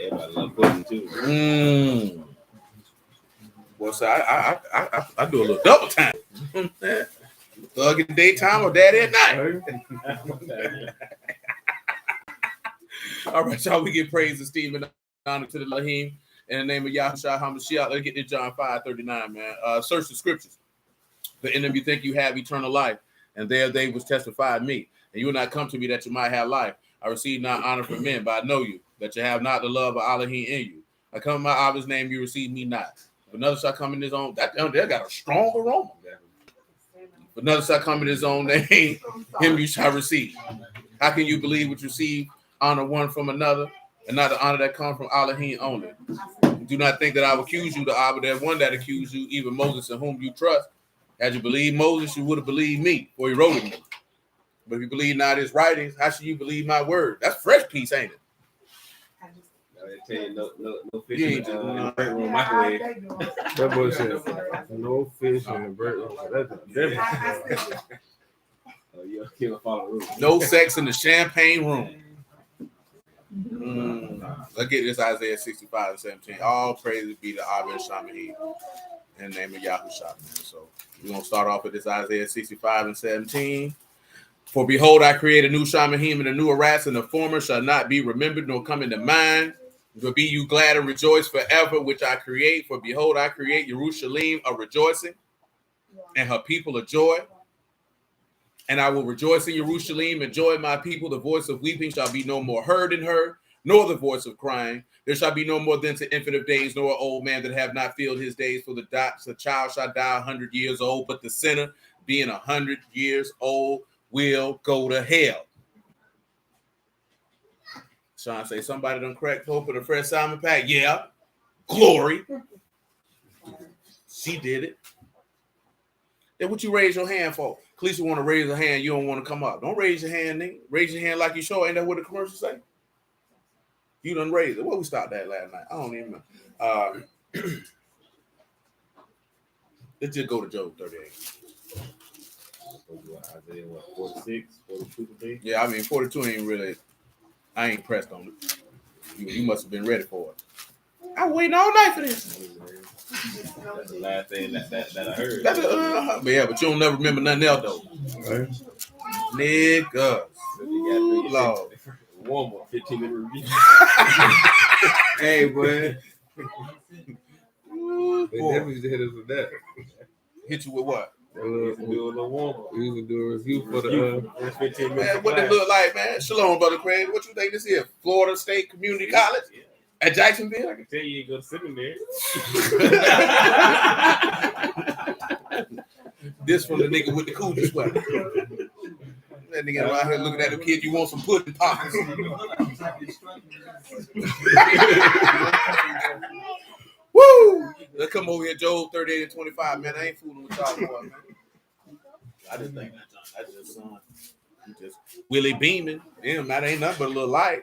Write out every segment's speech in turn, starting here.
Everybody love pudding too. Well, so I do a little double time. Thug in the daytime or daddy at night. All right, y'all. We give praise to Steve and honor to the Elohim in the name of Yahushua HaMashiach. Let's get to John 5:39, man. Search the scriptures. The enemy think you have eternal life, and there they was testified me. And you will not come to me that you might have life. I receive not honor from men, but I know you, that you have not the love of Elohim in you. I come in my Abba's name, you receive me not. But another shall come in his own. That got a strong aroma. But another shall come in his own name, him you shall receive. How can you believe what you receive honor one from another, and not the honor that comes from Elohim only? Do not think that I will accuse you, the Abba, there's one that accused you, even Moses, in whom you trust. Had you believed Moses, you would have believed me, for he wrote it. But if you believe not his writings, how should you believe my word? That's fresh peace, ain't it? Tell you no fish in the break room microwave. That boy said no fish in the break room. No sex in the champagne room. Let's get this Isaiah 65:17. All praises be to Abba and Shamahi in the name of Yahushua, man. So we're going to start off with this Isaiah 65:17. For behold, I create a new Shamahim and a new Aras, and the former shall not be remembered nor come into mind. But be you glad and rejoice forever, which I create. For behold, I create Jerusalem a rejoicing, and her people a joy. And I will rejoice in Jerusalem and joy in my people. The voice of weeping shall be no more heard in her, nor the voice of crying. There shall be no more thence an infant of days, nor an old man that have not filled his days. For the child shall die 100 years old, but the sinner, being 100 years old, will go to hell. Sean say, somebody done cracked open a fresh Simon pack. Yeah, glory. She did it. Then what you raise your hand for? At least you want to raise a hand, you don't want to come up. Don't raise your hand, nigga. Raise your hand like you sure. Ain't that what the commercial say? You done raised it. What we stopped at last night? I don't even know. Let's just go to Job 38. Isaiah, 46, 42 today? Yeah, I mean, 42 ain't really, I ain't pressed on it. You must have been ready for it. I waiting all night for this. That's the last thing that I heard. But yeah, but you don't never remember nothing else, though. Right. Nigga. Lord. Warm up, 15-minute review. Hey, boy. They never used to hit us with that. Hit you with what? We used to do a little warm up. We used to do a review for the 15 minutes. Man, what it look like, man? Shalom, brother Craig. What you think this is? Florida State Community College at Jacksonville? I can tell you ain't go to seminary. This from the nigga with the coochie sweater. That nigga out here looking at the kid. You want some pudding pops? Woo! Let's come over here, Job 38:25, man. I ain't fooling with y'all, boy, man. I just think that's just just Willie beaming. Damn, that ain't nothing but a little light.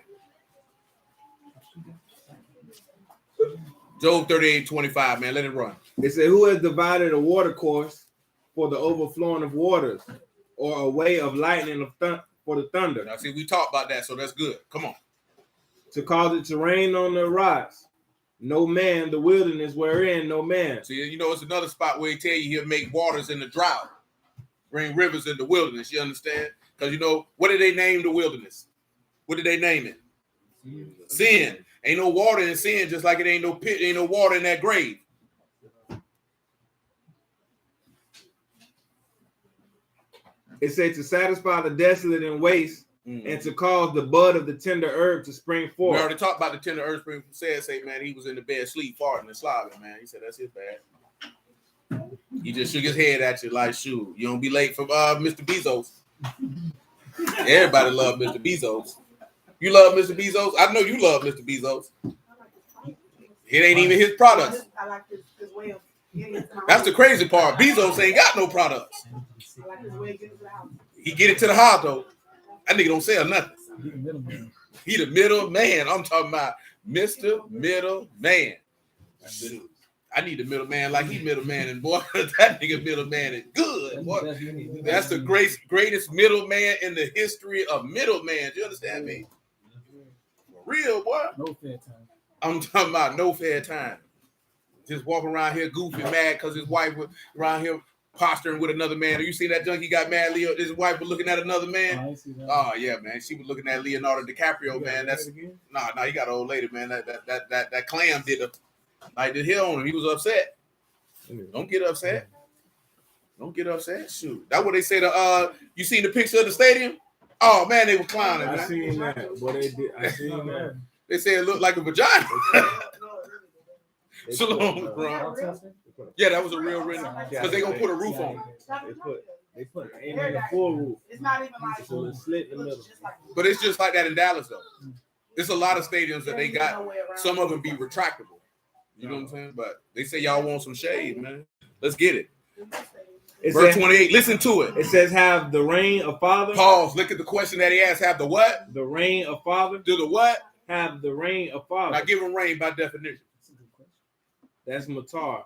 Job 38:25, man. Let it run. It said, who has divided a water course for the overflowing of waters, or a way of lightning for the thunder? Now, see, we talked about that, so that's good. Come on. To cause it to rain on the rocks. No man, the wilderness wherein no man. See, you know, it's another spot where he tell you he'll make waters in the drought, bring rivers in the wilderness. You understand? Because, you know, what did they name the wilderness? What did they name it? Sin. Ain't no water in sin, just like it ain't no pit, ain't no water in that grave. It says to satisfy the desolate and waste, and to cause the bud of the tender herb to spring forth. We already talked about the tender herb spring. Say, man, he was in the bed asleep, farting and slobbing, man. He said, that's his bad. He just shook his head at you like, shoot, you don't be late for Mr. Bezos. Everybody love Mr. Bezos. You love Mr. Bezos? I know you love Mr. Bezos. It ain't even his products. I like his way of getting it to my That's the crazy part. Bezos ain't got no products. I like his way of getting it to the house. He get it to the house, though. That nigga don't sell nothing. He the middle man. I'm talking about Mr. Middle Man. I need a middle man like he middle man, and boy, that nigga middle man is good. Boy. That's the greatest middle man in the history of middle man. Do you understand me? For real, boy. No fair time. I'm talking about no fair time. Just walking around here goofy, mad because his wife was around here posturing with another man. You see that junkie got mad? Leo, his wife was looking at another man. Oh yeah, man. She was looking at Leonardo DiCaprio, man. That's nah. He got an old lady, man. That clam did a like did hit on him. He was upset. Don't get upset. Don't get upset. Shoot, that's what they say. You seen the picture of the stadium? Oh man, they were clowning. I Man. seen that. What they did? I seen that. They said it looked like a vagina. Shalom, bro. Yeah, that was a real render because they gonna put a roof on it. They put ain't even a full roof. It's not even like It's a little slit in the middle. But it's just like that in Dallas, though. There's a lot of stadiums that they got. Some of them be retractable. You know what I'm saying? But they say y'all want some shade, man. Let's get it. Verse 28. Listen to it. It says, "Have the reign of Father." Pause. Look at the question that he asked. Have the what? The reign of Father. Do the what? Have the reign of Father. Now give him reign by definition. That's Matar.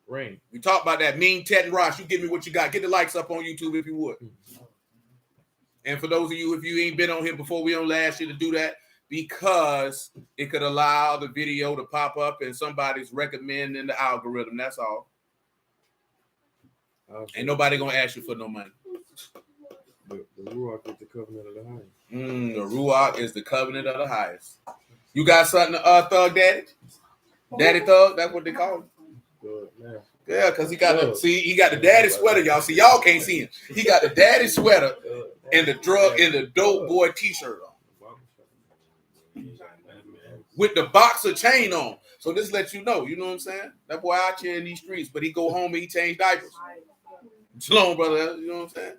Reign. We talked about that. Mean Ted and Ross. You give me what you got. Get the likes up on YouTube if you would. And for those of you, if you ain't been on here before, we only asked you to do that because it could allow the video to pop up and somebody's recommending the algorithm. That's all. Ain't nobody gonna ask you for no money. The Ruach is the covenant of the highest. The Ruach is the covenant of the highest. You got something, Thug Daddy? Daddy Thug? That's what they call him. Good, man. Yeah, because he got he got the daddy sweater, y'all. See, y'all can't see him. He got the daddy sweater and the dope boy t-shirt on. With the boxer chain on. So this lets you know what I'm saying? That boy out here in these streets, but he go home and he change diapers. Shalom, brother. You know what I'm saying?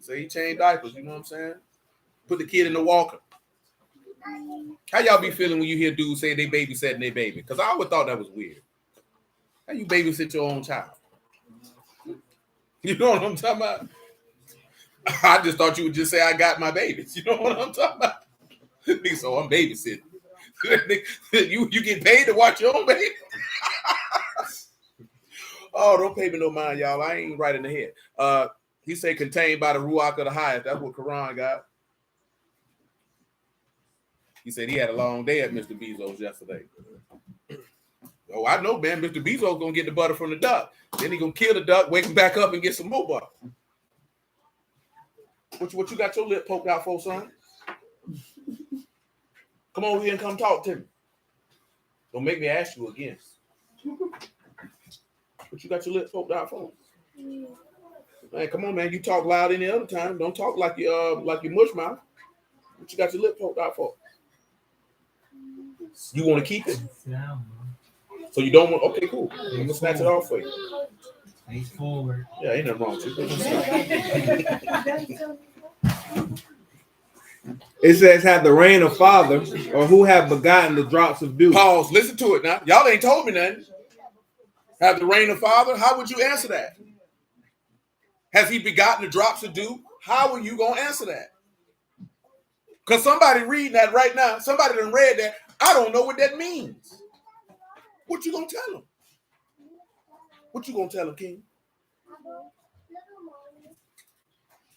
So he changed diapers, you know what I'm saying? Put the kid in the walker. How y'all be feeling when you hear dudes say they babysitting their baby? Because I always thought that was weird. How you babysit your own child? You know what I'm talking about? I just thought you would just say, I got my babies. You know what I'm talking about? So I'm babysitting. you get paid to watch your own baby? Oh, don't pay me no mind, y'all. I ain't right in the head. He said contained by the Ruach of the highest. That's what Quran got. He said he had a long day at Mr. Bezos yesterday. Oh, I know, man. Mr. Bezos gonna get the butter from the duck. Then he gonna kill the duck, wake him back up, and get some more butter. What you got your lip poked out for, son? Come over here and come talk to me. Don't make me ask you again. What you got your lip poked out for? Man, come on, man. You talk loud any other time. Don't talk like you mush mouth. What you got your lip poked out for? You want to keep it? So you don't want? Okay, cool. I'm gonna snatch it off for you. Face forward. Yeah, ain't nothing wrong with you. It says, "Have the reign of Father, or who have begotten the drops of dew." Pause. Listen to it now. Y'all ain't told me nothing. Have the reign of Father? How would you answer that? Has he begotten the drops of dew? How are you gonna answer that? Because somebody reading that right now, somebody done read that. I don't know what that means. What you gonna tell him? What you gonna tell him, King?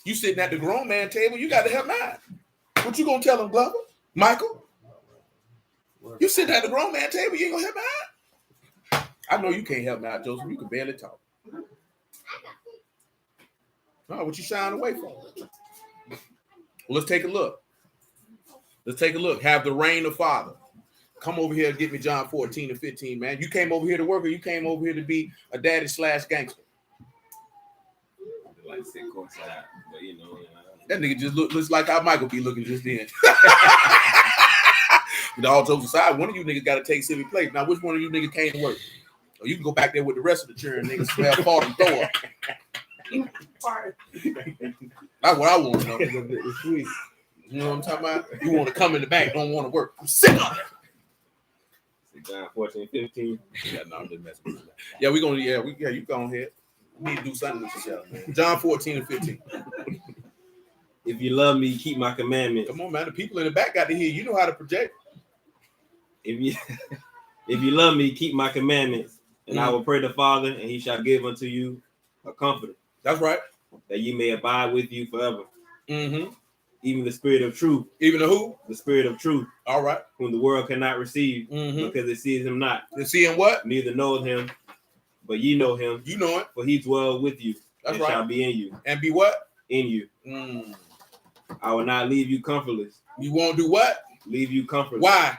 You sitting at the grown man table, you got to help me out. What you gonna tell him, Glover? Michael? You sitting at the grown man table, you ain't gonna help me out? I know you can't help me out, Joseph. You can barely talk. No, what you shying away from? Well, let's take a look. Let's take a look. Have the reign of Father. Come over here and get me John 14 and 15, man. You came over here to work, or you came over here to be a daddy / gangster? Like sit courtside, but you know. That nigga just looks like how Michael be looking just then. With all jokes aside, one of you niggas got to take civic place. Now, which one of you niggas came to work? Or you can go back there with the rest of the children, niggas smell fart and throw up. That's what I want to know. It's sweet. You know what I'm talking about? You want to come in the back, don't want to work. I'm sick of it. John 14, 15. Yeah, no, I'm just messing with you. Yeah, we gonna you go ahead. We need to do something with yourself, man. John 14 and 15. If you love me, keep my commandments. Come on, man. The people in the back got to hear. You know how to project. If you love me, keep my commandments, and I will pray the Father, and he shall give unto you a comforter. That's right. That you may abide with you forever. Mm-hmm. even the spirit of truth. Even the who? The spirit of truth. All right. Whom the world cannot receive Mm-hmm. because it sees him not. They seeing what? Neither knows him, but ye know him. You know it. For he dwells with you. That's and right. shall be in you. And be what? In you. Mm. I will not leave you comfortless. You won't do what? Leave you comfortless. Why?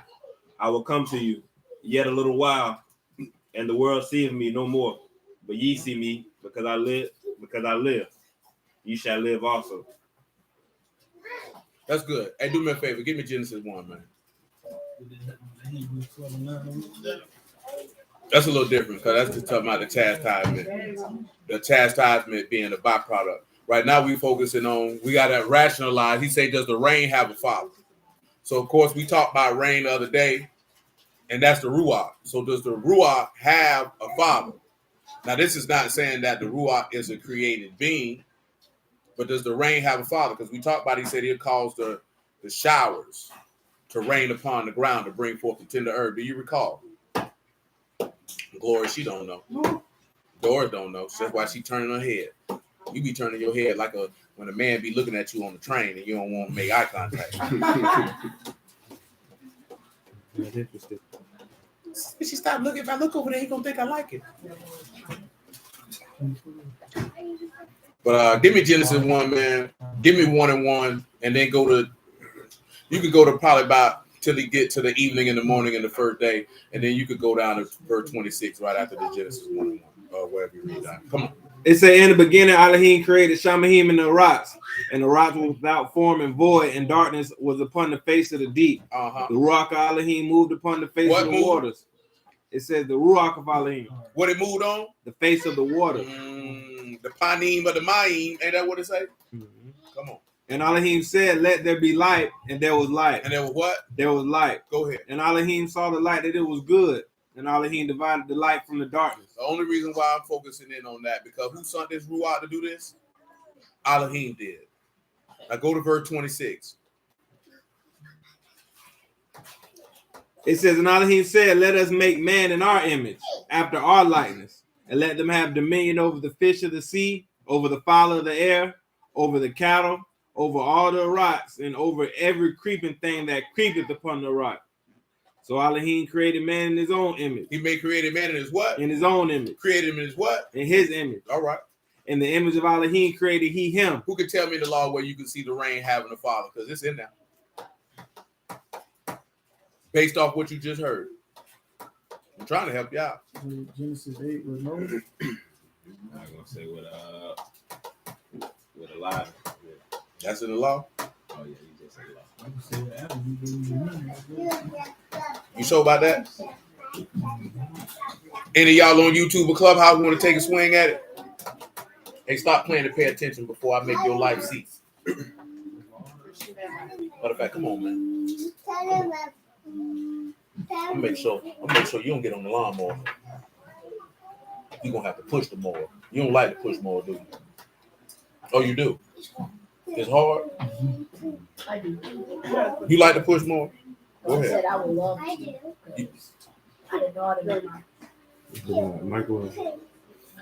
I will come to you yet a little while, and the world seeth me no more. But ye see me because I live. You shall live also. That's good. Hey, do me a favor. Give me Genesis 1, man. That's a little different because that's just talking about the chastisement. The chastisement being the byproduct. Right now, we focusing on, we got to rationalize. He said, does the rain have a father? So, of course, we talked about rain the other day, and that's the Ruach. So, does the Ruach have a father? Now, this is not saying that the Ruach is a created being, but does the rain have a father? Because we talked about, he said he'll cause the showers to rain upon the ground to bring forth the tender herb. Do you recall? Gloria, she don't know. Doris don't know. That's why she turning her head. You be turning your head like when a man be looking at you on the train and you don't want to make eye contact. That's interesting. If she stop looking, if I look over there, he gonna think I like it. But give me Genesis 1, man. Give me 1 and 1, and then go to. You could go to probably about till you get to the evening and the morning and the first day, and then you could go down to verse 26 right after the Genesis 1 and 1, or wherever you read down. Come on. It said, in the beginning, Elohim created Shamahim and the rocks were without form and void, and darkness was upon the face of the deep. Uh-huh. The Ruach of Elohim moved upon the face of the waters. It says the Ruach of Elohim. What it moved on? The face of the waters. The panim of the mayim. Ain't that what it say? Mm-hmm. Come on. And Elohim said, let there be light, and there was light. And there was what? There was light. Go ahead. And Elohim saw the light, that it was good. And Elohim divided the light from the darkness. The only reason why I'm focusing in on that, because who sent this Ruach to do this? Elohim did. Now go to verse 26. It says, and Elohim said, let us make man in our image, after our likeness, and let them have dominion over the fish of the sea, over the fowl of the air, over the cattle, over all the rocks, and over every creeping thing that creepeth upon the rock. So Elohim created man in his own image. He may create a man in his what? In his own image. Created him in his what? In his image. All right. In the image of Elohim created he him. Who can tell me the law where you can see the rain having a father? Because it's in there. Based off what you just heard. I'm trying to help you out. Genesis 8 was Moses. I'm not gonna say with a lie. That's in the law. Oh yeah, you just say law. I can say what Adam You sure about that? Any of y'all on YouTube or Clubhouse want to take a swing at it? Hey, stop playing and pay attention before I make your life cease. Matter of fact, come on, man. I'll make sure you don't get on the lawnmower. You're gonna have to push the mower. You don't like to push mower, do you? Oh, you do? It's hard. I do. You like to push more? Go I ahead. said I would love to. I didn't know how to do my. Michael.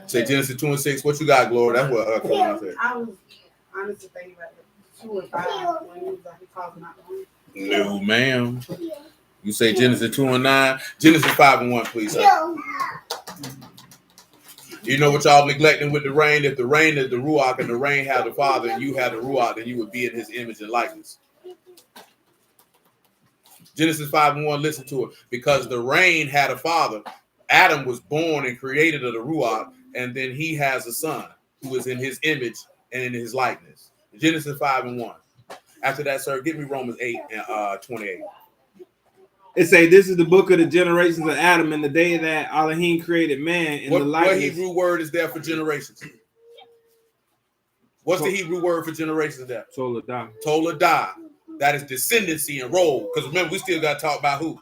Say Genesis 2 and 6. What you got, Glory? That's what Corona said. I was honestly thinking about it. 2 and 5 when he was like he called him out. No, ma'am. You say Genesis 2 and 9. Genesis 5 and 1, please, sir. You know what y'all neglecting with the rain? If the rain is the Ruach and the rain had the Father and you had the Ruach, then you would be in his image and likeness. Genesis 5 and 1, listen to it. Because the rain had a father, Adam was born and created of the Ruach, and then he has a son who is in his image and in his likeness. Genesis 5 and 1. After that, sir, give me Romans 8 and 28. It say this is the book of the generations of Adam in the day that Elohim created man in the likeness. What Hebrew word is there for generations? What's the Hebrew word for generations there? Toledah. Toledah. That is descendancy and role. Because remember, we still got to talk about who?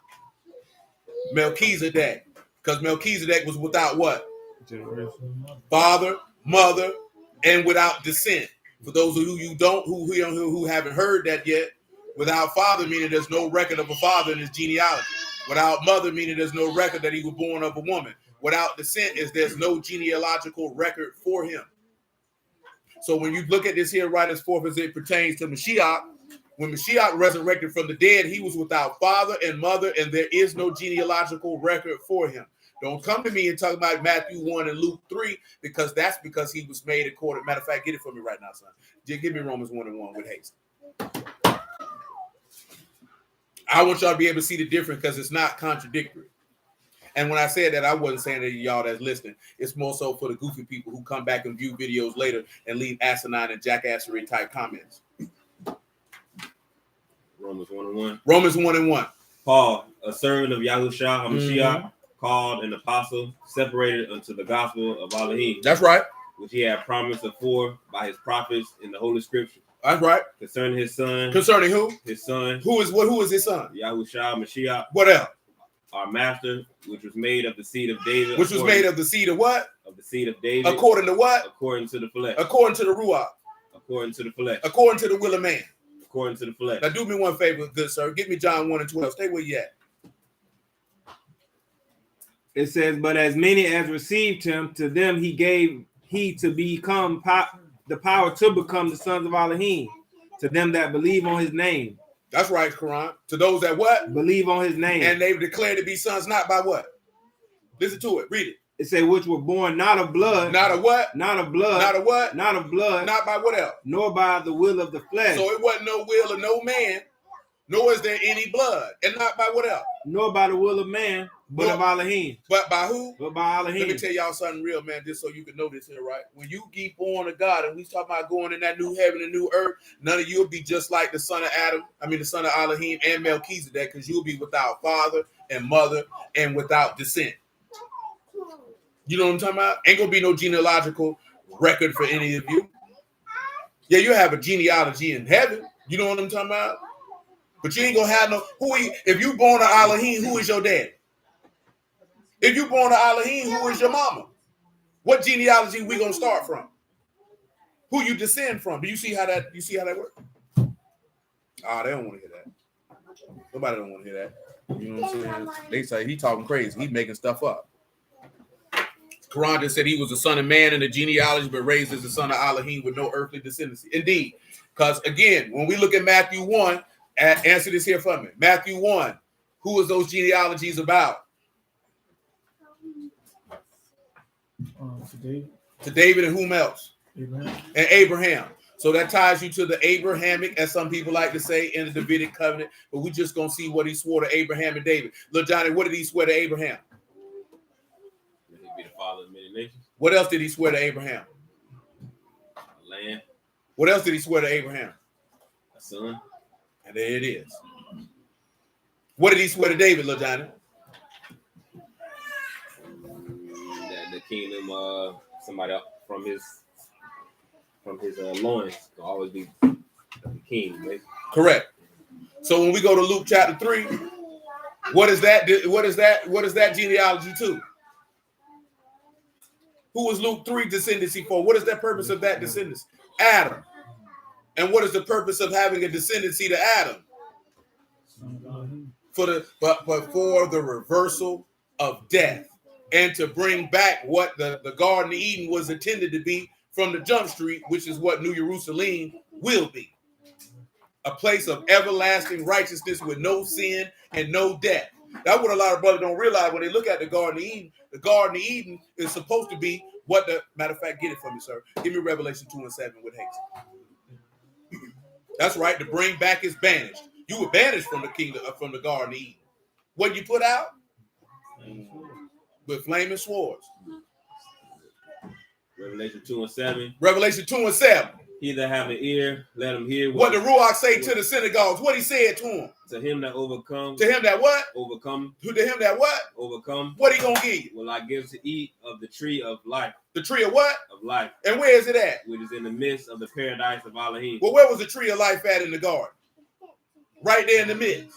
Melchizedek. Because Melchizedek was without what? Generation. Father, mother, and without descent. For those of you who haven't heard that yet, without father meaning there's no record of a father in his genealogy. Without mother meaning there's no record that he was born of a woman. Without descent is there's no genealogical record for him. So when you look at this here right as forth as it pertains to Mashiach, When Mashiach resurrected from the dead, he was without father and mother, and there is no genealogical record for him. Don't come to me and talk about Matthew 1 and Luke 3, because that's because he was made according. Matter of fact, get it for me right now, son. Just give me Romans 1 and 1 with haste. I want y'all to be able to see the difference because it's not contradictory. And when I said that, I wasn't saying that y'all that's listening. It's more so for the goofy people who come back and view videos later and leave asinine and jackassery type comments. Romans 1 and 1. Romans 1 and 1. Paul, a servant of Yahushua HaMashiach, called an apostle, separated unto the gospel of Elohim. That's right. Which he had promised afore by his prophets in the Holy Scripture. That's right. Concerning his son. Concerning who? His son. Who is his son? Yahushua Mashiach. What else? Our master, which was made of the seed of David. Which was made of the seed of what? Of the seed of David. According to what? According to the flesh. According to the Ruach. According to the flesh. According to the will of man. According to the flesh. Now do me one favor, good sir. Give me John 1 and 12. Stay where you at. It says, but as many as received him, to them he gave to become the power to become the sons of Elohim, to them that believe on his name. That's right, Quran. To those that what? Believe on his name. And they've declared to be sons not by what? Listen to it. Read it. It say, which were born not of blood. Not of what? Not of blood. Not of what? Not of blood. Not by what else? Nor by the will of the flesh. So it wasn't no will of no man, nor is there any blood. And not by what else? Nor by the will of man, but of Elohim. But by who? But by Elohim. Let me tell y'all something real, man, just so you can know this here, right? When you get born of God, and we talk about going in that new heaven and new earth, none of you will be just like the son of Adam, the son of Elohim and Melchizedek, because you'll be without father and mother and without descent. You know what I'm talking about? Ain't gonna be no genealogical record for any of you. Yeah, you have a genealogy in heaven. You know what I'm talking about? But you ain't gonna have no. If you born of Elohim, who is your daddy? If you born of Elohim, who is your mama? What genealogy we gonna start from? Who you descend from? Do you see how that? You see how that works? They don't want to hear that. Nobody don't want to hear that. You know what I'm saying? They say he talking crazy. He making stuff up. Quran just said he was the son of man in the genealogy, but raised as the son of Elohim with no earthly descendancy. Indeed, because again, when we look at Matthew 1, answer this here for me. Matthew 1, who is those genealogies about? To David and whom else? Abraham. And Abraham. So that ties you to the Abrahamic, as some people like to say, in the Davidic covenant. But we just gonna see what he swore to Abraham and David. Look, Johnny, what did he swear to Abraham? Be the father of many nations. What else did he swear to Abraham? A land. What else did he swear to Abraham? A son. And there it is. What did he swear to David, Lil Johnny? That the kingdom, somebody from his loins will always be the king. Basically. Correct. So when we go to Luke chapter 3, what is that? What is that genealogy to? Who was Luke 3 descendancy for? What is the purpose of that descendancy? Adam. And what is the purpose of having a descendancy to Adam? For the reversal of death, and to bring back what the Garden of Eden was intended to be from the jump street, which is what New Jerusalem will be. A place of everlasting righteousness with no sin and no death. That's what a lot of brothers don't realize when they look at the Garden of Eden. The Garden of Eden is supposed to be what the matter of fact, get it for me, sir. Give me Revelation 2 and 7 with haste. That's right. To bring back is banished. You were banished from the kingdom, from the Garden of Eden. What you put out? With flaming swords. Revelation 2 and 7. Revelation 2 and 7. He that have an ear, let him hear what the Ruach say to the synagogues. What he said to him. To him that overcomes. To him that what? Overcome. To him that what? Overcome. What he gonna give you? Will I give to eat of the tree of life. The tree of what? Of life. And where is it at? Which is in the midst of the paradise of Elohim. Well, where was the tree of life at in the garden? Right there in the midst.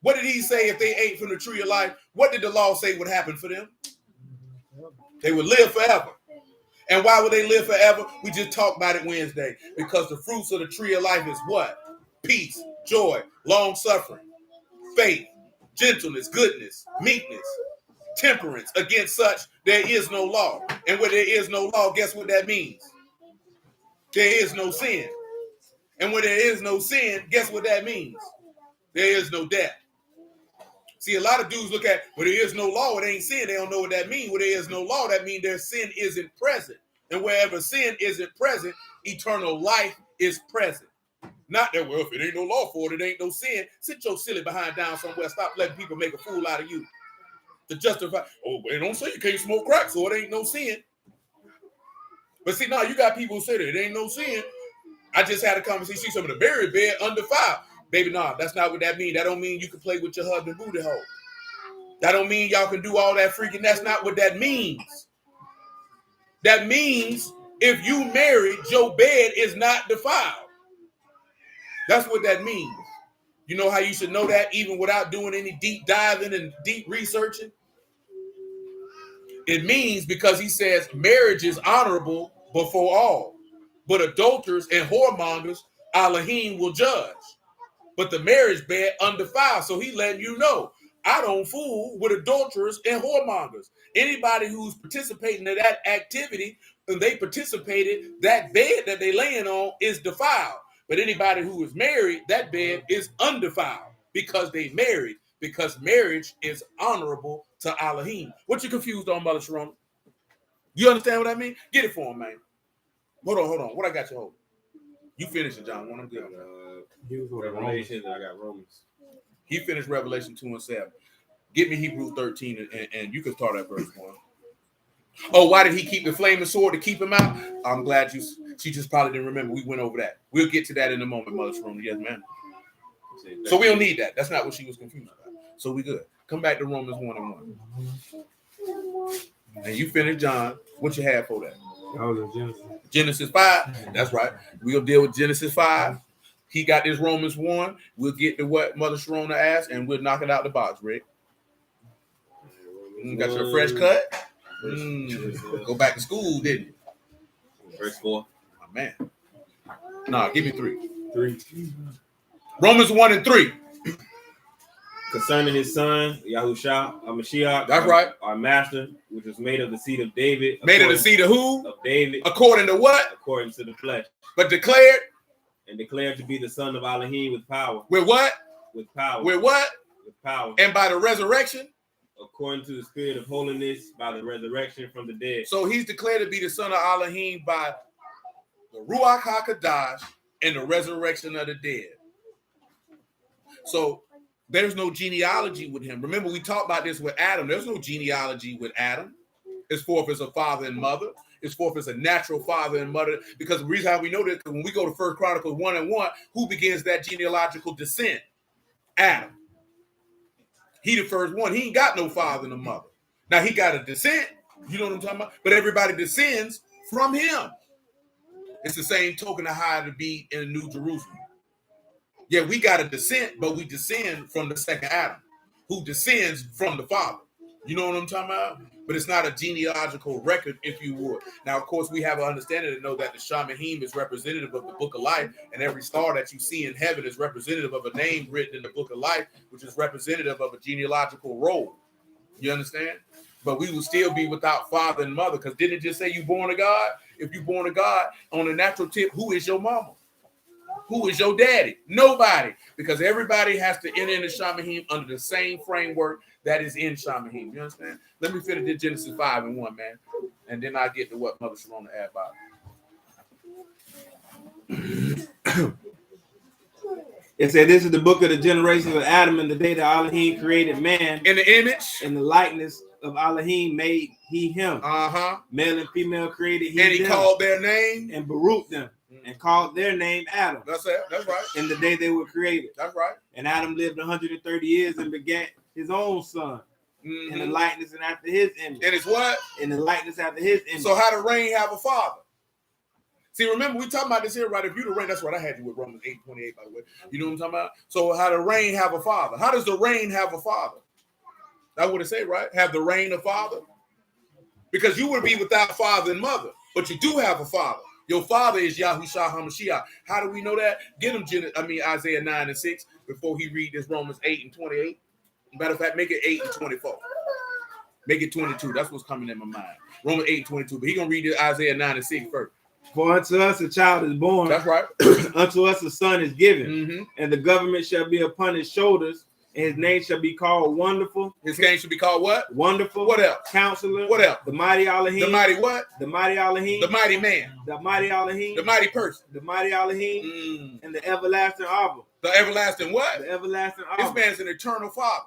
What did he say if they ate from the tree of life? What did the law say would happen for them? They would live forever. And why would they live forever? We just talked about it Wednesday. Because the fruits of the tree of life is what? Peace, joy, long suffering, faith, gentleness, goodness, meekness, temperance. Against such, there is no law. And where there is no law, guess what that means? There is no sin. And when there is no sin, guess what that means? There is no death. See, a lot of dudes look at, well, there is no law, it ain't sin. They don't know what that means. Where there is no law, that means their sin isn't present. And wherever sin isn't present, eternal life is present. Not that, well, if it ain't no law for it, it ain't no sin. Sit your silly behind down somewhere. Stop letting people make a fool out of you. To justify, oh, they don't say you can't smoke crack, so it ain't no sin. But see, now you got people who say that it ain't no sin. I just had a conversation, see some of the buried bed undefiled. Baby, nah, that's not what that means. That don't mean you can play with your husband booty hole. That don't mean y'all can do all that freaking. That's not what that means. That means if you married, your bed is not defiled. That's what that means. You know how you should know that even without doing any deep diving and deep researching? It means because he says marriage is honorable before all, but adulterers and whoremongers, Elohim will judge. But the marriage bed undefiled. So he letting you know, I don't fool with adulterers and whoremongers. Anybody who's participating in that activity and they participated, that bed that they laying on is defiled. But anybody who is married, that bed is undefiled because they married, because marriage is honorable to Elohim. What you confused on, Mother Sharon? You understand what I mean? Get it for him, man. Hold on. What I got you hold? You finish it, John. One, I'm good. Revelation, and I got Romans. He finished Revelation 2 and 7. Give me Hebrews 13, and you can start at verse 1. Oh, why did he keep the flaming sword to keep him out? I'm glad she just probably didn't remember. We went over that. We'll get to that in a moment, Mother Sharon. Yes, ma'am. So we don't need that. That's not what she was confused about. So we good. Come back to Romans 1 and 1. And you finished John. What you have for that? Genesis 5. That's right. We'll deal with Genesis 5. He got this Romans 1. We'll get to what Mother Sharona asked, and we'll knock it out the box, Rick. Got your fresh cut? Go back to school, didn't you? Verse 4. Oh, man. Nah, give me 3. Romans 1 and 3. Concerning his son, Yahushua, Mashiach, That's right. Our master, which was made of the seed of David. Made of the seed of who? Of David. According to what? According to the flesh. But declared? And declared to be the son of Elohim with power. With what? With power. With what? With power. And by the resurrection? According to the spirit of holiness, by the resurrection from the dead. So he's declared to be the son of Elohim by the Ruach HaKodesh and the resurrection of the dead. So there's no genealogy with him. Remember, we talked about this with Adam. There's no genealogy with Adam. It's forth as a father and mother. It's forth as a natural father and mother. Because the reason how we know that, when we go to 1 Chronicles 1 and 1, who begins that genealogical descent? Adam. He the first one. He ain't got no father and a mother. Now, he got a descent. You know what I'm talking about? But everybody descends from him. It's the same token of how to be in New Jerusalem. Yeah, we got a descent, but we descend from the second Adam, who descends from the Father. You know what I'm talking about? But it's not a genealogical record, if you would. Now, of course, we have an understanding to know that the Shamahim is representative of the Book of Life, and every star that you see in heaven is representative of a name written in the Book of Life, which is representative of a genealogical role. You understand? But we will still be without father and mother, because didn't it just say you born of God? If you born of God, on the natural tip, who is your mama? Who is your daddy? Nobody. Because everybody has to enter into Shamahim under the same framework that is in Shamahim. You understand? Let me finish this Genesis 5 and 1, man. And then I'll get to what Mother Sharona add about. It said, this is the book of the generations of Adam, and the day that Elohim created man. In the image. In the likeness of Elohim made he him. Male and female created he and he them, called their name. and baruched them. And called their name Adam. That's it. That's right. In the day they were created. That's right. And Adam lived 130 years and begat his own son in the likeness and after his image. And it's what? In the likeness after his image. So how did rain have a father? See, remember, we talking about this here, right? If you the rain, that's what I had you with Romans 8:28, by the way. You know what I'm talking about? So how did rain have a father? How does the rain have a father? That's what it say, right? Have the rain a father? Because you would be without father and mother, but you do have a father. Your father is Yahushua HaMashiach. How do we know that? Get him Isaiah 9 and 6 before he read this Romans 8 and 28. Matter of fact, make it 8 and 24. Make it 22. That's what's coming in my mind. Romans 8 and 22. But he going to read this Isaiah 9 and 6 first. For unto us a child is born. That's right. Unto us a son is given. Mm-hmm. And the government shall be upon his shoulders. And his name shall be called Wonderful. His name should be called what? Wonderful. What else? Counselor. What else? The mighty Elohim. The mighty what? The mighty Elohim. The mighty man. The mighty Elohim. The mighty person. The mighty Elohim. And the everlasting Abba. The everlasting what? The everlasting Abba. This man is an eternal father.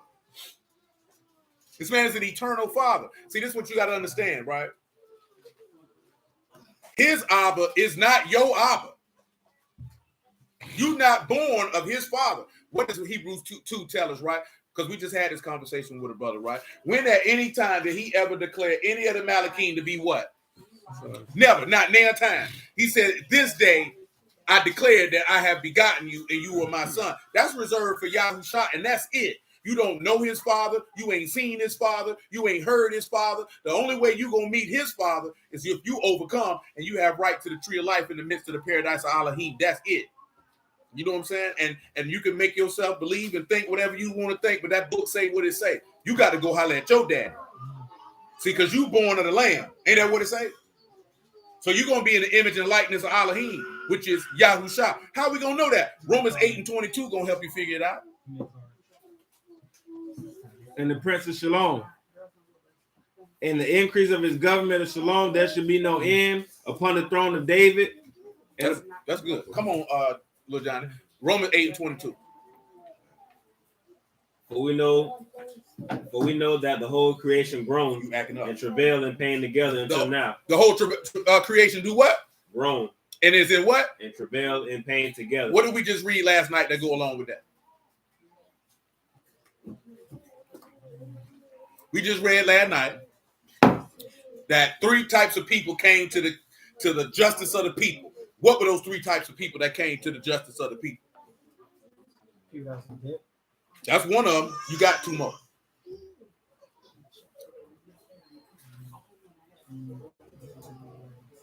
This man is an eternal father. See, this is what you got to understand, right? His Abba is not your Abba. You're not born of his father. What does Hebrews 2 tell us, right? Because we just had this conversation with a brother, right? When at any time did he ever declare any of the Malachim to be what? Never, not near time. He said, this day I declared that I have begotten you and you are my son. That's reserved for Yahushua, and that's it. You don't know his father. You ain't seen his father. You ain't heard his father. The only way you're going to meet his father is if you overcome and you have right to the tree of life in the midst of the paradise of Elohim. That's it. You know what I'm saying? And you can make yourself believe and think whatever you want to think, but that book say what it say. You got to go holler at your daddy. See, because you born of the Lamb. Ain't that what it say? So you're going to be in the image and likeness of Elohim, which is Yahushua. How are we going to know that? Romans 8:22 going to help you figure it out. And the Prince of Shalom. In the increase of his government of Shalom, there should be no end upon the throne of David. That's good. Come on, Lil Johnny. Romans 8:22. For we know that the whole creation groans and travail and pain together until now. The whole creation do what? Groan. And is it what? And travail and pain together. What did we just read last night that go along with that? We just read last night that 3 types of people came to the justice of the people. What were those 3 types of people that came to the justice of the people? That's one of them. You got 2 more.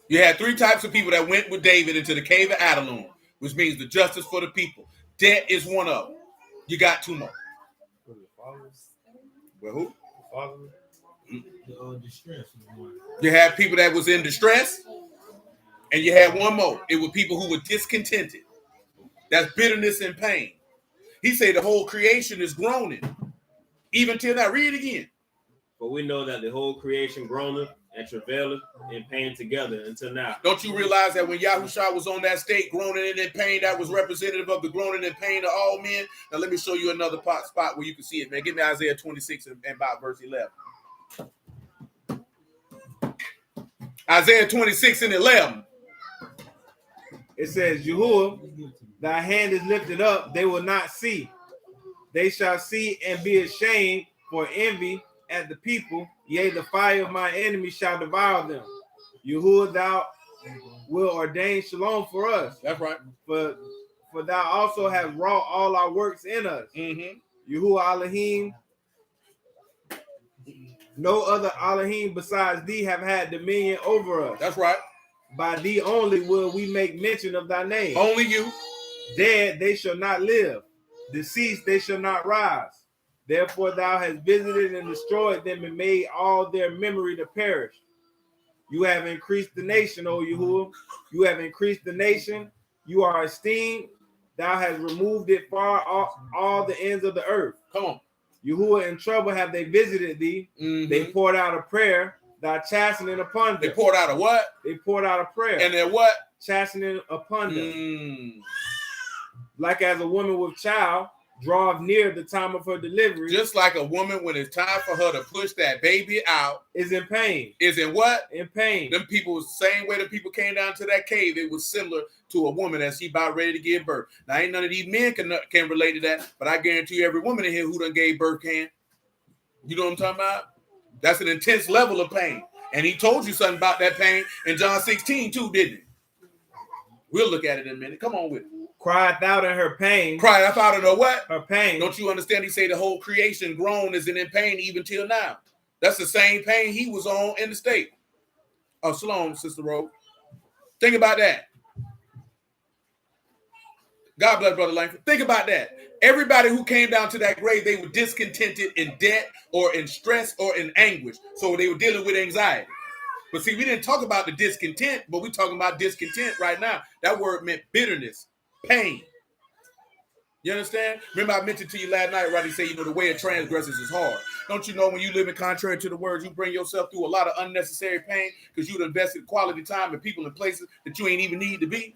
You had 3 types of people that went with David into the cave of Adullam, which means the justice for the people. Debt is one of them. You got 2 more. Well, who? Distress. You had people that was in distress, and you had one more. It were people who were discontented. That's bitterness and pain. He said the whole creation is groaning, even till now. Read it again. But we know that the whole creation groaneth and travaileth in pain together until now. Don't you realize that when Yahushua was on that state groaning and in pain, that was representative of the groaning and pain of all men? Now let me show you another spot where you can see it, man. Give me Isaiah 26 and about verse 11. Isaiah 26 and 11. It says, Yahuwah, thy hand is lifted up, they will not see. They shall see and be ashamed for envy at the people. Yea, the fire of my enemy shall devour them. Yahuwah, thou will ordain shalom for us. That's right. For thou also hast wrought all our works in us. Yahuwah Elohim, no other Elohim besides thee have had dominion over us. That's right. By thee only will we make mention of thy name. Only you. Dead they shall not live. Deceased they shall not rise. Therefore thou hast visited and destroyed them and made all their memory to perish. You have increased the nation, O Yahuwah. You have increased the nation. You are esteemed. Thou hast removed it far off all the ends of the earth. Come on. Yahuwah, in trouble have they visited thee. They poured out a prayer, thy chastening upon them. They poured out a what? They poured out a prayer. And then what? Chastening upon them. Like as a woman with child draweth near the time of her delivery. Just like a woman when it's time for her to push that baby out. Is in pain. Is in what? In pain. Them people, same way the people came down to that cave, it was similar to a woman as she about ready to give birth. Now, ain't none of these men can relate to that, but I guarantee you every woman in here who done gave birth can. You know what I'm talking about? That's an intense level of pain. And he told you something about that pain in John 16 too, didn't he? We'll look at it in a minute. Come on with it. Crieth out in her pain. Crieth out in her what? Her pain. Don't you understand? He say the whole creation grown is in pain even till now. That's the same pain he was on in the state. Oh, shalom, Sister Rose. Think about that. God bless Brother Langford. Think about that. Everybody who came down to that grave, they were discontented, in debt or in stress or in anguish. So they were dealing with anxiety. But see, we didn't talk about the discontent, but we're talking about discontent right now. That word meant bitterness, pain. You understand? Remember I mentioned to you last night, right? He said, the way of transgressors is hard. Don't you know when you live in contrary to the words, you bring yourself through a lot of unnecessary pain because you've invested quality time in people and places that you ain't even need to be?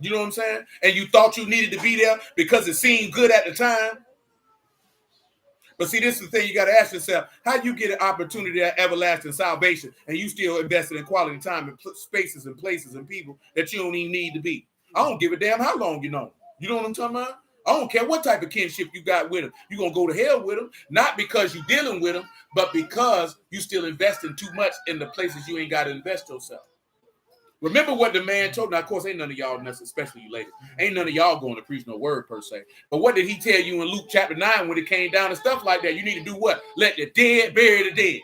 You know what I'm saying? And you thought you needed to be there because it seemed good at the time. But see, this is the thing you got to ask yourself. How do you get an opportunity at everlasting salvation and you still invested in quality time in spaces and places and people that you don't even need to be? I don't give a damn how long you know. You know what I'm talking about? I don't care what type of kinship you got with him. You're going to go to hell with him, not because you're dealing with him, but because you still investing too much in the places you ain't got to invest yourself. Remember what the man told. Now, of course, ain't none of y'all, especially you ladies, ain't none of y'all going to preach no word per se. But what did he tell you in Luke chapter 9 when it came down and stuff like that? You need to do what? Let the dead bury the dead.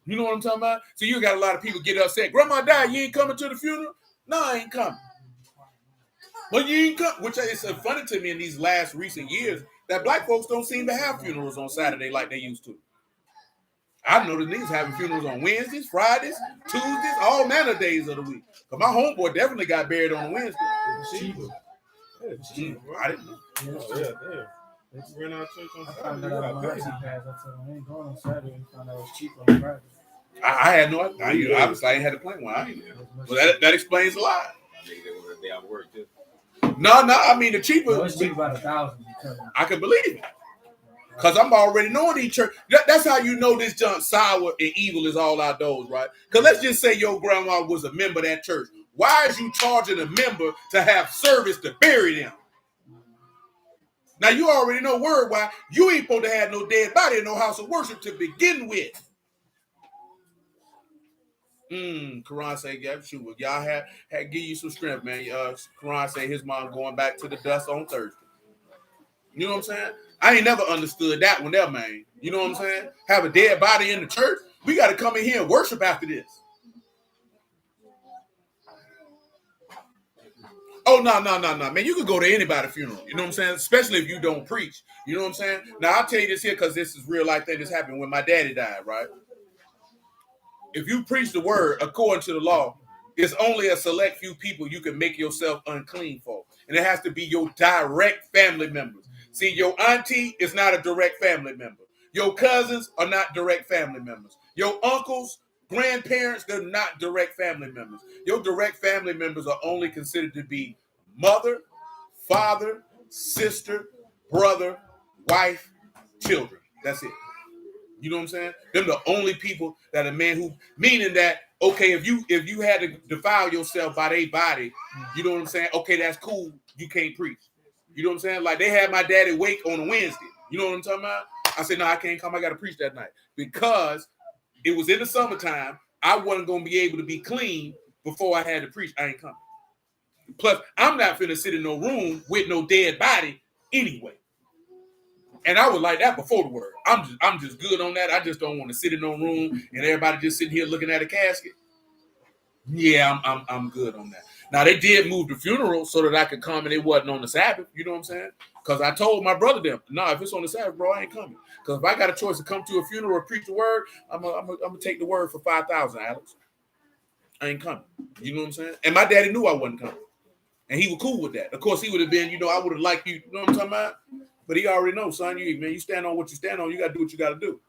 You know what I'm talking about? So you got a lot of people get upset. Grandma died. You ain't coming to the funeral? No, I ain't coming. But you ain't come. Which is funny to me in these last recent years that black folks don't seem to have funerals on Saturday like they used to. I know the niggas having funerals on Wednesdays, Fridays, Tuesdays, all manner of days of the week. But my homeboy definitely got buried on a Wednesday. I didn't know. We're in our church on I found Saturday. out on my pass. I said, I ain't going on Saturday. I found out it was cheap on Friday. I had no idea. Obviously, I ain't had to plan one. Well, that explains a lot. No. I mean, the cheaper. No, it's cheap about 1,000. I can believe it. Because I'm already knowing these church. That's how you know this junk sour and evil is all outdoors, right? Because let's just say your grandma was a member of that church. Why is you charging a member to have service to bury them? Now, you already know word why. You ain't supposed to have no dead body in no house of worship to begin with. Quran say, yeah, sure. Y'all had give you some strength, man. Quran say his mom going back to the dust on Thursday. You know what I'm saying? I ain't never understood that one there, man. You know what I'm saying? Have a dead body in the church. We got to come in here and worship after this. Oh, no, man. You can go to anybody's funeral. You know what I'm saying? Especially if you don't preach. You know what I'm saying? Now, I'll tell you this here because this is real life thing that's happened when my daddy died, right? If you preach the word according to the law, it's only a select few people you can make yourself unclean for. And it has to be your direct family members. See, your auntie is not a direct family member. Your cousins are not direct family members. Your uncles, grandparents, they're not direct family members. Your direct family members are only considered to be mother, father, sister, brother, wife, children. That's it. You know what I'm saying? They're the only people that a man who, meaning that, okay, if you had to defile yourself by their body, you know what I'm saying? Okay, that's cool. You can't preach. You know what I'm saying? Like they had my daddy wake on a Wednesday. You know what I'm talking about? I said, no, I can't come. I got to preach that night because it was in the summertime. I wasn't going to be able to be clean before I had to preach. I ain't coming. Plus, I'm not finna sit in no room with no dead body anyway. And I was like that before the word. I'm just good on that. I just don't want to sit in no room and everybody just sitting here looking at a casket. Yeah, I'm good on that. Now they did move the funeral so that I could come and it wasn't on the Sabbath. You know what I'm saying? Because I told my brother them, no, if it's on the Sabbath, bro, I ain't coming. Because if I got a choice to come to a funeral or preach the word, I'm gonna take the word for 5,000, Alex. I ain't coming. You know what I'm saying? And my daddy knew I wasn't coming, and he was cool with that. Of course, he would have been, I would have liked you. You know what I'm talking about? But he already knows, son. You stand on what you stand on. You got to do what you got to do.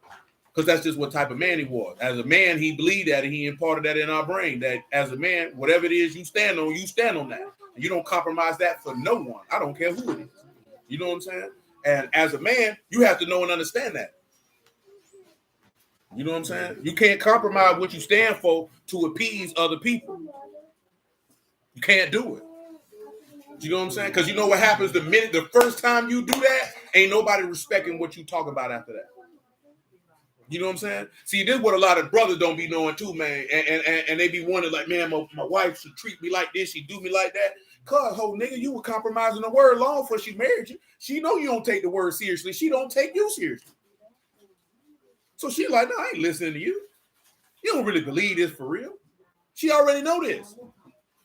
Because that's just what type of man he was. As a man, he believed that and he imparted that in our brain. That as a man, whatever it is you stand on that. And you don't compromise that for no one. I don't care who it is. You know what I'm saying? And as a man, you have to know and understand that. You know what I'm saying? You can't compromise what you stand for to appease other people. You can't do it. You know what I'm saying? Because you know what happens the first time you do that, ain't nobody respecting what you talk about after that. You know what I'm saying? See, this is what a lot of brothers don't be knowing too, man. And they be wondering, like, man, my wife, she treat me like this, she do me like that. Cause, whole nigga, you were compromising the word long before she married you. She know you don't take the word seriously. She don't take you seriously. So she like, no, I ain't listening to you. You don't really believe this for real. She already know this.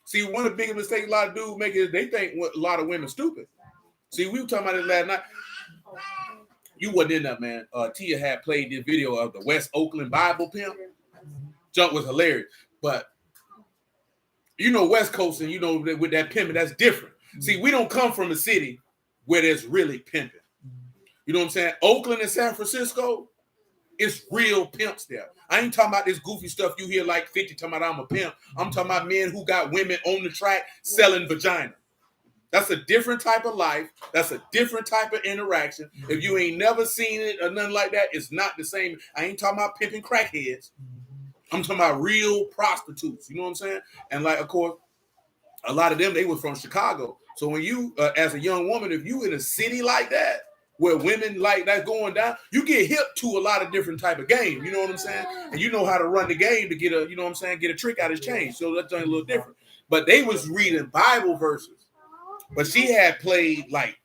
See, one of the biggest mistakes a lot of dudes make is they think a lot of women stupid. See, we were talking about this last night. You wasn't in that, man. Tia had played this video of the West Oakland Bible pimp. Junk was hilarious. But you know, West Coast and you know with that pimping, that's different. See, we don't come from a city where there's really pimping. You know what I'm saying? Oakland and San Francisco, it's real pimps there. I ain't talking about this goofy stuff you hear like 50 talking about I'm a pimp. I'm talking about men who got women on the track selling vagina. That's a different type of life. That's a different type of interaction. If you ain't never seen it or nothing like that, it's not the same. I ain't talking about pimping crackheads. I'm talking about real prostitutes. You know what I'm saying? And like, of course, a lot of them, they were from Chicago. So when you, as a young woman, if you in a city like that, where women like that going down, you get hip to a lot of different type of game. You know what I'm saying? And you know how to run the game to get a, you know what I'm saying, get a trick out of change. So that's a little different. But they was reading Bible verses. But she had played like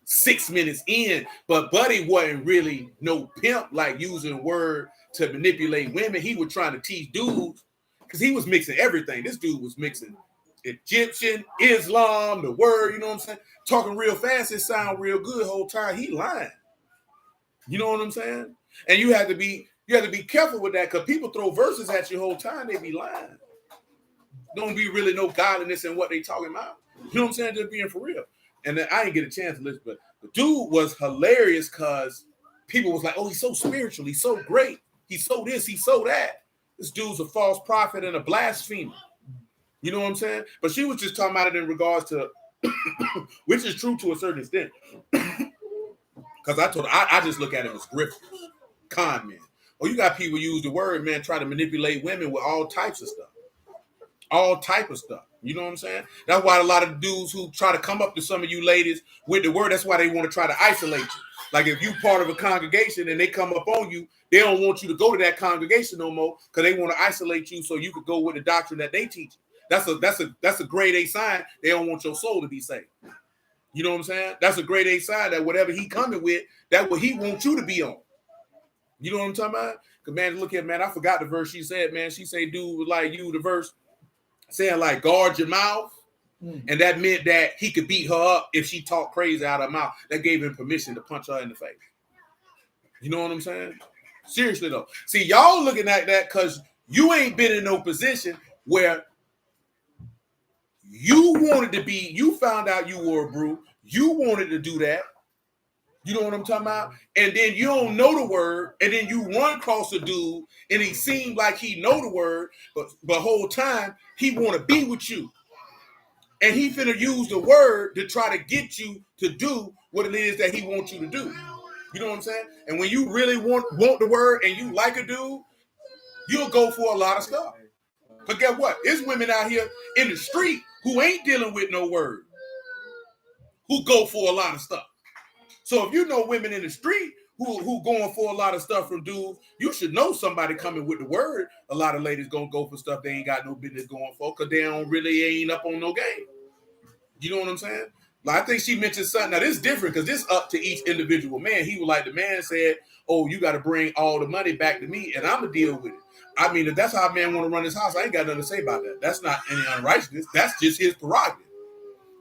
6 minutes in, but Buddy wasn't really no pimp, like using word to manipulate women. He was trying to teach dudes because he was mixing everything. This dude was mixing Egyptian, Islam, the word, you know what I'm saying? Talking real fast, it sound real good the whole time. He lying. You know what I'm saying? And you have to be careful with that because people throw verses at you the whole time, they be lying. Don't be really no godliness in what they talking about. You know what I'm saying? Just being for real. And then I didn't get a chance to listen, but the dude was hilarious because people was like, oh, he's so spiritual, he's so great, he's so this, he's so that. This dude's a false prophet and a blasphemer. You know what I'm saying? But she was just talking about it in regards to, which is true to a certain extent. Because I told her, I just look at it as grifters, con men. Or you got people use the word, man, try to manipulate women with all types of stuff. All type of stuff. You know what I'm saying? That's why a lot of dudes who try to come up to some of you ladies with the word, that's why they want to try to isolate you. Like if you part of a congregation and they come up on you, they don't want you to go to that congregation no more because they want to isolate you so you could go with the doctrine that they teach. That's a grade A sign. They don't want your soul to be saved. You know what I'm saying? That's a grade A sign that whatever he coming with, that's what he wants you to be on. You know what I'm talking about? Because man, look at man, I forgot the verse she said, man. She said, dude was like you, the verse saying like guard your mouth. And that meant that he could beat her up if she talked crazy out of her mouth. That gave him permission to punch her in the face. You know what I'm saying? Seriously though. See, y'all looking at that because you ain't been in no position where you wanted to be, you found out you were a brew, you wanted to do that. You know what I'm talking about? And then you don't know the word, and then you run across a dude, and he seemed like he know the word, but the whole time he want to be with you. And he finna use the word to try to get you to do what it is that he wants you to do. You know what I'm saying? And when you really want the word and you like a dude, you'll go for a lot of stuff. But guess what? There's women out here in the street who ain't dealing with no word, who go for a lot of stuff. So if you know women in the street who going for a lot of stuff from dudes, you should know somebody coming with the word. A lot of ladies gonna go for stuff they ain't got no business going for because they don't really ain't up on no game. You know what I'm saying? Like I think she mentioned something. Now this is different because this up to each individual man. He was like the man said, "Oh, you got to bring all the money back to me, and I'm gonna deal with it." I mean, if that's how a man want to run his house, I ain't got nothing to say about that. That's not any unrighteousness. That's just his prerogative.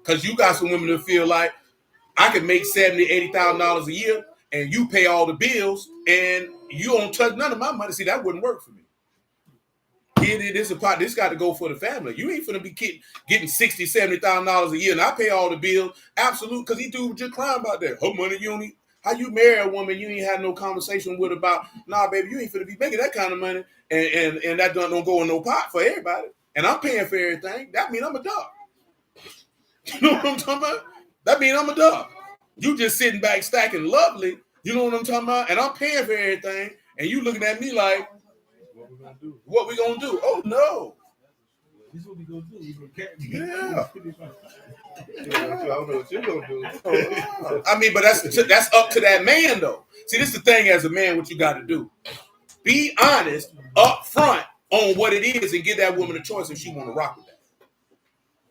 Because you got some women that feel like I could make $70,000, $80,000 a year, and you pay all the bills, and you don't touch none of my money. See, that wouldn't work for me. This got to go for the family. You ain't finna be getting $60,000, $70,000 a year, and I pay all the bills. Absolute, because he do just crying about that. Her money, you don't need. How you marry a woman you ain't had no conversation with about, nah, baby, you ain't finna be making that kind of money, and that don't go in no pot for everybody. And I'm paying for everything. That mean I'm a dog. You know what I'm talking about? That mean I'm a dog. You just sitting back stacking lovely. You know what I'm talking about? And I'm paying for everything, and you looking at me like, what we gonna do? Oh no! This is what we gonna do. We gonna catch Yeah. I don't know what you're gonna do. I mean, but that's up to that man though. See, this is the thing as a man, what you got to do: be honest up front on what it is, and give that woman a choice if she want to rock with that.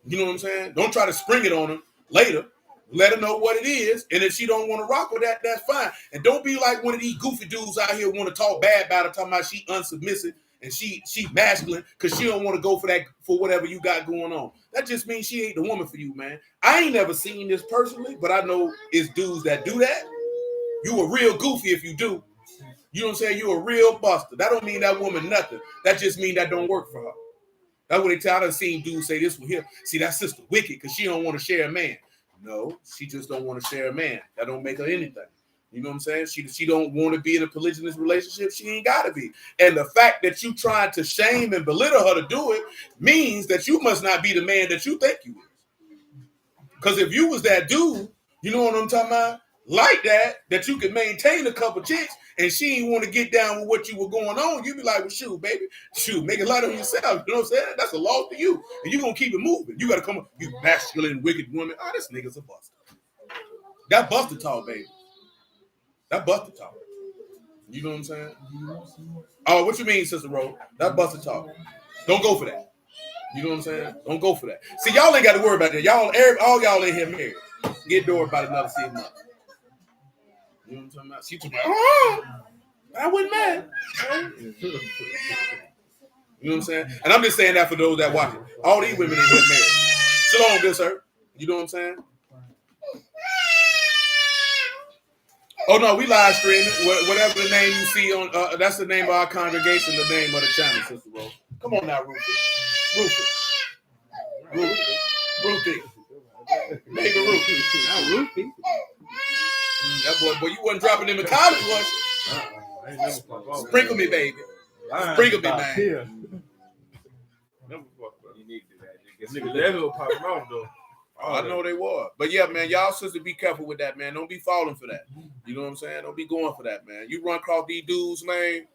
You know what I'm saying? Don't try to spring it on her later. Let her know what it is, and if she don't want to rock with that, that's fine. And don't be like one of these goofy dudes out here want to talk bad about her, talking about she unsubmissive and she masculine because she don't want to go for that for whatever you got going on. That just means she ain't the woman for you, man. I ain't never seen this personally, but I know it's dudes that do that. You a real goofy if you do. You know what I'm saying? You're a real buster. That don't mean that woman nothing. That just mean that don't work for her. That's what they tell. I done seen dudes say this one here. See, that sister wicked because she don't want to share a man. No, she just don't want to share a man. That don't make her anything. You know what I'm saying? She don't want to be in a polygynous relationship. She ain't got to be. And the fact that you trying to shame and belittle her to do it means that you must not be the man that you think you is. Because if you was that dude, you know what I'm talking about? Like that you could maintain a couple chicks and she ain't want to get down with what you were going on, you be like, well, shoot, baby. Shoot, make it light on yourself. You know what I'm saying? That's a loss to you. And you're going to keep it moving. You got to come up, you masculine, wicked woman. Oh, this nigga's a buster. That buster talk, baby. That buster talk. You know what I'm saying? Oh, what you mean, Sister Rose? That buster talk. Don't go for that. You know what I'm saying? Don't go for that. See, y'all ain't got to worry about that. All y'all in here married. Get door about another 6 months. You know what I'm talking about? She told me, oh, I wasn't mad. You know what I'm saying? And I'm just saying that for those that watch it. All these women in here married. Shalom, good sir. You know what I'm saying? Oh no, we live streaming. Whatever the name you see on, that's the name of our congregation, the name of the channel, Sister Rose. Come on now, Ruthie. Ruthie. Baby Ruthie. Not Ruthie. That boy, you wasn't dropping him in college, was you? Sprinkle me, baby. Sprinkle me, man. You need to do that. Niggas never popping off though. Oh, I know they were. But yeah, man, y'all sisters be careful with that, man. Don't be falling for that. You know what I'm saying? Don't be going for that, man. You run across these dudes, man.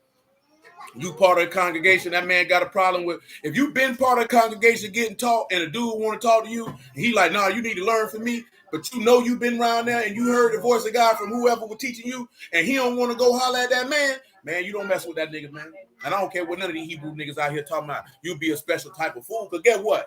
You part of the congregation, that man got a problem with. If you been part of the congregation getting taught and a dude want to talk to you, and he like, nah, you need to learn from me. But you know you've been around there and you heard the voice of God from whoever was teaching you, and he don't want to go holler at that man, you don't mess with that nigga, man. And I don't care what none of these Hebrew niggas out here talking about. You be a special type of fool. Because guess what?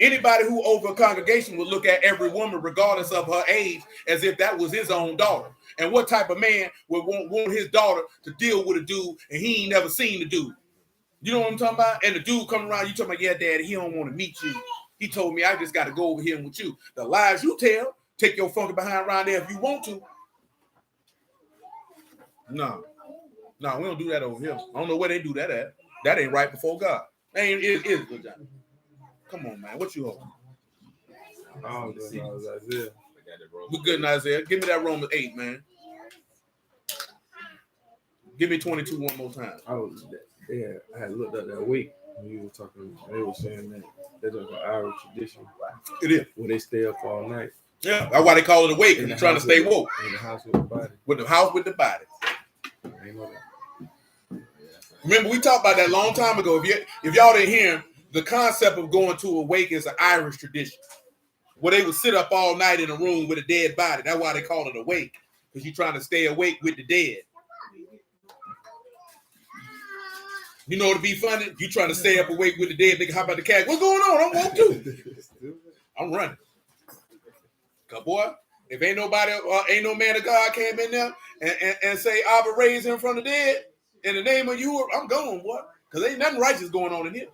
Anybody who over a congregation would look at every woman, regardless of her age, as if that was his own daughter. And what type of man would want his daughter to deal with a dude and he ain't never seen the dude? You know what I'm talking about? And the dude coming around, you talking about, yeah, daddy, he don't want to meet you. He told me I just got to go over here with you. The lies you tell, take your funky behind around there if you want to. No, we don't do that over here. I don't know where they do that at. That ain't right before God. It is good job. Come on, man. What you holding? Oh, Isaiah. We're good in Isaiah. Give me that Romans 8, man. Give me 22 one more time. I had looked up that week when you were talking. They were saying that that's like an Irish tradition. It is. Where they stay up all night. Yeah, that's why they call it a wake, because they're trying to stay woke. In the house with the body. With the house with the body. I ain't know that. Remember, we talked about that a long time ago. If y'all didn't hear, the concept of going to a wake is an Irish tradition, where they would sit up all night in a room with a dead body. That's why they call it a wake, because you're trying to stay awake with the dead. You know, to be funny, you trying to stay up awake with the dead nigga. How about the cat? What's going on? I'm woke too. I'm running. Cause boy, if ain't nobody, ain't no man of God came in there and say, Abba raised him from the dead in the name of you, I'm going, boy. Cause ain't nothing righteous going on in here.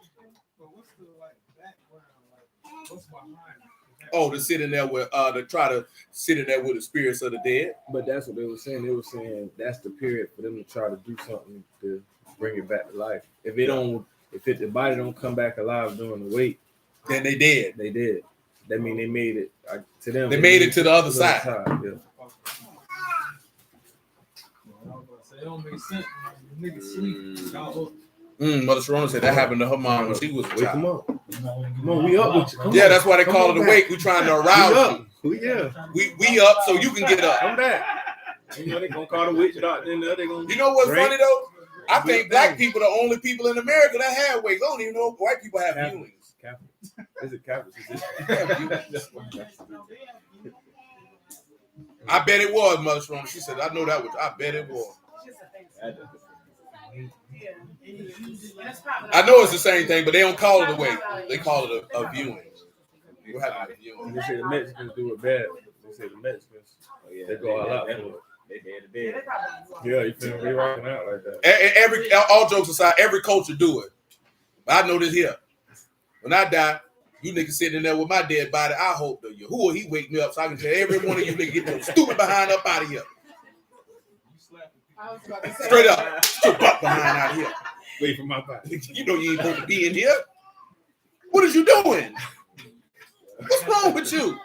Oh, to sit in there with to try to sit in there with the spirits of the dead. But that's what they were saying. They were saying that's the period for them to try to do something to bring it back to life. If the body don't come back alive during the wake, then they dead. They did. That mean they made it to them. They made it to the other side. Yeah. It don't make sense. Niggas sleep. Mother Sharona said that happened to her mom when she was a Wake them child. up. Come on, we up with you. Come Yeah, on. that's why they call it a wake. We trying to arouse you. Yeah. We up so you can get up. Come back. You know they gonna call the witch doctor in there. They gonna. You know what's drink. funny though? I think black people are the only people in America that have wakes. I don't even know if white people have viewings. Is it Catholic? I bet it was, Mother Sharona. She said, I know that was. I bet it was. I know it's the same thing, but they don't call it a wake. They call it a viewing. We're having a viewing. They say the Mexicans do it bad. They say the Mexicans, they go all out for it. Yeah, you feel me? They rocking out like that. All jokes aside, every culture do it. But I know this here. When I die, you niggas sitting in there with my dead body. I hope that he wake me up so I can tell every one of you niggas get your stupid behind up out of here. I was about to say. Straight up. Get your butt behind out here. Wait for my body. You know you ain't supposed to be in here. What is you doing? What's wrong with you?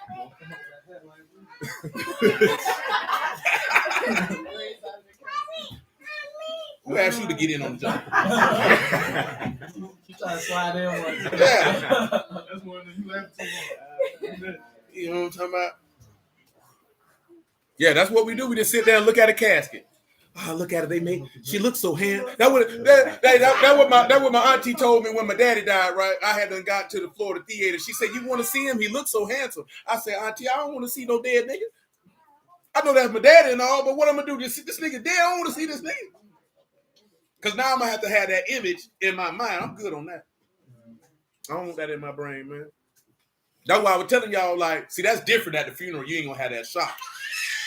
Who asked you to get in on the job? She trying to slide in one. Yeah. That's one of you left too long. You know what I'm talking about? Yeah, that's what we do. We just sit there and look at a casket. Oh, look at it. She looks so handsome. That what my auntie told me when my daddy died, right? I had done got to the Florida theater. She said, "You want to see him? He looks so handsome." I said, "Auntie, I don't want to see no dead nigga. I know that's my daddy and all, but what I'm gonna do? This nigga dead? I don't want to see this nigga. Because now I'm gonna have to have that image in my mind. I'm good on that. I don't want that in my brain, man. That's why I was telling y'all, like, see, that's different at the funeral. You ain't gonna have that shock.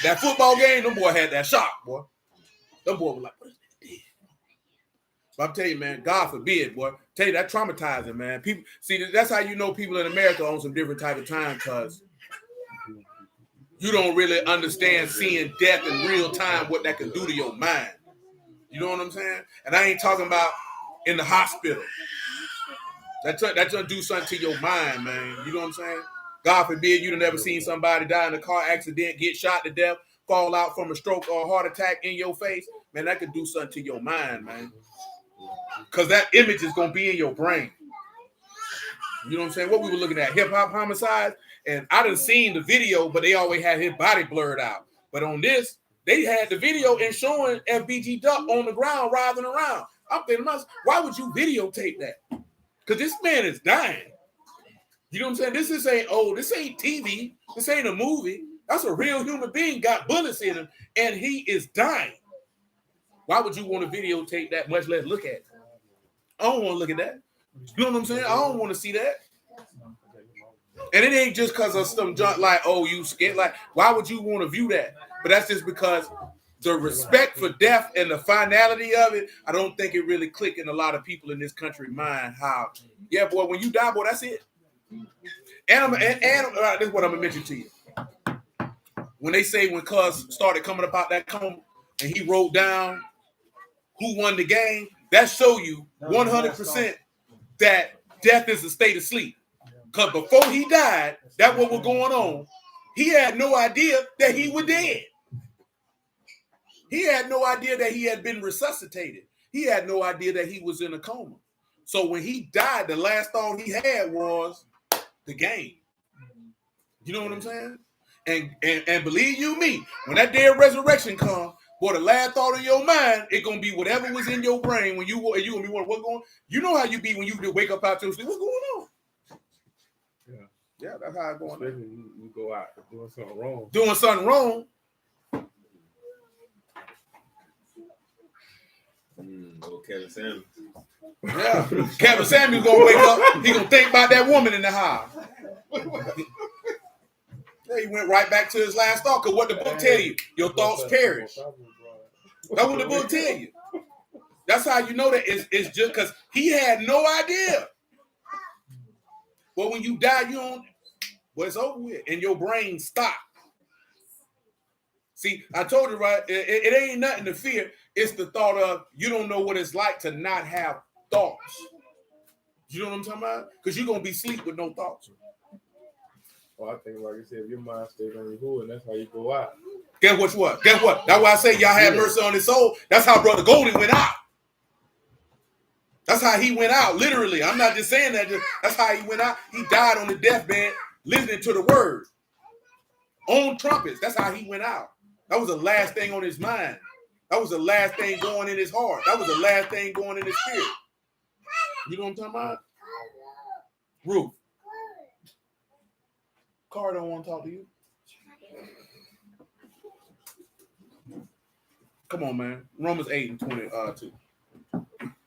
That football game, them boy had that shock, boy. Them boy was like, what is that? But I'm telling you, man, God forbid, boy. Tell you that traumatizing, man. People see that's how you know people in America on some different type of time, because you don't really understand seeing death in real time, what that can do to your mind. You know what I'm saying? And I ain't talking about in the hospital. That's gonna do something to your mind, man. You know what I'm saying? God forbid you'd have never seen somebody die in a car accident, get shot to death, fall out from a stroke or a heart attack in your face. Man, that could do something to your mind, man. Because that image is going to be in your brain. You know what I'm saying? What we were looking at, hip-hop homicides. And I done seen the video, but they always had his body blurred out. But on this, they had the video and showing FBG Duck on the ground, writhing around. I'm thinking, why would you videotape that? Because this man is dying. You know what I'm saying? This ain't TV. This ain't a movie. That's a real human being, got bullets in him, and he is dying. Why would you want to videotape that, much less look at it? I don't want to look at that. You know what I'm saying? I don't want to see that. And it ain't just because of some junk like, oh, you scared. Like, why would you want to view that? But that's just because the respect for death and the finality of it, I don't think it really click in a lot of people in this country mind how, yeah, boy, when you die, boy, that's it. And this is what I'm going to mention to you. When they say when Cuz started coming up out that coma and he wrote down who won the game, that show you 100% that death is a state of sleep. Because before he died, that's what was going on. He had no idea that he was dead. He had no idea that he had been resuscitated. He had no idea that he was in a coma. So when he died, the last thought he had was the game. You know what I'm saying? And believe you me, when that day of resurrection comes, boy, the last thought in your mind, it's gonna be whatever was in your brain when you gonna be wondering what's going on. You know how you be when you wake up out your sleep. What's going on? Yeah, that's how it's going. Especially you go out doing something wrong. Doing something wrong. Old Kevin Samuels. Yeah, Kevin Samuels gonna wake up. He gonna think about that woman in the house. Yeah, he went right back to his last thought. Cause what the book tell you, your thoughts perish. That's what the book tell you. That's how you know that it's just because he had no idea. But when you die, you don't. Well, it's over with, and your brain stops. See, I told you, right? It ain't nothing to fear. It's the thought of you don't know what it's like to not have thoughts. You know what I'm talking about? Because you're gonna be asleep with no thoughts. Well, I think, like I said, if your mind stays on your hood, and that's how you go out. Guess what? Guess what? That's why I say y'all have mercy on his soul. That's how Brother Goldie went out. That's how he went out, literally. I'm not just saying that. That's how he went out. He died on the deathbed listening to the word. On trumpets. That's how he went out. That was the last thing on his mind. That was the last thing going in his heart. That was the last thing going in his spirit. You know what I'm talking about? Ruth. Carl don't want to talk to you. Come on, man. Romans 8 and 22.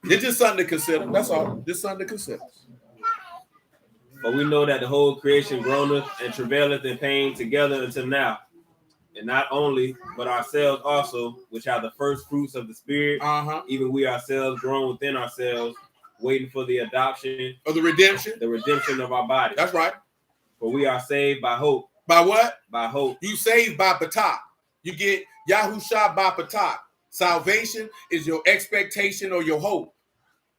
It's just something to consider. That's all. Just something to consider. But we know that the whole creation groaneth and travaileth in pain together until now. And not only, but ourselves also, which are the first fruits of the Spirit, even we ourselves groan within ourselves, waiting for the adoption of the redemption of our body. That's right. For we are saved by hope. By what? By hope. You saved by Patah. You get Yahusha by Patah. Salvation is your expectation or your hope.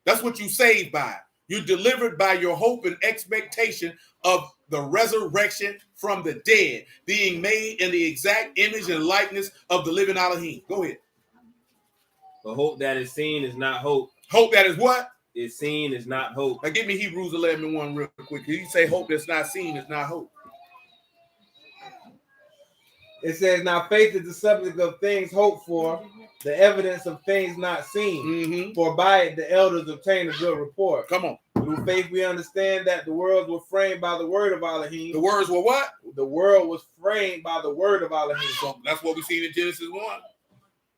That's what you saved by. You're delivered by your hope and expectation of the resurrection from the dead, being made in the exact image and likeness of the living Elohim. Go ahead. But hope that is seen is not hope. Hope that is what? Is seen is not hope. Now give me Hebrews 11:1 real quick. You say hope that's not seen is not hope. It says, now faith is the subject of things hoped for, the evidence of things not seen. Mm-hmm. For by it the elders obtain a good report. Come on. Through faith we understand that the worlds were framed by the word of Elohim. The words were what? The world was framed by the word of Elohim. So that's what we see in Genesis 1.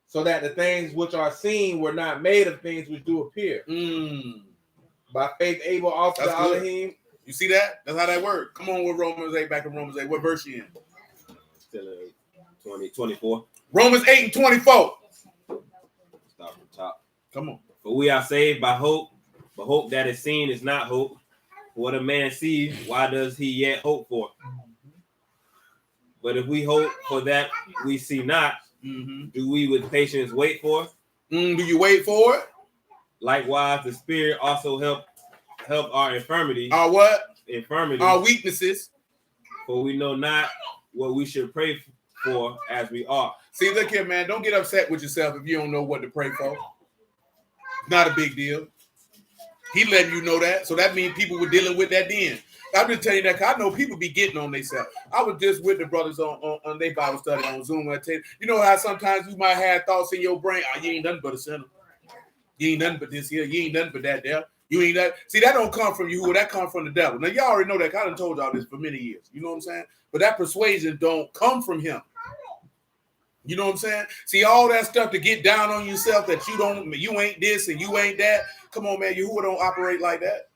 So that the things which are seen were not made of things which do appear. By faith Abel offered to Elohim. You see that? That's how that works. Come on with Romans 8, back in Romans 8. What verse you in? Still 24. Romans 8 and 24. Start from top. Come on. For we are saved by hope, but hope that is seen is not hope. For what a man sees, why does he yet hope for? But if we hope for that we see not, do we with patience wait for? Do you wait for it? Likewise, the Spirit also help our infirmity. Our what? Infirmity. Our weaknesses. For we know not what we should pray for as we ought. See, look here, man. Don't get upset with yourself if you don't know what to pray for. Not a big deal. He letting you know that. So that means people were dealing with that then. I'm just telling you that because I know people be getting on themselves. I was just with the brothers on their Bible study on Zoom. I tell you, you know how sometimes you might have thoughts in your brain. Oh, you ain't nothing but a sinner. You ain't nothing but this here. You ain't nothing but that there. You ain't that. See, that don't come from you. That come from the devil. Now, y'all already know that. I done told y'all this for many years. You know what I'm saying? But that persuasion don't come from him. You know what I'm saying? See, all that stuff to get down on yourself that you ain't this and you ain't that. Come on, man. Yahuwah don't operate like that.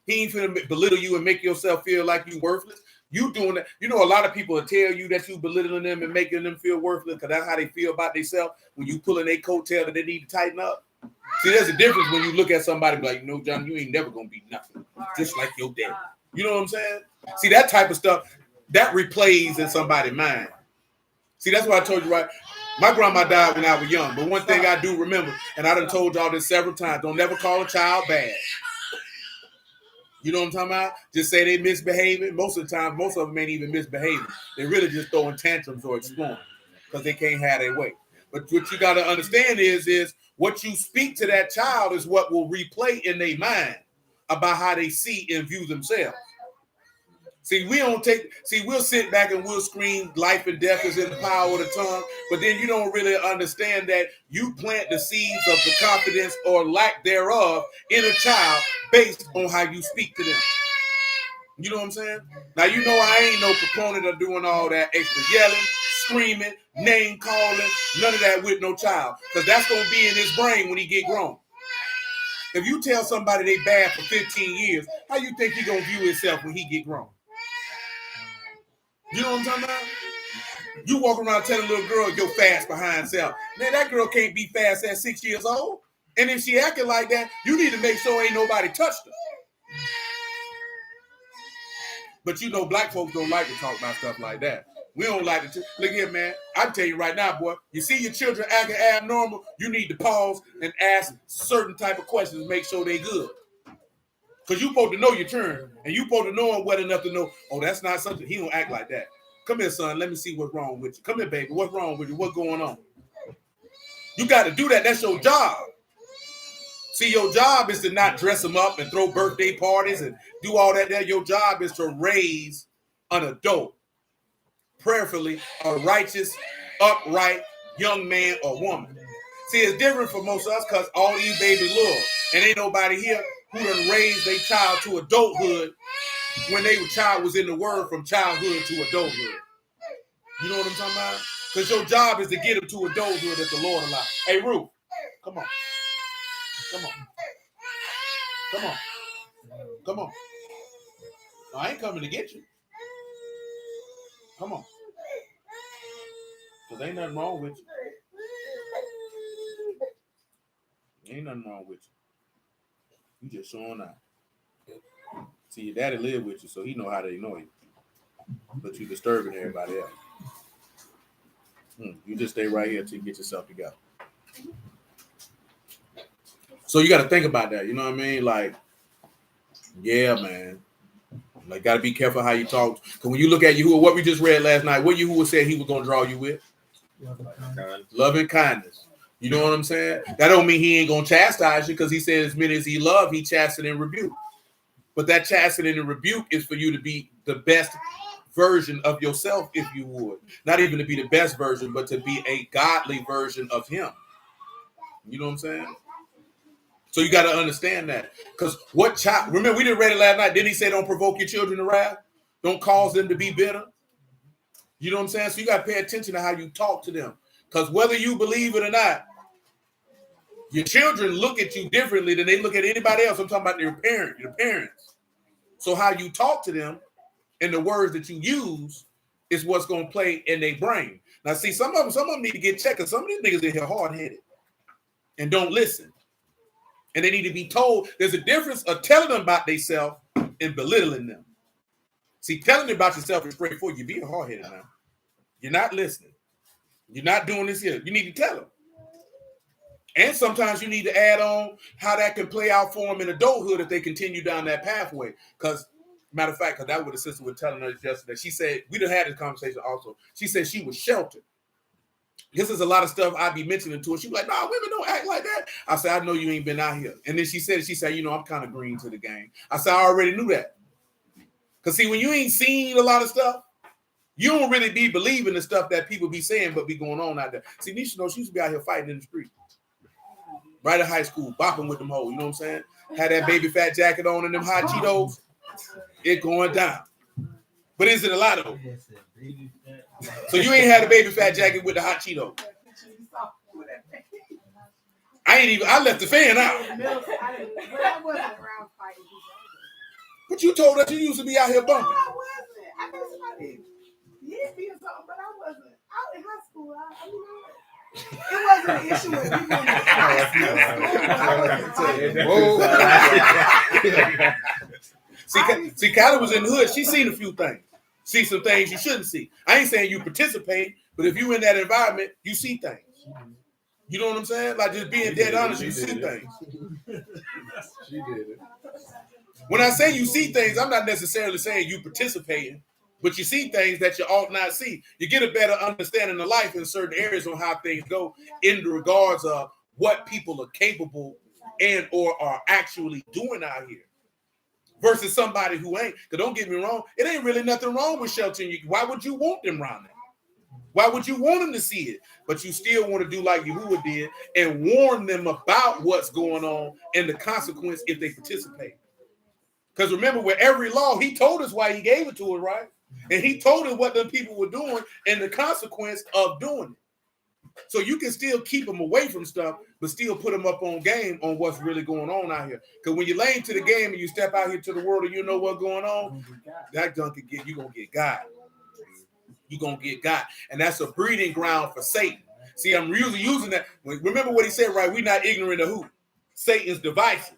He ain't finna belittle you and make yourself feel like you worthless. You doing that. You know, a lot of people will tell you that you belittling them and making them feel worthless because that's how they feel about themselves when you pulling their coattail that they need to tighten up. See, there's a difference when you look at somebody like, you know, John, you ain't never going to be nothing. Just like your dad. You know what I'm saying? See, that type of stuff, that replays in somebody's mind. See, that's what I told you, right? My grandma died when I was young. But one thing I do remember, and I done told y'all this several times, don't never call a child bad. You know what I'm talking about? Just say they misbehaving. Most of the time, most of them ain't even misbehaving. They're really just throwing tantrums or exploring because they can't have their way. But what you got to understand is what you speak to that child is what will replay in their mind about how they see and view themselves. See, we'll sit back and we'll scream life and death is in the power of the tongue, but then you don't really understand that you plant the seeds of the confidence or lack thereof in a child based on how you speak to them. You know what I'm saying? Now, you know I ain't no proponent of doing all that extra yelling, screaming, name calling, none of that with no child, because that's going to be in his brain when he get grown. If you tell somebody they bad for 15 years, how you think he going to view himself when he get grown? You know what I'm talking about? You walk around telling a little girl you're fast behind self. Man, that girl can't be fast at 6 years old. And if she acting like that, you need to make sure ain't nobody touched her. But you know, black folks don't like to talk about stuff like that. We don't like to. Look here, man. I tell you right now, boy, you see your children acting abnormal, you need to pause and ask certain type of questions to make sure they good. Because you supposed to know your turn, and you supposed to know him well enough to know, oh, that's not something, he don't act like that. Come here, son, let me see what's wrong with you. Come here, baby, what's wrong with you? What's going on? You got to do that. That's your job. See, your job is to not dress them up and throw birthday parties and do all that there. Your job is to raise an adult, prayerfully a righteous, upright young man or woman. See, it's different for most of us because all these babies love, and ain't nobody here who done raised their child to adulthood when their child was in the word from childhood to adulthood. You know what I'm talking about? Because your job is to get them to adulthood if the Lord allows. Hey, Ruth, come on. Come on. Come on. Come on. No, I ain't coming to get you. Come on. Because ain't nothing wrong with you. Ain't nothing wrong with you. You just showing out. See, your daddy live with you, so he know how to ignore you. But you disturbing everybody else. You just stay right here till you get yourself together. So you got to think about that. You know what I mean? Like, yeah, man. Like, got to be careful how you talk. Because when you look at Yahuwah, what we just read last night, what Yahuwah said he was going to draw you with? Love and kindness. You know what I'm saying? That don't mean he ain't going to chastise you, because he said as many as he loved, he chastened and rebuked. But that chastening and rebuke is for you to be the best version of yourself, if you would. Not even to be the best version, but to be a godly version of him. You know what I'm saying? So you got to understand that. Because what child, remember, we didn't read it last night. Didn't he say don't provoke your children to wrath? Don't cause them to be bitter? You know what I'm saying? So you got to pay attention to how you talk to them. Because whether you believe it or not, your children look at you differently than they look at anybody else. I'm talking about your parents. So how you talk to them and the words that you use is what's going to play in their brain. Now, see, some of them need to get checked, because some of these niggas in here hard-headed and don't listen. And they need to be told there's a difference of telling them about themselves and belittling them. See, telling them about yourself is straightforward. You're being hard-headed now. You're not listening. You're not doing this here. You need to tell them. And sometimes you need to add on how that can play out for them in adulthood if they continue down that pathway. Because, matter of fact, because that was the sister was telling us yesterday. She said, we done had this conversation also. She said she was sheltered. This is a lot of stuff I be mentioning to her. She was like, no, women don't act like that. I said, I know you ain't been out here. And then she said, you know, I'm kind of green to the game. I said, I already knew that. Because see, when you ain't seen a lot of stuff, you don't really be believing the stuff that people be saying but be going on out there. See, Nisha knows she used to be out here fighting in the street. Right at high school, bopping with them hoes, you know what I'm saying? Had that baby fat jacket on and them hot Cheetos, it going down. But is it a lot of them? So you ain't had a baby fat jacket with the hot Cheetos. I left the fan out. But you told us you used to be out here bumping. I wasn't. I guess somebody did me or something, but I wasn't. Out in high school, it wasn't an issue with people in the See, Kyla was in the hood. She seen a few things. See some things you shouldn't see. I ain't saying you participate, but if you in that environment, you see things. You know what I'm saying? Like, just being dead honest, you see things. She did it. When I say you see things, I'm not necessarily saying you participating, but you see things that you ought not see. You get a better understanding of life in certain areas on how things go in regards of what people are capable and or are actually doing out here versus somebody who ain't. Because don't get me wrong, it ain't really nothing wrong with sheltering you. Why would you want them around there? Why would you want them to see it? But you still want to do like Yahuwah did and warn them about what's going on and the consequence if they participate. Because remember, with every law, he told us why he gave it to us, right? And he told us what the people were doing and the consequence of doing it. So you can still keep them away from stuff, but still put them up on game on what's really going on out here. Because when you're lame to the game and you step out here to the world and you know what's going on, that gun could get, you're going to get got. You're going to get got. And that's a breeding ground for Satan. See, I'm usually using that. Remember what he said, right? We're not ignorant of who? Satan's devices.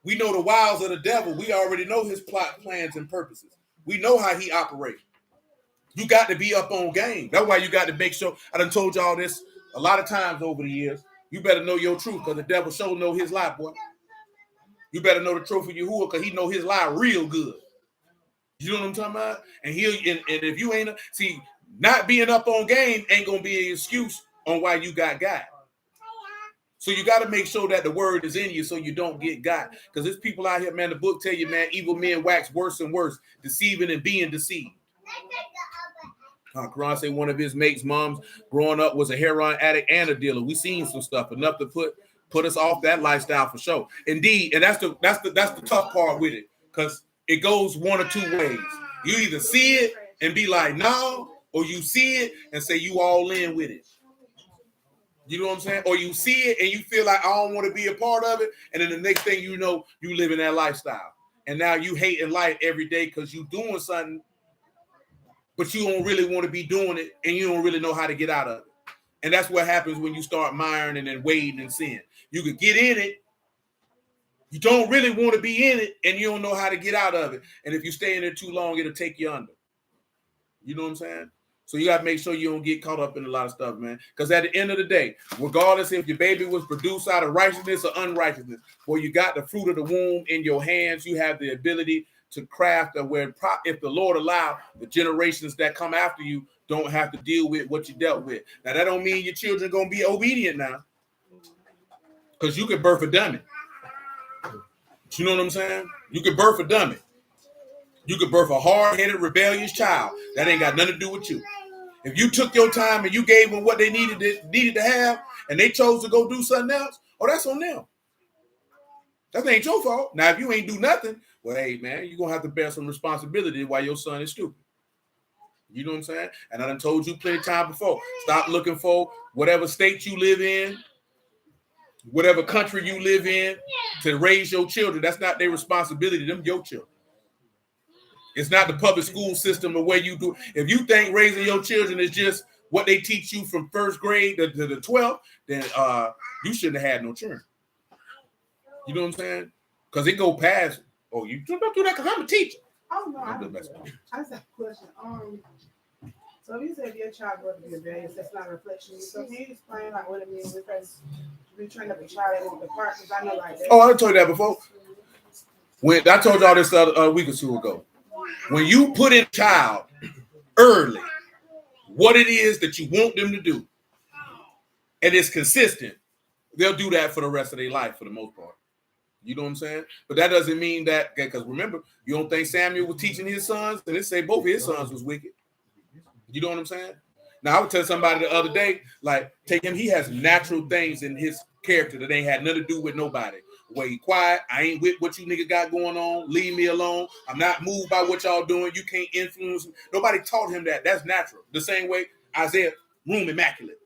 We know the wiles of the devil. We already know his plot, plans, and purposes. We know how he operates. You got to be up on game. That's why you got to make sure. I done told y'all this a lot of times over the years. You better know your truth, because the devil sure know his lie, boy. You better know the truth of Yahuwah, because he know his lie real good. You know what I'm talking about? And if you ain't, see, not being up on game ain't gonna be an excuse on why you got. So you got to make sure that the word is in you so you don't get got. Because there's people out here, man, the book tell you, man, evil men wax worse and worse, deceiving and being deceived. Quran say one of his mates' moms growing up was a heroin addict and a dealer. We seen some stuff, enough to put us off that lifestyle for sure. Indeed, and that's the tough part with it, because it goes one or two ways. You either see it and be like, no, or you see it and say you all in with it. You know what I'm saying? Or you see it and you feel like I don't want to be a part of it. And then the next thing you know, you live in that lifestyle. And now you hating life every day because you doing something, but you don't really want to be doing it and you don't really know how to get out of it. And that's what happens when you start miring and then wading in sin. You could get in it. You don't really want to be in it and you don't know how to get out of it. And if you stay in it too long, it'll take you under. You know what I'm saying? So you got to make sure you don't get caught up in a lot of stuff, man. Because at the end of the day, regardless if your baby was produced out of righteousness or unrighteousness, or you got the fruit of the womb in your hands, you have the ability to craft and where if the Lord allow, the generations that come after you don't have to deal with what you dealt with. Now, that don't mean your children going to be obedient now. Because you could birth a dummy. You know what I'm saying? You could birth a dummy. You could birth a hard-headed, rebellious child. That ain't got nothing to do with you. If you took your time and you gave them what they needed to have, and they chose to go do something else, oh, that's on them. That ain't your fault. Now, if you ain't do nothing, well, hey, man, you're going to have to bear some responsibility while your son is stupid. You know what I'm saying? And I done told you plenty of time before. Stop looking for whatever state you live in, whatever country you live in, to raise your children. That's not their responsibility. Them your children. It's not the public school system the way you do. If you think raising your children is just what they teach you from first grade to the 12th, then you shouldn't have had no children. You know what I'm saying? Because it go past. Oh, you don't do that because I'm a teacher. Oh no, I just have a question. So you said your child grows to be rebellious, that's not a reflection. So can you explain like what it means because we train up a child in the park? Because I know like that. Oh, I told you that before. When I told y'all this a week or two ago. When you put in a child early what it is that you want them to do, and it's consistent, they'll do that for the rest of their life for the most part. You know what I'm saying? But that doesn't mean that, because remember, you don't think Samuel was teaching his sons, and they say both of his sons was wicked. You know what I'm saying? Now, I would tell somebody the other day, like, take him, he has natural things in his character that ain't had nothing to do with nobody. Way he quiet, I ain't with what you nigga got going on. Leave me alone. I'm not moved by what y'all doing. You can't influence me. Nobody taught him that. That's natural. The same way Isaiah, room immaculate.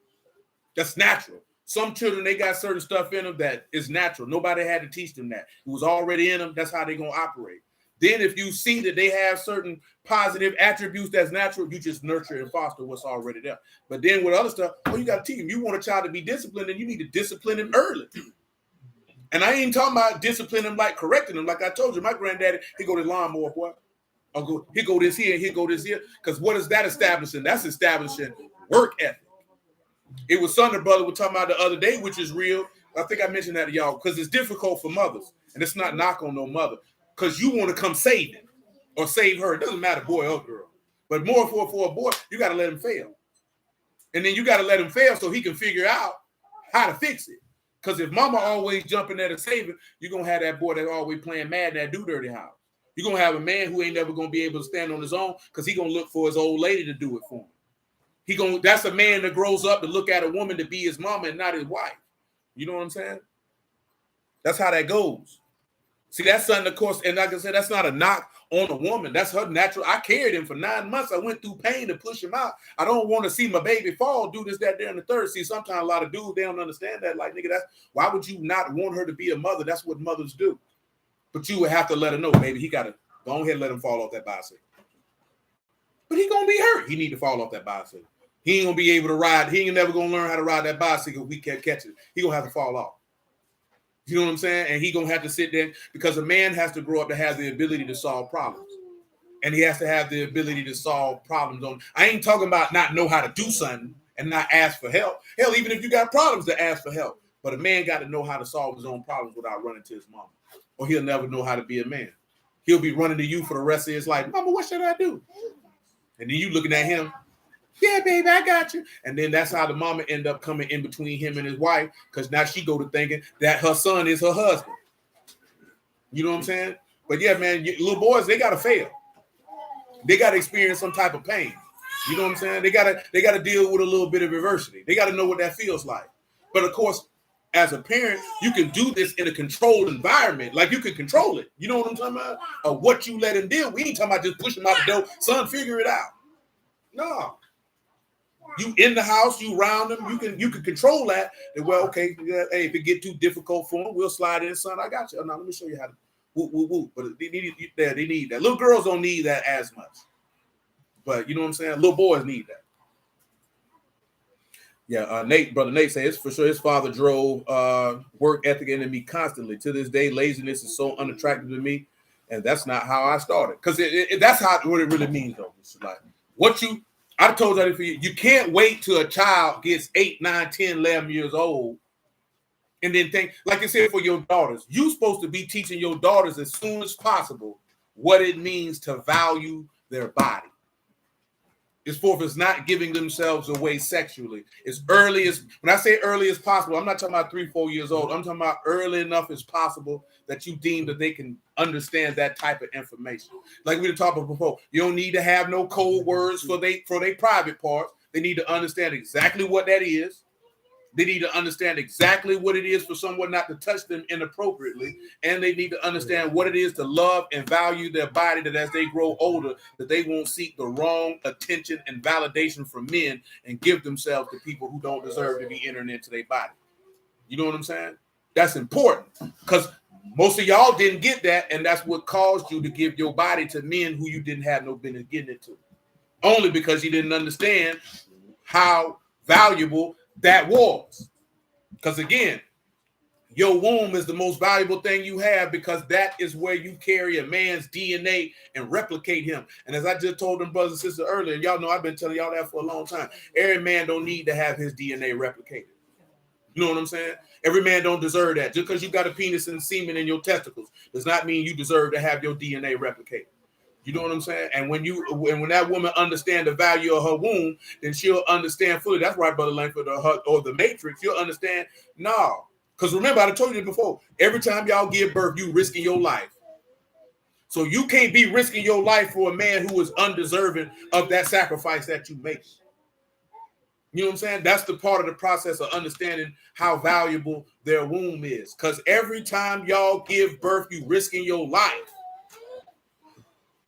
That's natural. Some children, they got certain stuff in them that is natural. Nobody had to teach them that. It was already in them. That's how they're going to operate. Then if you see that they have certain positive attributes that's natural, you just nurture and foster what's already there. But then with other stuff, you got to teach them. You want a child to be disciplined, and you need to discipline him early. And I ain't talking about disciplining him like correcting him. Like I told you, my granddaddy, he go to lawnmower, boy. He go this here, he go this here. Because what is that establishing? That's establishing work ethic. It was something the brother was talking about the other day, which is real. I think I mentioned that to y'all because it's difficult for mothers. And it's not knock on no mother. Because you want to come save him or save her. It doesn't matter, boy or girl. But more for a boy, you got to let him fail. And then you got to let him fail so he can figure out how to fix it. Because if mama always jumping there to save it, you're going to have that boy that's always playing mad in that do-dirty house. You're going to have a man who ain't never going to be able to stand on his own because he's going to look for his old lady to do it for him. That's a man that grows up to look at a woman to be his mama and not his wife. You know what I'm saying? That's how that goes. See, that's something, of course, and like I said, that's not a knock on a woman. That's her natural. I carried him for 9 months. I went through pain to push him out. I don't want to see my baby fall, do this, that, there, and the third. See, sometimes a lot of dudes, they don't understand that. Like, nigga, why would you not want her to be a mother? That's what mothers do. But you would have to let her know, baby, he got to go ahead and let him fall off that bicycle. But he going to be hurt. He need to fall off that bicycle. He ain't going to be able to ride. He ain't never going to learn how to ride that bicycle if we can't catch it. He going to have to fall off. You know what I'm saying? And he going to have to sit there because a man has to grow up to have the ability to solve problems. And he has to have the ability to solve problems. I ain't talking about not know how to do something and not ask for help. Hell, even if you got problems, to ask for help. But a man got to know how to solve his own problems without running to his mama. Or he'll never know how to be a man. He'll be running to you for the rest of his life. Mama, what should I do? And then you looking at him. Yeah, baby, I got you. And then that's how the mama end up coming in between him and his wife, because now she go to thinking that her son is her husband. You know what I'm saying? But yeah, man, little boys, they gotta fail. They gotta experience some type of pain. You know what I'm saying? They gotta deal with a little bit of adversity. They gotta know what that feels like. But of course, as a parent, you can do this in a controlled environment. Like you can control it. You know what I'm talking about? Or what you let him deal. We ain't talking about just push him out the door. Son, figure it out. No. You in the house, you round them, you can control that. And well, okay, yeah, hey, if it get too difficult for them, we'll slide in, son. I got you. Now let me show you how to woo. But they need that. Little girls don't need that as much. But you know what I'm saying? Little boys need that. Yeah, Brother Nate says for sure his father drove work ethic into me constantly. To this day, laziness is so unattractive to me, and that's not how I started. Because that's what it really means, though. It's like I told that you can't wait till a child gets 8, 9, 10, 11 years old and then think, like I said, for your daughters, you're supposed to be teaching your daughters as soon as possible what it means to value their body. It's for if it's not giving themselves away sexually. As early as, when I say early as possible, I'm not talking about 3, 4 years old. I'm talking about early enough as possible that you deem that they can understand that type of information. Like we were talking about before, you don't need to have no code words for their private parts. They need to understand exactly what that is. They need to understand exactly what it is for someone not to touch them inappropriately. And they need to understand what it is to love and value their body, that as they grow older, that they won't seek the wrong attention and validation from men and give themselves to people who don't deserve to be entering into their body. You know what I'm saying? That's important because most of y'all didn't get that. And that's what caused you to give your body to men who you didn't have no business getting it to. Only because you didn't understand how valuable that was. Because again, your womb is the most valuable thing you have, because that is where you carry a man's DNA and replicate him. And as I just told them brothers and sisters earlier, and y'all know I've been telling y'all that for a long time, every man don't need to have his DNA replicated. You know what I'm saying? Every man don't deserve that. Just because you got a penis and semen in your testicles does not mean you deserve to have your DNA replicated. You know what I'm saying? And when that woman understand the value of her womb, then she'll understand fully. That's right, Brother Langford, or the Matrix. You'll understand. No, because remember, I told you before. Every time y'all give birth, you risking your life. So you can't be risking your life for a man who is undeserving of that sacrifice that you make. You know what I'm saying? That's the part of the process of understanding how valuable their womb is. Because every time y'all give birth, you risking your life.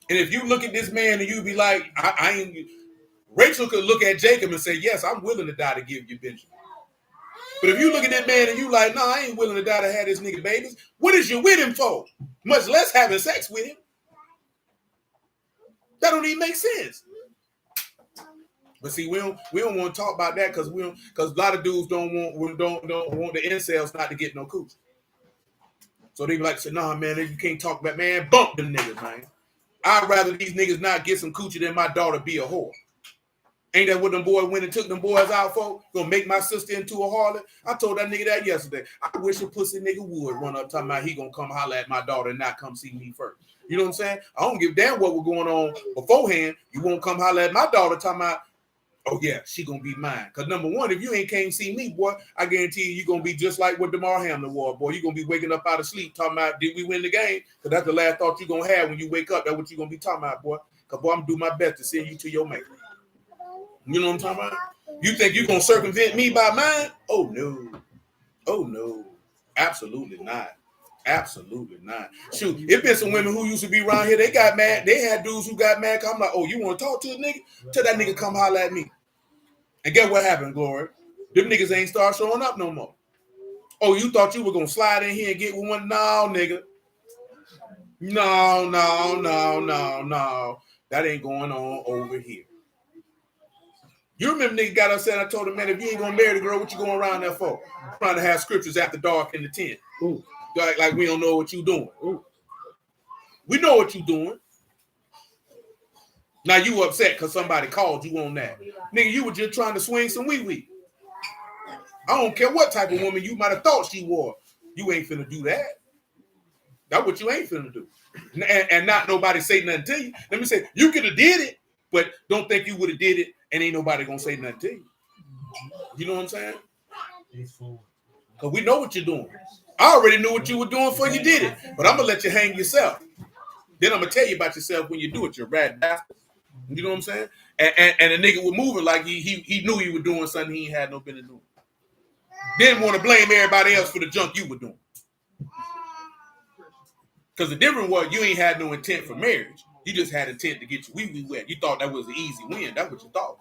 And if you look at this man and you be like, I ain't, Rachel could look at Jacob and say, yes, I'm willing to die to give you Benjamin. But if you look at that man and you like, no, I ain't willing to die to have this nigga babies, what is you with him for? Much less having sex with him. That don't even make sense. But see, we don't want to talk about that because a lot of dudes don't want the incels not to get no coochie. So they be like, say, nah, man, you can't talk about, man, bump them niggas, man. I'd rather these niggas not get some coochie than my daughter be a whore. Ain't that what them boys went and took them boys out for? Gonna make my sister into a harlot? I told that nigga that yesterday. I wish a pussy nigga would run up talking about he gonna come holler at my daughter and not come see me first. You know what I'm saying? I don't give a damn what was going on beforehand. You won't come holler at my daughter talking about, oh yeah, she gonna be mine. Cause number one, if you ain't came see me, boy, I guarantee you gonna be just like what DeMar Hamlin was, boy. You gonna be waking up out of sleep talking about, did we win the game? Cause that's the last thought you gonna have when you wake up. That's what you gonna be talking about, boy. Cause boy, I'm gonna do my best to send you to your mate. You know what I'm talking about? You think you gonna circumvent me by mine? Oh no. Oh no. Absolutely not. Absolutely not. Shoot, it been some women who used to be around here. They got mad. They had dudes who got mad. I'm like, oh, you want to talk to a nigga? Tell that nigga come holler at me. And guess what happened, Glory? Them niggas ain't start showing up no more. Oh, you thought you were gonna slide in here and get with one? No, nigga. No. That ain't going on over here. You remember nigga got upset. I told him, man, if you ain't gonna marry the girl, what you going around there for? Trying to have scriptures after dark in the tent. Ooh. Like we don't know what you doing. Ooh. We know what you doing. Now you upset because somebody called you on that. Nigga, you were just trying to swing some wee-wee. I don't care what type of woman you might have thought she was. You ain't finna do that. That's what you ain't finna do. And not nobody say nothing to you. Let me say, you could have did it, but don't think you would have did it and ain't nobody gonna say nothing to you. You know what I'm saying? Because we know what you're doing. I already knew what you were doing before you did it, but I'm gonna let you hang yourself. Then I'm gonna tell you about yourself when you do it, you rat bastard. You know what I'm saying? And the nigga was moving like he knew he was doing something he ain't had no business doing. Didn't want to blame everybody else for the junk you were doing. Because the difference was you ain't had no intent for marriage. You just had intent to get your wee-wee wet. You thought that was an easy win. That's what you thought.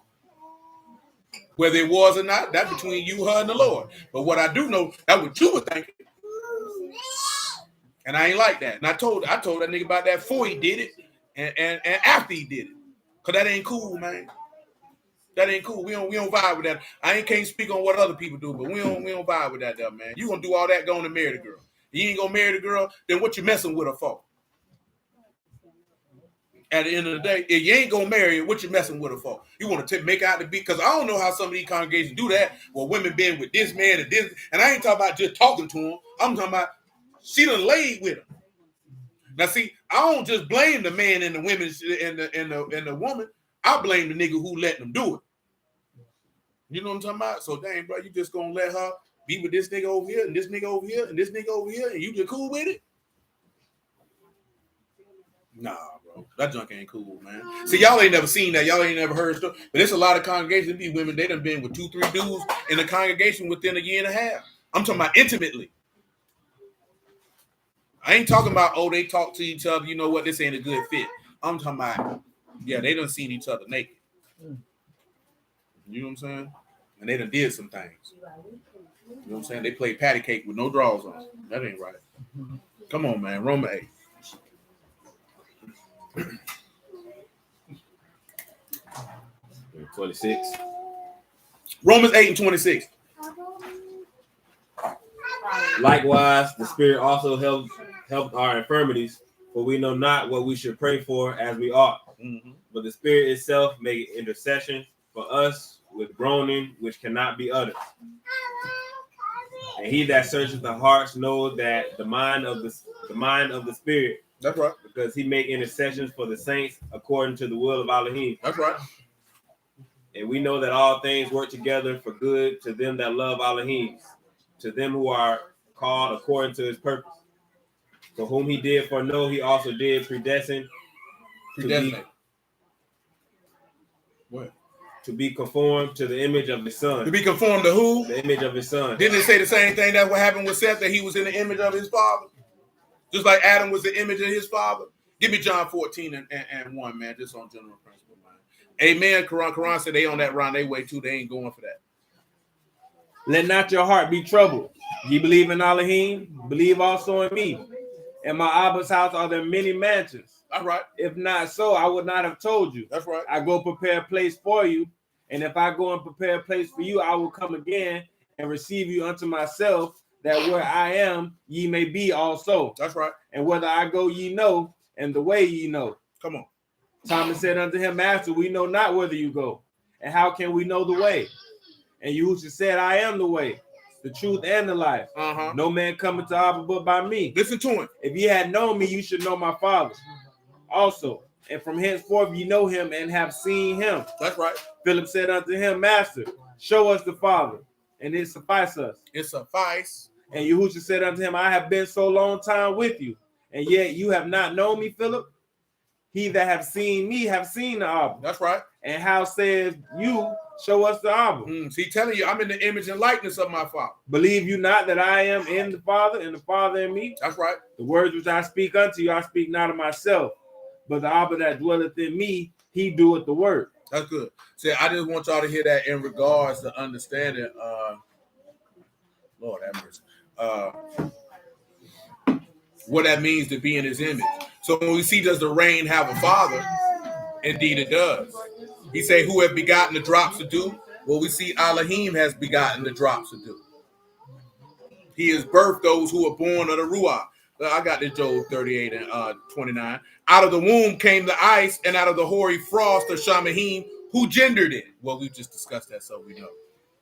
Whether it was or not, that's between you, her, and the Lord. But what I do know, that's what you were thinking. And I ain't like that. And I told that nigga about that before he did it and after he did it. Cause that ain't cool, man. That ain't cool. We don't vibe with that. I can't speak on what other people do, but we don't vibe with that there, man. You gonna do all that going to marry the girl. You ain't gonna marry the girl, then what you messing with her for? At the end of the day, if you ain't gonna marry her, what you messing with her for? You want to make out to be, because I don't know how some of these congregations do that. Well, women been with this man and this, and I ain't talking about just talking to him. I'm talking about she done laid with him. Now, see, I don't just blame the man and the women and the woman. I blame the nigga who let them do it. You know what I'm talking about? So, dang, bro, you just gonna let her be with this nigga over here and this nigga over here and this nigga over here, and you just cool with it? Nah, bro, that junk ain't cool, man. See, y'all ain't never seen that. Y'all ain't never heard stuff. But it's a lot of congregations. Be women, they done been with 2-3 dudes in the congregation within a year and a half. I'm talking about intimately. I ain't talking about, oh, they talk to each other. You know what? This ain't a good fit. I'm talking about, yeah, they done seen each other naked. You know what I'm saying? And they done did some things. You know what I'm saying? They played patty cake with no drawers on. That ain't right. Come on, man. Romans 8. 26. Romans 8 and 26. Likewise, the Spirit also helped our infirmities, for we know not what we should pray for as we ought. Mm-hmm. But the Spirit itself make intercession for us with groaning which cannot be uttered. And he that searcheth the hearts knows that the mind of the Spirit. That's right. Because he make intercessions for the saints according to the will of Elohim. That's right. And we know that all things work together for good to them that love Elohim, to them who are called according to his purpose. For whom he did foreknow, he also did predestine to be conformed to the image of his son. To be conformed to who? The image of his son. Didn't it say the same thing that what happened with Seth, that he was in the image of his father? Just like Adam was the image of his father. Give me John 14 and 1, man, just on general principle, man. Amen. Quran said they on that rendezvous too. They ain't going for that. Let not your heart be troubled. Ye believe in Elohim, believe also in me. In my Abba's house are there many mansions. That's right. If not so, I would not have told you. That's right. I go prepare a place for you. And if I go and prepare a place for you, I will come again and receive you unto myself, that where I am, ye may be also. That's right. And whether I go, ye know, and the way ye know. Come on. Thomas said unto him, Master, we know not whither you go, and how can we know the way? And Yahushua said, I am the way, the truth, and the life. No man cometh to Abba but by me. Listen to him. If ye had known me, you should know my Father also. And from henceforth ye know him and have seen him. That's right. Philip said unto him, Master, show us the Father, and it suffice us. It suffice. And Yahushua said unto him, I have been so long time with you, and yet you have not known me, Philip. He that have seen me have seen the Abba. That's right. And how says you, show us the Abba? See, telling you, I'm in the image and likeness of my Father. Believe you not that I am in the Father, and the Father in me? That's right. The words which I speak unto you, I speak not of myself, but the Abba that dwelleth in me, he doeth the work. That's good. See, I just want y'all to hear that in regards to understanding, Lord have mercy, what that means to be in his image. So when we see, does the rain have a father? Indeed it does. He say, who have begotten the drops of dew? Well, we see Elohim has begotten the drops of dew. He has birthed those who are born of the Ruach. I got this Job 38 and 29. Out of the womb came the ice, and out of the hoary frost of Shamahim, who gendered it? Well, we just discussed that, so we know.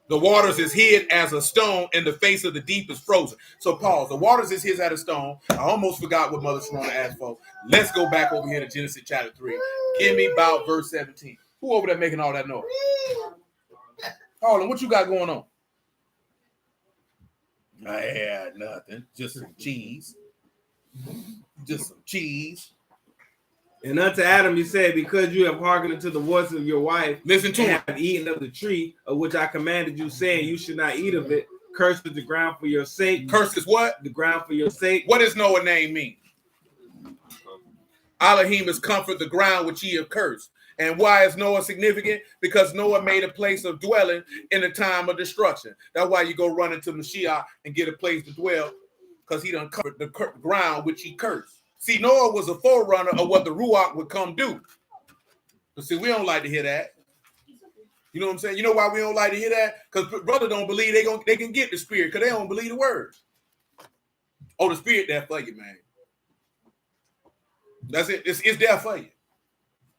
The waters is hid as a stone, and the face of the deep is frozen. So pause. The waters is hid as a stone. I almost forgot what Mother Sharona asked for. Let's go back over here to Genesis chapter 3. Give me about verse 17. Who over there making all that noise? Hold on, what you got going on? I had nothing. Just some cheese. Just some cheese. And unto Adam he said, because you have hearkened unto the voice of your wife, listen to him, have eaten of the tree of which I commanded you, saying you should not eat of it. Cursed is the ground for your sake. Cursed is what? The ground for your sake. What does Noah's name mean? Elohim is comfort the ground which ye have cursed. And why is Noah significant? Because Noah made a place of dwelling in a time of destruction. That's why you go run into Mashiach and get a place to dwell, because he done covered the ground which he cursed. See, Noah was a forerunner of what the Ruach would come do. But see, we don't like to hear that. You know what I'm saying? You know why we don't like to hear that? Because brother don't believe they can get the spirit, because they don't believe the words. Oh, the spirit there for you, man. That's it. It's there for you.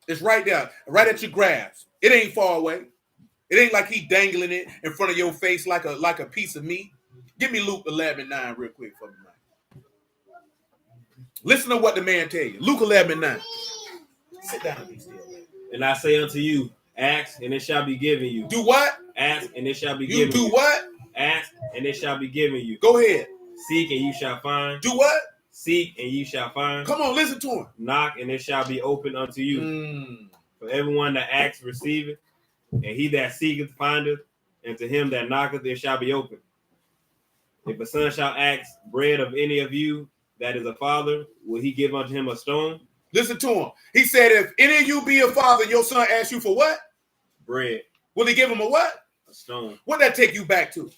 It's right there, right at your grasp. It ain't far away. It ain't like he dangling it in front of your face like a piece of meat. Give me Luke 11:9 real quick for me, man. Listen to what the man tell you. Luke 11:9. Sit down and be still. And I say unto you, ask and it shall be given you. Do what? Ask and it shall be You given do you. what? Ask and it shall be given you. Go ahead. Seek and you shall find. Do what? Seek and you shall find. Come on, listen to him. Knock and it shall be opened unto you. For everyone that asks receiveth, and he that seeketh findeth, and to him that knocketh it shall be opened. If a son shall ask bread of any of you that is a father, will he give unto him a stone? Listen to him. He said, if any of you be a father, your son asks you for what? Bread. Will he give him a what? A stone. What that take you back to?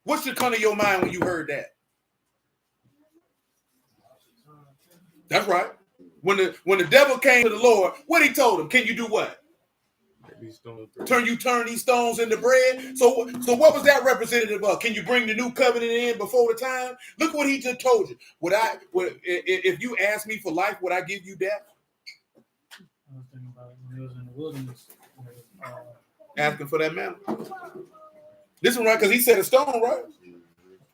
What should come to your mind when you heard that? That's right. When the devil came to the Lord, what he told him? Can you do what? Turn these stones into bread. So what was that representative of? Can you bring the new covenant in before the time? Look what he just told you. If you ask me for life, would I give you death? I was thinking about it when he was in the wilderness. Asking for that manna. Listen, right? Because he said a stone, right?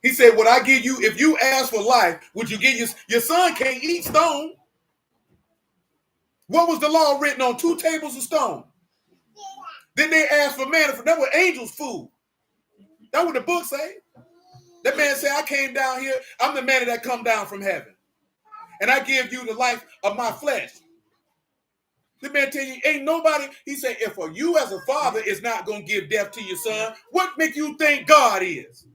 He said, would I give you, if you ask for life, would you give your son can't eat stone? What was the law written on 2 tables of stone? Then they asked for manna. That was angels' food. That's what the book say. That man said, I came down here. I'm the manna that come down from heaven. And I give you the life of my flesh. The man tell you, ain't nobody. He said, if you as a father is not going to give death to your son, what make you think God is?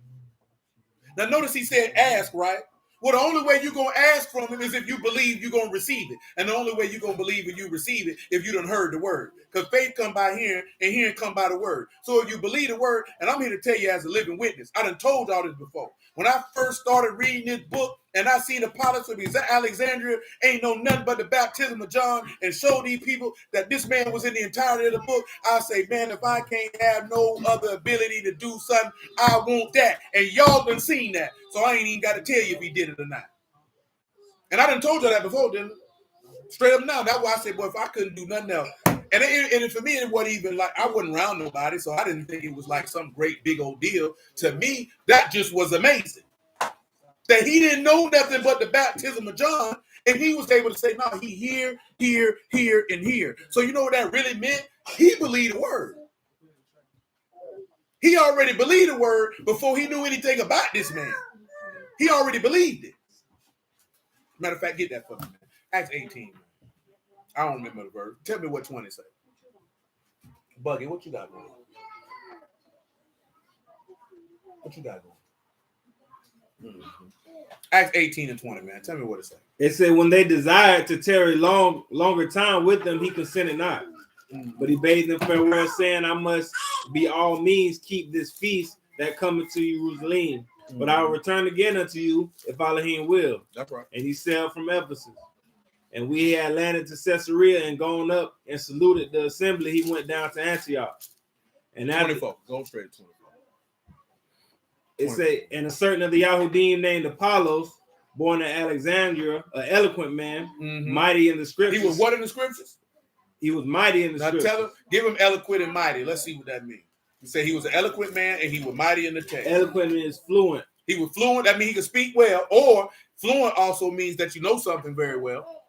Now notice he said ask, right? Well, the only way you're going to ask from him is if you believe you're going to receive it. And the only way you're going to believe when you receive it if you done heard the word. Because faith come by hearing and hearing come by the word. So if you believe the word, and I'm here to tell you as a living witness, I done told y'all this before. When I first started reading this book and I seen the politics of Alexandria ain't know nothing but the baptism of John and showed these people that this man was in the entirety of the book, I say, man, if I can't have no other ability to do something, I want that. And y'all done seen that. So I ain't even got to tell you if he did it or not. And I done told you that before, didn't I? Straight up now. That's why I said, well, if I couldn't do nothing else. And for me, it wasn't even like, I wasn't around nobody, so I didn't think it was like some great big old deal. To me, that just was amazing. That he didn't know nothing but the baptism of John, and he was able to say, no, he here, and here. So you know what that really meant? He believed the word. He already believed the word before he knew anything about this man. He already believed it. Matter of fact, get that for me, man. Acts 18. I don't remember the verse. Tell me what 20 say. Buggy, what you got going? What you got going? Acts 18 and 20, man. Tell me what it say. It said, when they desired to tarry longer time with them, he consented not. But he bade them farewell, saying, I must be all means keep this feast that cometh to Jerusalem. But I will return again unto you if Elohim will. That's right. And he sailed from Ephesus. And we had landed to Caesarea and gone up and saluted the assembly. He went down to Antioch. And 24. Go straight to 24. It said, and a certain of the Yahudim named Apollos, born in Alexandria, an eloquent man, mighty in the scriptures. He was what in the scriptures? He was mighty in the scriptures. Now tell him, give him eloquent and mighty. Let's see what that means. He said he was an eloquent man and he was mighty in the text. Eloquent means fluent. He was fluent. That means he could speak well. Or fluent also means that you know something very well.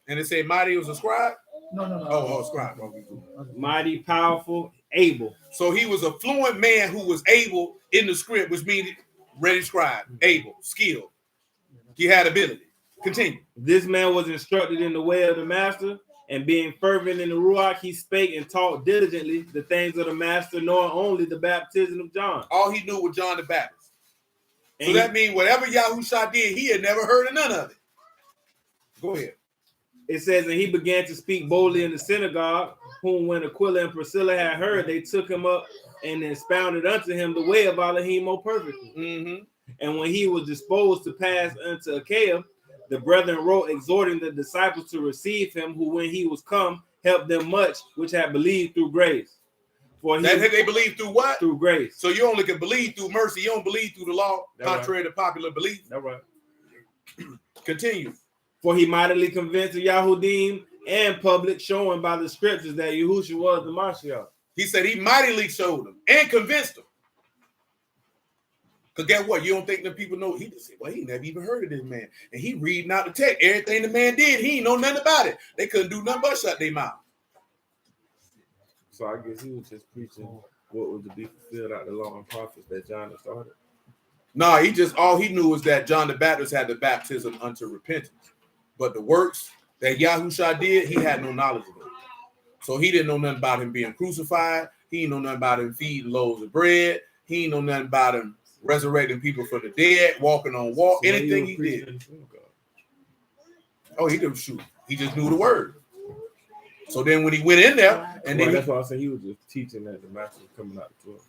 And it said mighty was a scribe? No. Oh, scribe. Mighty, powerful, able. So he was a fluent man who was able in the script, which means ready scribe, able, skilled. He had ability. Continue. This man was instructed in the way of the master, and being fervent in the Ruach, he spake and taught diligently the things of the master, knowing only the baptism of John. All he knew was John the Baptist. So that means whatever Yahushua did, he had never heard of none of it. Go ahead. It says, and he began to speak boldly in the synagogue, whom when Aquila and Priscilla had heard, they took him up and expounded unto him the way of Elohim more perfectly. And when he was disposed to pass unto Achaia, the brethren wrote, exhorting the disciples to receive him, who when he was come, helped them much, which had believed through grace. For they believed through what? Through grace. So you only can believe through mercy. You don't believe through the law, That's contrary right. to popular belief. That's right. Continue. For he mightily convinced the Yahudim and public, showing by the scriptures that Yahushua was the Mashiach. He said he mightily showed them and convinced them. Because guess what? You don't think the people know? He just said, well, he never even heard of this man. And he reading out the text. Everything the man did, he ain't know nothing about it. They couldn't do nothing but shut their mouth. So I guess he was just preaching what was to be fulfilled out the law and prophets that John had started. No, he just, all he knew was that John the Baptist had the baptism unto repentance. But the works that Yahushua did, he had no knowledge of it. So he didn't know nothing about him being crucified. He didn't know nothing about him feeding loaves of bread. He didn't know nothing about him resurrecting people from the dead, walking on water, so anything he did. Oh, he didn't shoot. He just knew the word. So then when he went in there, and then that's why I said he was just teaching that the master was coming out the 12.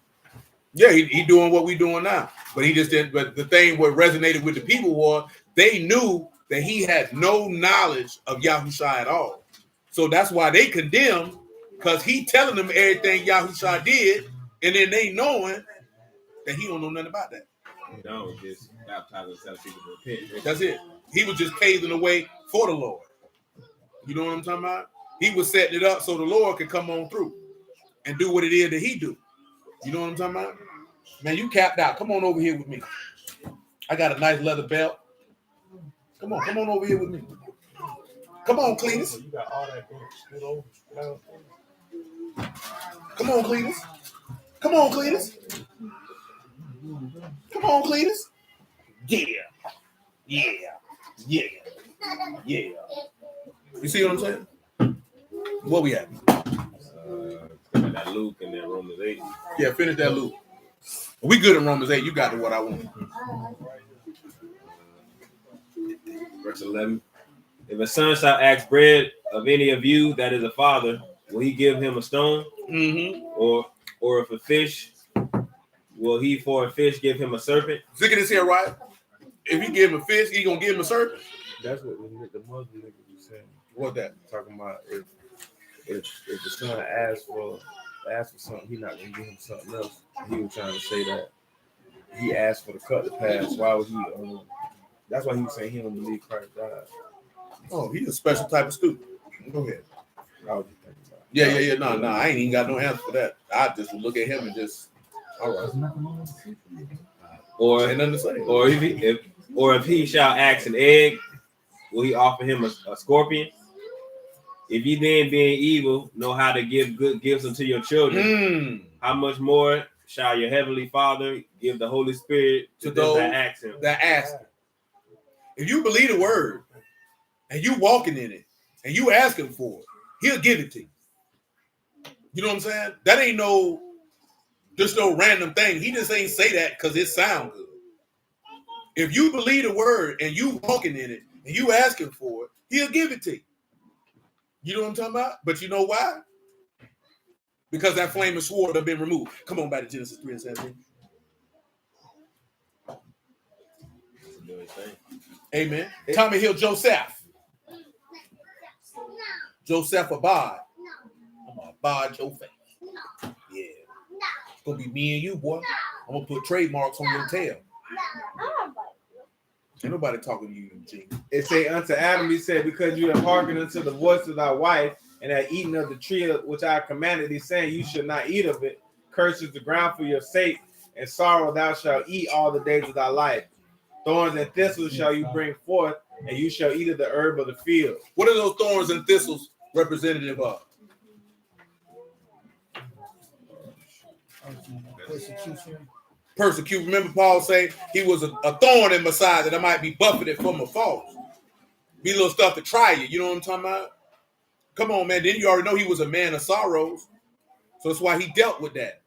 Yeah, he doing what we doing now. But he just didn't. But the thing what resonated with the people was they knew that he had no knowledge of Yahushua at all. So that's why they condemned, because he telling them everything Yahushua did, and then they knowing that he don't know nothing about that. No, just baptize and tell people to repent. That's it. He was just paving the way for the Lord. You know what I'm talking about? He was setting it up so the Lord could come on through and do what it is that he do. You know what I'm talking about? Man, you capped out. Come on over here with me. I got a nice leather belt. Come on over here with me. Come on, Cletus. You got all that Come on, Cletus. Come on, Cletus. Come on, Cletus. Yeah. You see what I'm saying? What we at? That Luke and then Romans 8. Yeah, finish that Luke. We good in Romans 8. You got to what I want. Verse 11. If a son shall ask bread of any of you that is a father, will he give him a stone? Mm-hmm. Or if a fish, will he for a fish give him a serpent? Look at this here, right? If he give him a fish, he gonna give him a serpent. That's what the Muslim niggas was saying. What that? Talking about if the son asks for something, he not gonna give him something else. He was trying to say that he asked for the cut to pass. Why would he? That's why he was saying he don't believe Christ died. Oh, he's a special type of student. Go ahead. How would you think about it? Yeah. No, I ain't even got no answer for that. I just would look at him and just, all right. Or Ain't nothing to say. Or if he shall ask an egg, will he offer him a scorpion? If ye then, being evil, know how to give good gifts unto your children, how much more shall your heavenly Father give the Holy Spirit to those that ask him? That ask him. If you believe the word and you walking in it and you asking for it, he'll give it to you. You know what I'm saying? That ain't just no random thing. He just ain't say that because it sound good. If you believe the word and you walking in it and you asking for it, he'll give it to you. You know what I'm talking about? But you know why? Because that flaming sword have been removed. Come on back to Genesis 3:17. Amen. Tommy Hill Joseph. Joseph Abad. I'm gonna abide your face. Yeah. It's gonna be me and you, boy. I'm gonna put trademarks on your tail. Ain't nobody talking to you, Eugene. It say unto Adam, he said, because you have hearkened unto the voice of thy wife, and have eaten of the tree which I commanded thee, saying, you should not eat of it. Curses the ground for your sake, and sorrow thou shalt eat all the days of thy life. Thorns and thistles shall you bring forth, and you shall eat of the herb of the field. What are those thorns and thistles representative of? Persecution. Remember Paul saying he was a thorn in my side that I might be buffeted from a fall. Be little stuff to try you. You know what I'm talking about? Come on, man. Then you already know he was a man of sorrows. So that's why he dealt with that.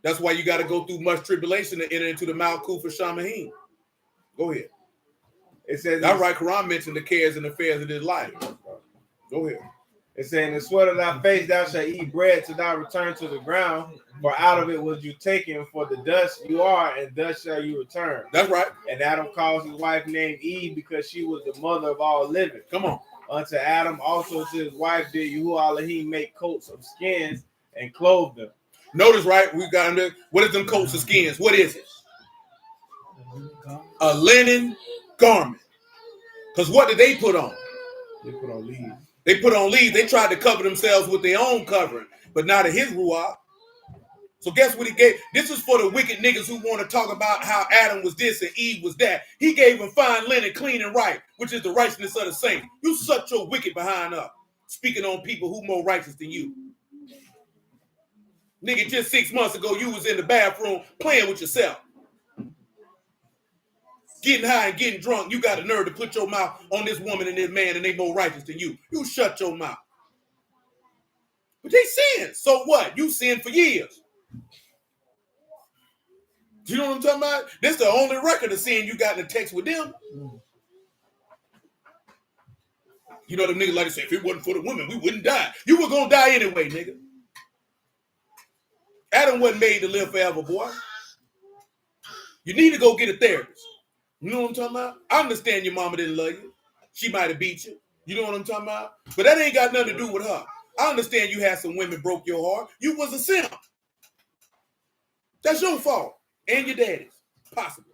That's why you got to go through much tribulation to enter into the Malkuth for Shamahim. Go ahead. It says, that's right. Quran mentioned the cares and affairs of this life. Go ahead. It says, in the sweat of thy face thou shalt eat bread till thou return to the ground, for out of it was you taken, for the dust you are, and dust shall you return. That's right. And Adam calls his wife named Eve because she was the mother of all living. Come on. Unto Adam also to his wife did Yahuwah Elohim make coats of skins and clothe them. Notice, right? We got under what is them coats of skins? What is it? A linen garment. Because what did they put on? They put on leaves. They put on leaves. They tried to cover themselves with their own covering, but not of his ruach. So guess what he gave? This is for the wicked niggas who want to talk about how Adam was this and Eve was that. He gave them fine linen, clean and right, which is the righteousness of the saint. You shut your wicked behind up, speaking on people who more righteous than you. Nigga, just 6 months ago, you was in the bathroom playing with yourself. Getting high and getting drunk. You got the nerve to put your mouth on this woman and this man and they more righteous than you. You shut your mouth. But they sin. So what? You sinned for years. You know what I'm talking about? This the only record of sin you got in the text with them. You know them niggas like to say, if it wasn't for the women, we wouldn't die. You were gonna die anyway, nigga. Adam wasn't made to live forever, boy. You need to go get a therapist. You know what I'm talking about? I understand your mama didn't love you. She might have beat you. You know what I'm talking about? But that ain't got nothing to do with her. I understand you had some women broke your heart. You was a simp. That's your fault. And your daddy's. Possibly.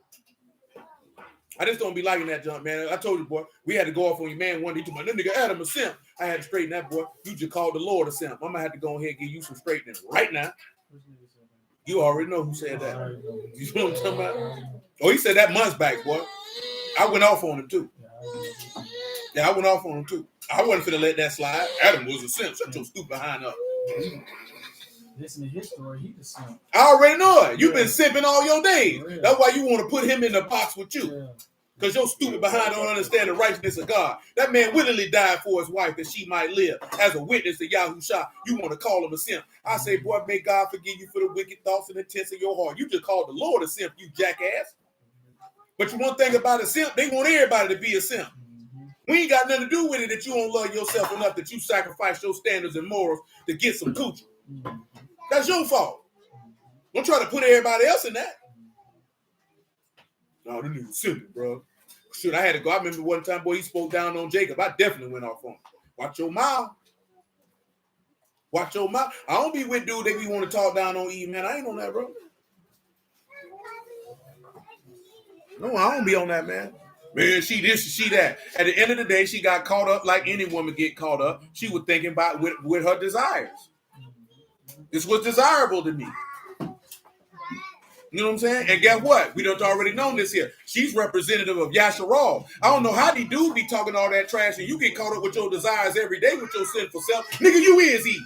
I just don't be liking that junk, man. I told you, boy, we had to go off on your man one day. He told me, that nigga Adam a simp. I had to straighten that, boy. You just called the Lord a simp. I'm going to have to go ahead and give you some straightening right now. You already know who said that. You know what I'm talking about? Oh, he said that months back, boy. I went off on him, too. Yeah, I went off on him, too. I wasn't finna let that slide. Adam was a simp. Shut your stupid behind up. Listen to his story, he the simp. I already know it. You've been simping all your days. That's why you want to put him in the box with you. Because your stupid behind don't understand the righteousness of God. That man willingly died for his wife that she might live. As a witness to Yahushua, you want to call him a simp. I say, boy, may God forgive you for the wicked thoughts and intents of your heart. You just called the Lord a simp, you jackass. But one thing about a simp, they want everybody to be a simp. We ain't got nothing to do with it that you don't love yourself enough that you sacrifice your standards and morals to get some coochie. That's your fault. Don't try to put everybody else in that. No, this nigga simple, bro. Shit, I had to go. I remember one time, boy, he spoke down on Jacob. I definitely went off on him. Watch your mouth. Watch your mouth. I don't be with dude that we want to talk down on Eve, man. I ain't on that, bro. No, I don't be on that, man. Man, she this, she that. At the end of the day, she got caught up like any woman get caught up. She was thinking about with her desires. This was desirable to me. You know what I'm saying? And guess what? We don't already know this here. She's representative of Yasharal. I don't know how these dudes be talking all that trash and you get caught up with your desires every day with your sinful self. Nigga, you is Eve.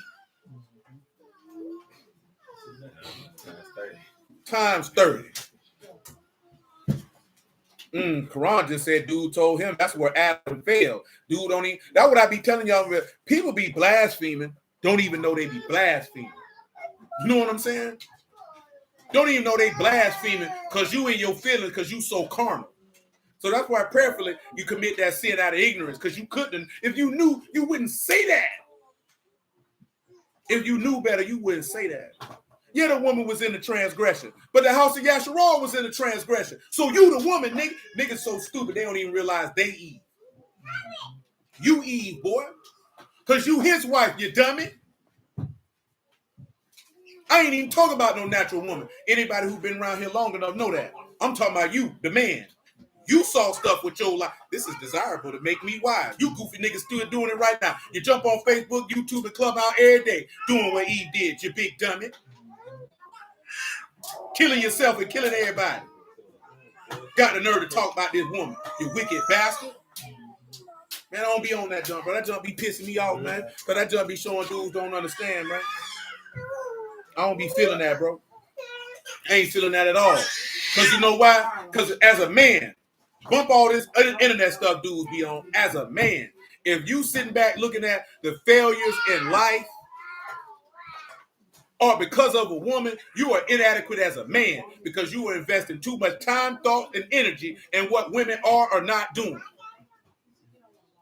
Times 30. Quran just said dude told him that's where Adam failed. Dude don't even, that's what I be telling y'all. People be blaspheming, don't even know they be blaspheming. You know what I'm saying? Don't even know they blaspheming because you in your feelings because you so carnal. So that's why prayerfully you commit that sin out of ignorance because you couldn't. If you knew, you wouldn't say that. If you knew better, you wouldn't say that. Yeah, the woman was in the transgression, but the house of Yasharal was in the transgression. So you the woman, nigga. Niggas so stupid they don't even realize they Eve. You Eve, boy. Because you his wife, you dummy. I ain't even talking about no natural woman. Anybody who's been around here long enough know that. I'm talking about you, the man. You saw stuff with your life. This is desirable to make me wise. You goofy niggas still doing it right now. You jump on Facebook, YouTube, and Clubhouse every day doing what Eve did, you big dummy. Killing yourself and killing everybody. Got the nerve to talk about this woman, you wicked bastard. Man, I don't be on that jump, bro. That jump be pissing me off, man. Because that jump be showing dudes don't understand, man. I don't be feeling that, bro. I ain't feeling that at all. Because you know why? Because as a man, bump all this internet stuff dudes be on. As a man, if you sitting back looking at the failures in life, or because of a woman, you are inadequate as a man because you are investing too much time, thought, and energy in what women are or not doing.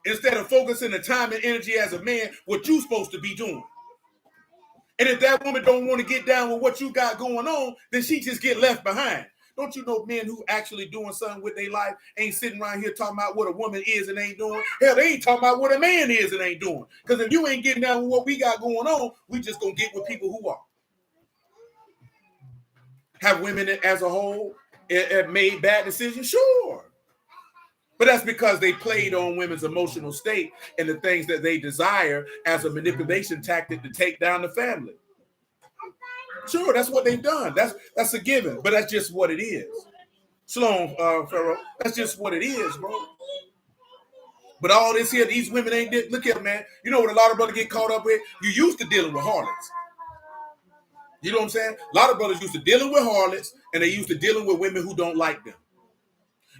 Instead of focusing the time and energy as a man, what you supposed to be doing. And if that woman don't want to get down with what you got going on, then she just get left behind. Don't you know men who actually doing something with their life ain't sitting around here talking about what a woman is and ain't doing? Hell, they ain't talking about what a man is and ain't doing. Because if you ain't getting down with what we got going on, we just gonna get with people who are. Have women as a whole made bad decisions? Sure. But that's because they played on women's emotional state and the things that they desire as a manipulation tactic to take down the family. Sure, that's what they've done. That's a given, but that's just what it is. Shalom, Pharaoh. That's just what it is, bro. But all this here, these women ain't did. Look at, man. You know what a lot of brothers get caught up with? You used to dealing with harlots. You know what I'm saying? A lot of brothers used to dealing with harlots, and they used to dealing with women who don't like them.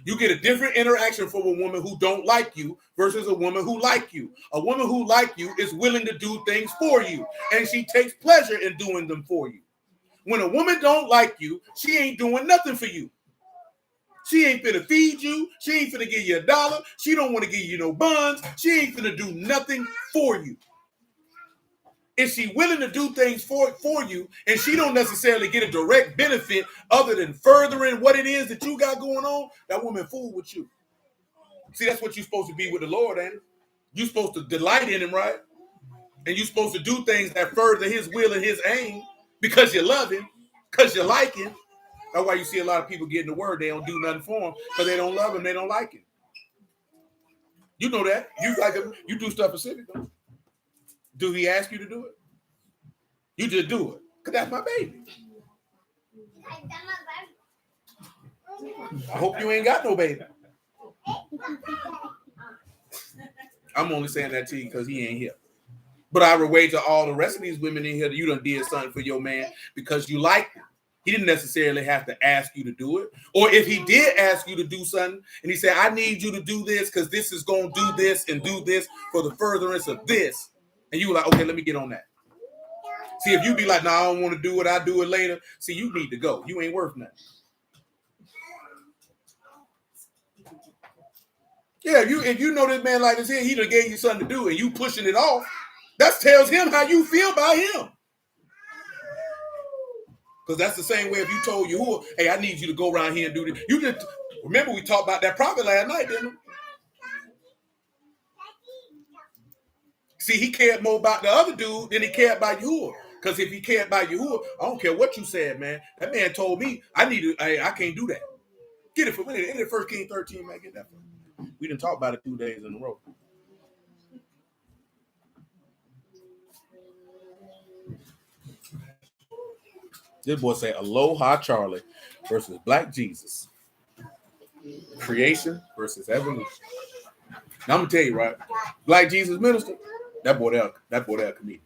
You get a different interaction from a woman who don't like you versus a woman who like you. A woman who like you is willing to do things for you, and she takes pleasure in doing them for you. When a woman don't like you, she ain't doing nothing for you. She ain't finna feed you. She ain't finna give you $1. She don't want to give you no buns. She ain't finna do nothing for you. If she willing to do things for you, and she don't necessarily get a direct benefit other than furthering what it is that you got going on, that woman fool with you. See, that's what you're supposed to be with the Lord, ain't it? You're supposed to delight in him, right? And you're supposed to do things that further his will and his aim because you love him, because you like him. That's why you see a lot of people getting the word. They don't do nothing for him because they don't love him. They don't like him. You know that. You like him. You do stuff specific, don't you? Do he ask you to do it? You just do it. Because that's my baby. I hope you ain't got no baby. I'm only saying that to you because he ain't here. But I would wager all the rest of these women in here that you done did something for your man because you like him. He didn't necessarily have to ask you to do it. Or if he did ask you to do something and he said, I need you to do this because this is going to do this and do this for the furtherance of this. And you were like, okay, let me get on that. See, if you be like, no, I don't want to do it. I'll do it later. See, you need to go. You ain't worth nothing. Yeah, if you know this man like this here, he done gave you something to do and you pushing it off, that tells him how you feel about him. Because that's the same way if you told Yahuwah, hey, I need you to go around here and do this. You just remember we talked about that prophet last night, didn't we? See, he cared more about the other dude than he cared about Yahuwah. Because if he cared about Yahuwah, I don't care what you said, man. That man told me I can't do that. Get it for me. In the 1 Kings 13, man. Get that for me. We didn't talk about it 2 days in a row. This boy say Aloha Charlie versus Black Jesus. Creation versus evolution. Now I'm gonna tell you, right? Black Jesus minister, that boy there comedian.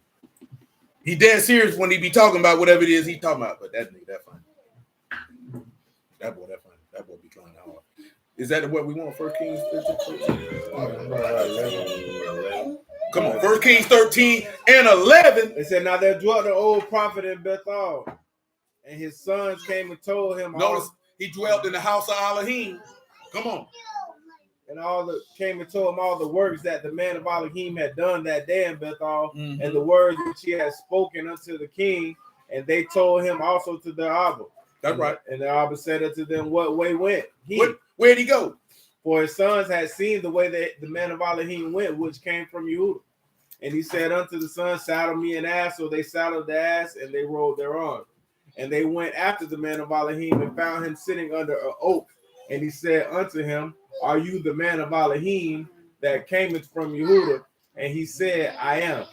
He dead serious when he be talking about whatever it is he talking about, but that nigga that funny. That boy that funny. That boy be trying hard. Is that what we want? 1 Kings 13? Come on, 1 Kings 13 and 11. They said, now there dwelt an old prophet in Bethel, and his sons came and told him. Notice he dwelt in the house of Elohim. Come on. And came and told him all the works that the man of Elohim had done that day in Bethel, and the words which he had spoken unto the king. And they told him also to the Abba. That's right. And the Abba said unto them, what way went he? Where'd he go? For his sons had seen the way that the man of Elohim went, which came from Yehuda. And he said unto the sons, saddle me an ass. So they saddled the ass, and they rode thereon. And they went after the man of Elohim and found him sitting under an oak. And he said unto him, are you the man of Elohim that cameth from Yehuda? And he said, I am.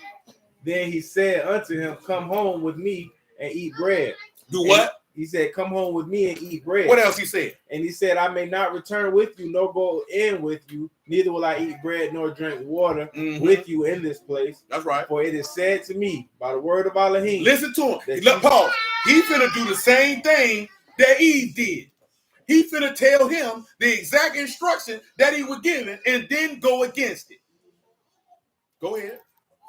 Then he said unto him, come home with me and eat bread. Do what? He said, come home with me and eat bread. What else he said? And he said, I may not return with you, nor go in with you, neither will I eat bread nor drink water with you in this place. That's right. For it is said to me by the word of Elohim. Listen to him. Look, Paul, he finna do the same thing that Eve did. He finna tell him the exact instruction that he was given and then go against it. Go ahead.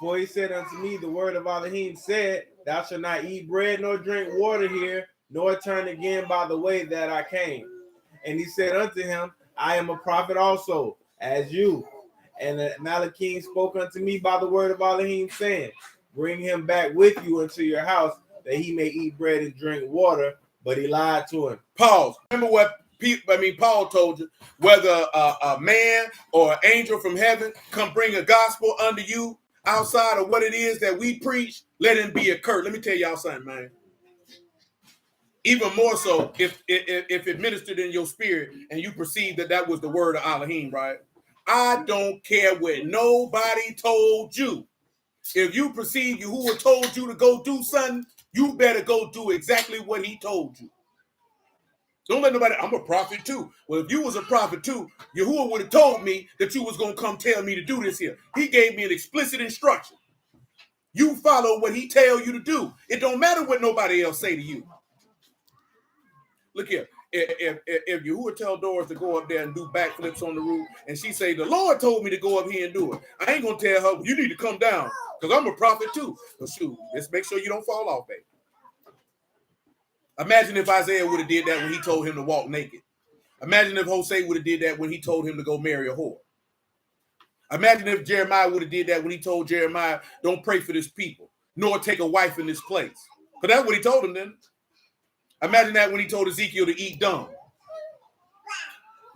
For he said unto me, the word of Elohim said, thou shalt not eat bread nor drink water here, nor turn again by the way that I came. And he said unto him, I am a prophet also, as you. And Malachim spoke unto me by the word of Elohim, saying, bring him back with you into your house, that he may eat bread and drink water. But he lied to him. Pause. Remember what Paul told you, whether a man or an angel from heaven come bring a gospel unto you outside of what it is that we preach, let him be accursed. Let me tell y'all something, man. Even more so if it ministered in your spirit and you perceive that was the word of Elohim, right? I don't care what nobody told you. If you perceive Yahuwah told you to go do something, you better go do exactly what he told you. Don't let nobody, I'm a prophet too. Well, if you was a prophet too, Yahuwah would have told me that you was going to come tell me to do this here. He gave me an explicit instruction. You follow what he tell you to do. It don't matter what nobody else say to you. Look here. If Yahuwah tell Doris to go up there and do backflips on the roof, and she say, the Lord told me to go up here and do it, I ain't going to tell her, you need to come down, because I'm a prophet too. So shoot, let's make sure you don't fall off, baby. Imagine if Isaiah would have did that when he told him to walk naked. Imagine if Hosea would have did that when he told him to go marry a whore. Imagine if Jeremiah would have did that when he told Jeremiah, don't pray for this people, nor take a wife in this place. Because that's what he told him then. Imagine that when he told Ezekiel to eat dung.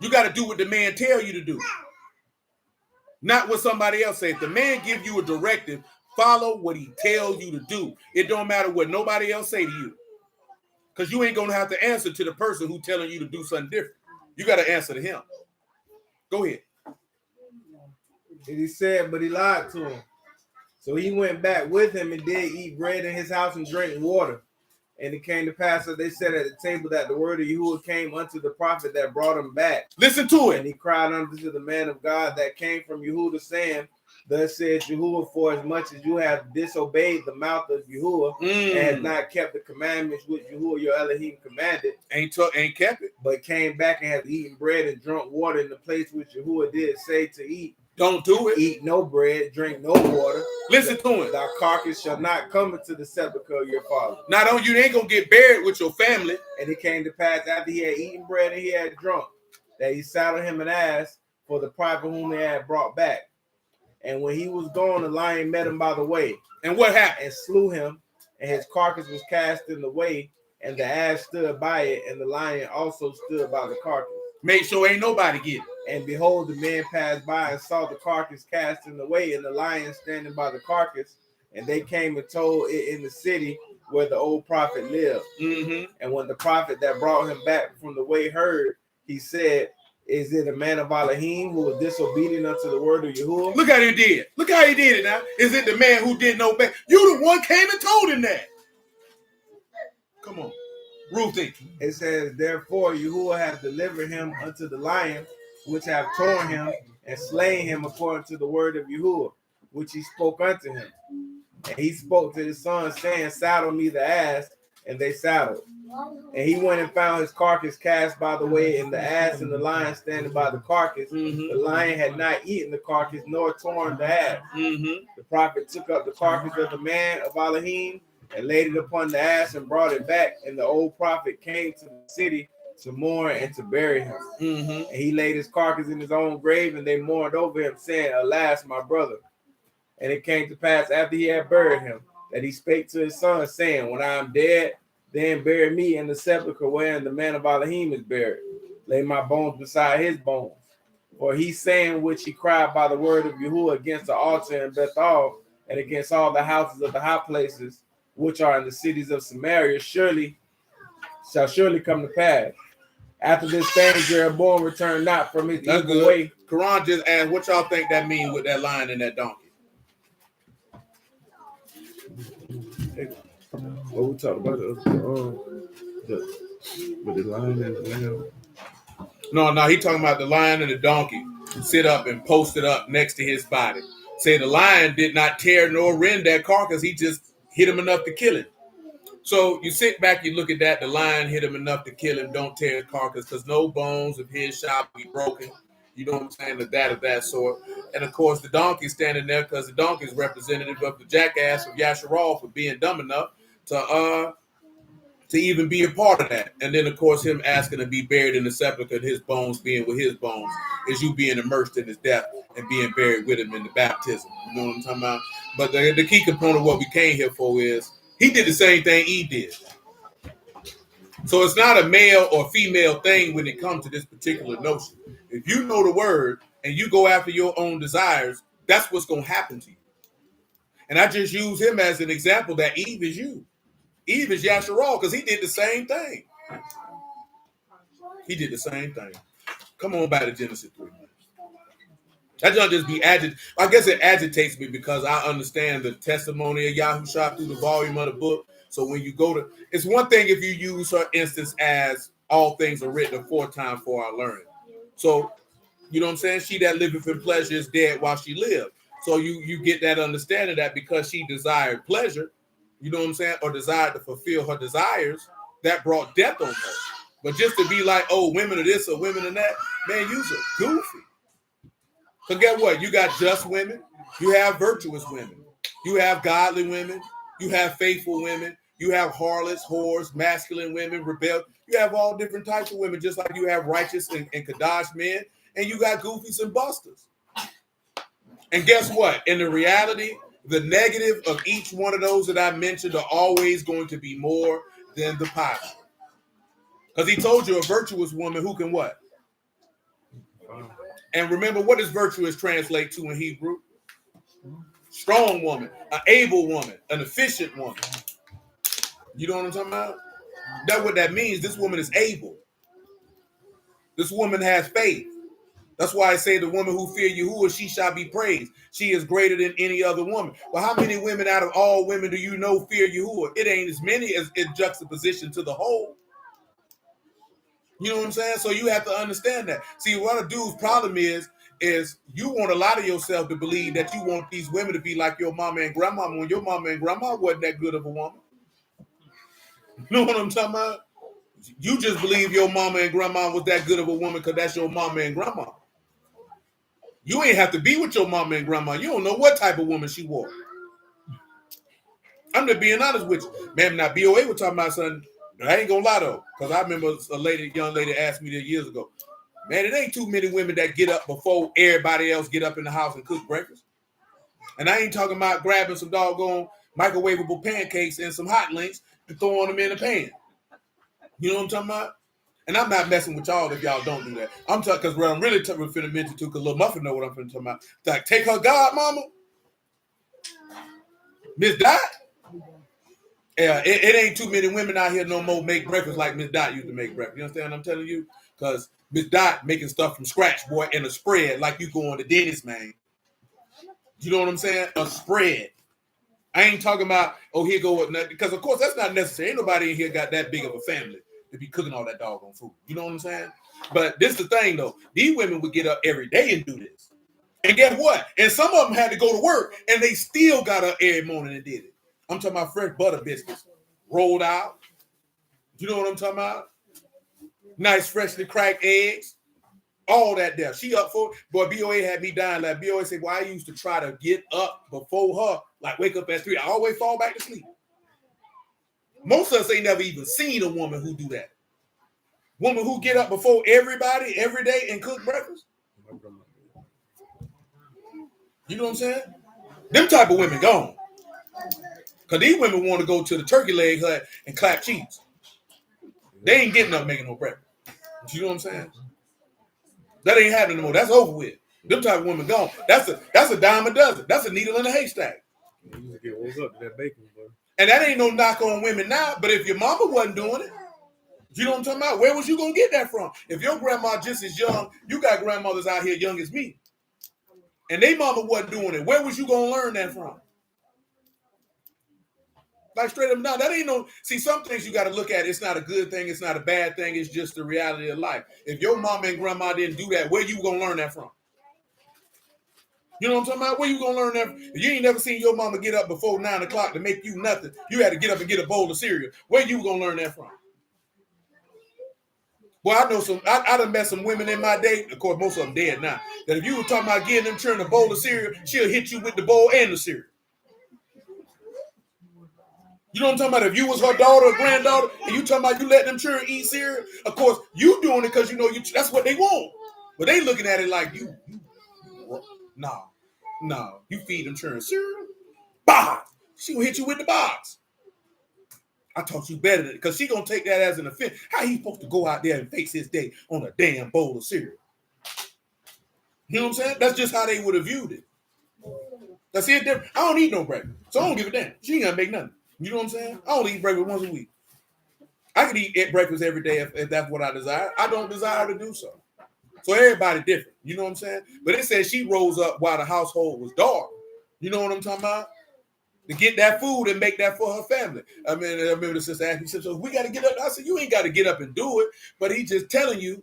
You got to do what the man tell you to do, not what somebody else say. If the man give you a directive, follow what he tells you to do. It don't matter what nobody else say to you, because you ain't going to have to answer to the person who telling you to do something different. You got to answer to him. Go ahead. And he said, but he lied to him. So he went back with him and did eat bread in his house and drink water. And it came to pass that they said at the table that the word of Yahuwah came unto the prophet that brought him back. Listen to it. And he cried unto the man of God that came from Yahuwah, saying, thus says Yahuwah, for as much as you have disobeyed the mouth of Yahuwah and have not kept the commandments which Yahuwah your Elohim commanded, ain't kept it, but came back and have eaten bread and drunk water in the place which Yahuwah did say to eat. Don't do it. Eat no bread, drink no water. Listen to it. Thy carcass shall not come into the sepulchre of your father. Not only you ain't gonna get buried with your family. And it came to pass after he had eaten bread and he had drunk, that he saddled him an ass for the prophet whom he had brought back. And when he was gone, the lion met him by the way. And what happened? And slew him, and his carcass was cast in the way, and the ass stood by it, and the lion also stood by the carcass. Make sure ain't nobody get it. And behold, the men passed by and saw the carcass cast in the way, and the lion standing by the carcass. And they came and told it in the city where the old prophet lived. Mm-hmm. And when the prophet that brought him back from the way heard, he said, is it a man of Elohim who was disobedient unto the word of Yahuwah? Look how he did. Look how he did it now. Is it the man who didn't obey? You the one came and told him that. Come on. Ruthie. It says, therefore Yahuwah hath delivered him unto the lion, which have torn him and slain him according to the word of Yahuwah, which he spoke unto him. And he spoke to his son, saying, saddle me the ass, and they saddled. And he went and found his carcass cast by the way, and the ass and the lion standing by the carcass. Mm-hmm. The lion had not eaten the carcass, nor torn the ass. Mm-hmm. The prophet took up the carcass of the man of Elohim and laid it upon the ass and brought it back. And the old prophet came to the city to mourn and to bury him. Mm-hmm. And he laid his carcass in his own grave, and they mourned over him, saying, alas, my brother. And it came to pass after he had buried him, that he spake to his son, saying, when I am dead, then bury me in the sepulchre wherein the man of Elohim is buried. Lay my bones beside his bones. For he saying which he cried by the word of Yahuwah against the altar in Bethel, and against all the houses of the high places, which are in the cities of Samaria, shall surely come to pass. After this thing, Jeroboam returned not from his evil way. Quran just asked, what y'all think that means with that lion and that donkey? What we talked about the lion and the lamb. No, he talking about the lion and the donkey sit up and posted up next to his body. Say the lion did not tear nor rend that carcass, he just hit him enough to kill him. So you sit back, you look at that, the lion hit him enough to kill him, don't tear his carcass, because no bones of his shall be broken. You know what I'm saying? Of that sort. And of course, the donkey standing there because the donkey is representative of the jackass of Yasharal for being dumb enough to even be a part of that. And then, of course, him asking to be buried in the sepulchre and his bones being with his bones is you being immersed in his death and being buried with him in the baptism. You know what I'm talking about? But the key component of what we came here for is he did the same thing Eve did. So it's not a male or female thing when it comes to this particular notion. If you know the word and you go after your own desires, that's what's going to happen to you. And I just use him as an example that Eve is you. Eve is Yasharal because he did the same thing. He did the same thing. Come on back to Genesis 3. That just be agitated. I guess it agitates me because I understand the testimony of Yahushua through the volume of the book. So when you go to, it's one thing if you use her instance as all things are written aforetime for our learning. So, you know what I'm saying? She that liveth in pleasure is dead while she lived. So you get that understanding that because she desired pleasure, you know what I'm saying, or desired to fulfill her desires, that brought death on her. But just to be like, oh, women are this or women are that, man, you's a goofy. Because guess what? You got just women. You have virtuous women. You have godly women. You have faithful women. You have harlots, whores, masculine women, rebel. You have all different types of women, just like you have righteous and Kadash men. And you got goofies and busters. And guess what? In the reality, the negative of each one of those that I mentioned are always going to be more than the positive. Because he told you a virtuous woman who can what? And remember, what does virtuous translate to in Hebrew? Strong woman, an able woman, an efficient woman. You know what I'm talking about? That's what that means. This woman is able. This woman has faith. That's why I say the woman who fear Yahuwah, she shall be praised. She is greater than any other woman. But how many women out of all women do you know fear Yahuwah? It ain't as many as in juxtaposition to the whole. You know what I'm saying? So you have to understand that. See, what a dude's problem is you want a lot of yourself to believe that you want these women to be like your mama and grandma when your mama and grandma wasn't that good of a woman. You know what I'm talking about? You just believe your mama and grandma was that good of a woman because that's your mama and grandma. You ain't have to be with your mama and grandma. You don't know what type of woman she was. I'm just being honest with you. Man, now BOA was talking about something. I ain't gonna lie though, because I remember a young lady asked me this years ago. Man, it ain't too many women that get up before everybody else get up in the house and cook breakfast. And I ain't talking about grabbing some doggone microwavable pancakes and some hot links and throwing them in the pan. You know what I'm talking about? And I'm not messing with y'all if y'all don't do that. I'm talking because what I'm really finna mention to, because Lil Muffin know what I'm finna talking about. It's like, take her godmama, Miss Dot. Yeah, it ain't too many women out here no more make breakfast like Miss Dot used to make breakfast. You understand what I'm telling you? Because Miss Dot making stuff from scratch, boy, and a spread like you going to Dennis, man. You know what I'm saying? A spread. I ain't talking about, oh, here go with nothing. Because, of course, that's not necessary. Ain't nobody in here got that big of a family to be cooking all that doggone food. You know what I'm saying? But this is the thing, though. These women would get up every day and do this. And guess what? And some of them had to go to work, and they still got up every morning and did it. I'm talking about fresh butter biscuits rolled out. You know what I'm talking about? Nice, freshly cracked eggs. All that there. She up for, boy, BOA had me dying. Like BOA said, well, I used to try to get up before her, like wake up at 3. I always fall back to sleep. Most of us ain't never even seen a woman who do that. Woman who get up before everybody every day and cook breakfast. You know what I'm saying? Them type of women gone. Because these women want to go to the turkey leg hut and clap cheeks. They ain't getting up making no breakfast. You know what I'm saying? That ain't happening no more. That's over with. Them type of women gone. That's a dime a dozen. That's a needle in a haystack. You just get woke up to that bacon, bro. And that ain't no knock on women now. But if your mama wasn't doing it, you know what I'm talking about? Where was you gonna get that from? If your grandma just as young, you got grandmothers out here young as me, and they mama wasn't doing it. Where was you gonna learn that from? Like straight up now, that ain't no. See, some things you got to look at. It's not a good thing. It's not a bad thing. It's just the reality of life. If your mama and grandma didn't do that, where you gonna learn that from? You know what I'm talking about? Where you gonna learn that? If you ain't never seen your mama get up before 9 o'clock to make you nothing, you had to get up and get a bowl of cereal. Where you gonna learn that from? Well, I know some. I done met some women in my day. Of course, most of them dead now. That if you were talking about getting them children a bowl of cereal, she'll hit you with the bowl and the cereal. You know what I'm talking about? If you was her daughter or granddaughter, and you talking about you letting them children eat cereal, of course, you doing it because you know that's what they want. But they looking at it like no, you feed them children cereal, box. She gonna hit you with the box. I taught you better than it, because she gonna take that as an offense. How he supposed to go out there and face his day on a damn bowl of cereal? You know what I'm saying? That's just how they would have viewed it. That's it. I don't eat no breakfast, so I don't give a damn. She ain't gonna make nothing. You know what I'm saying? I only eat breakfast once a week. I could eat breakfast every day if that's what I desire. I don't desire to do so. So everybody different. You know what I'm saying? But it says she rose up while the household was dark. You know what I'm talking about? To get that food and make that for her family. I remember the sister asked me, she said, so we got to get up. I said, you ain't got to get up and do it. But he just telling you.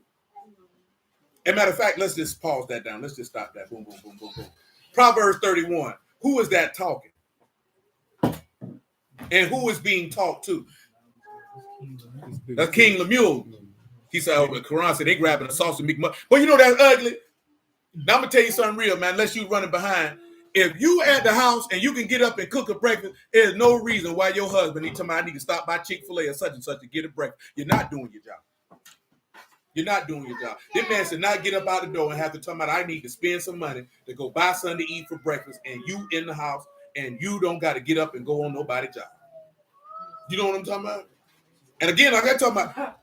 As a matter of fact, let's just pause that down. Let's just stop that. Boom, boom, boom, boom, boom. Proverbs 31. Who is that talking? And who is being talked to? That's King Lemuel. He said, oh, the Quran said they grabbing a sauce and make money. Well, you know that's ugly. Now I'm gonna tell you something real, man. Unless you running behind. If you at the house and you can get up and cook a breakfast, there's no reason why your husband need to tell me I need to stop by Chick-fil-A or such and such to get a breakfast. You're not doing your job. You're not doing your job. This man should not get up out the door and have to tell me I need to spend some money to go buy something to eat for breakfast, and you in the house and you don't got to get up and go on nobody's job. You know what I'm talking about? And again, like I talking about,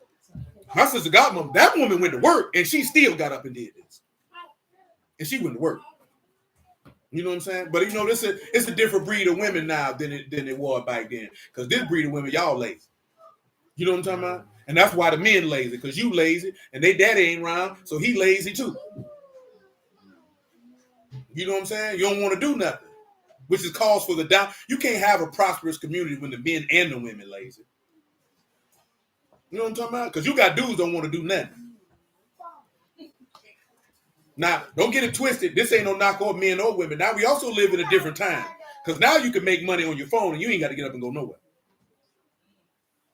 my sister godmother, that woman went to work and she still got up and did this. And she went to work. You know what I'm saying? But you know, it's a different breed of women now than it was back then. Because this breed of women, y'all lazy. You know what I'm talking about? And that's why the men lazy, because you lazy and they daddy ain't around, so he lazy too. You know what I'm saying? You don't want to do nothing, which is cause for the down. You can't have a prosperous community when the men and the women lazy. You know what I'm talking about? Because you got dudes don't want to do nothing. Now, don't get it twisted. This ain't no knock on men or women. Now, we also live in a different time. Because now you can make money on your phone and you ain't got to get up and go nowhere.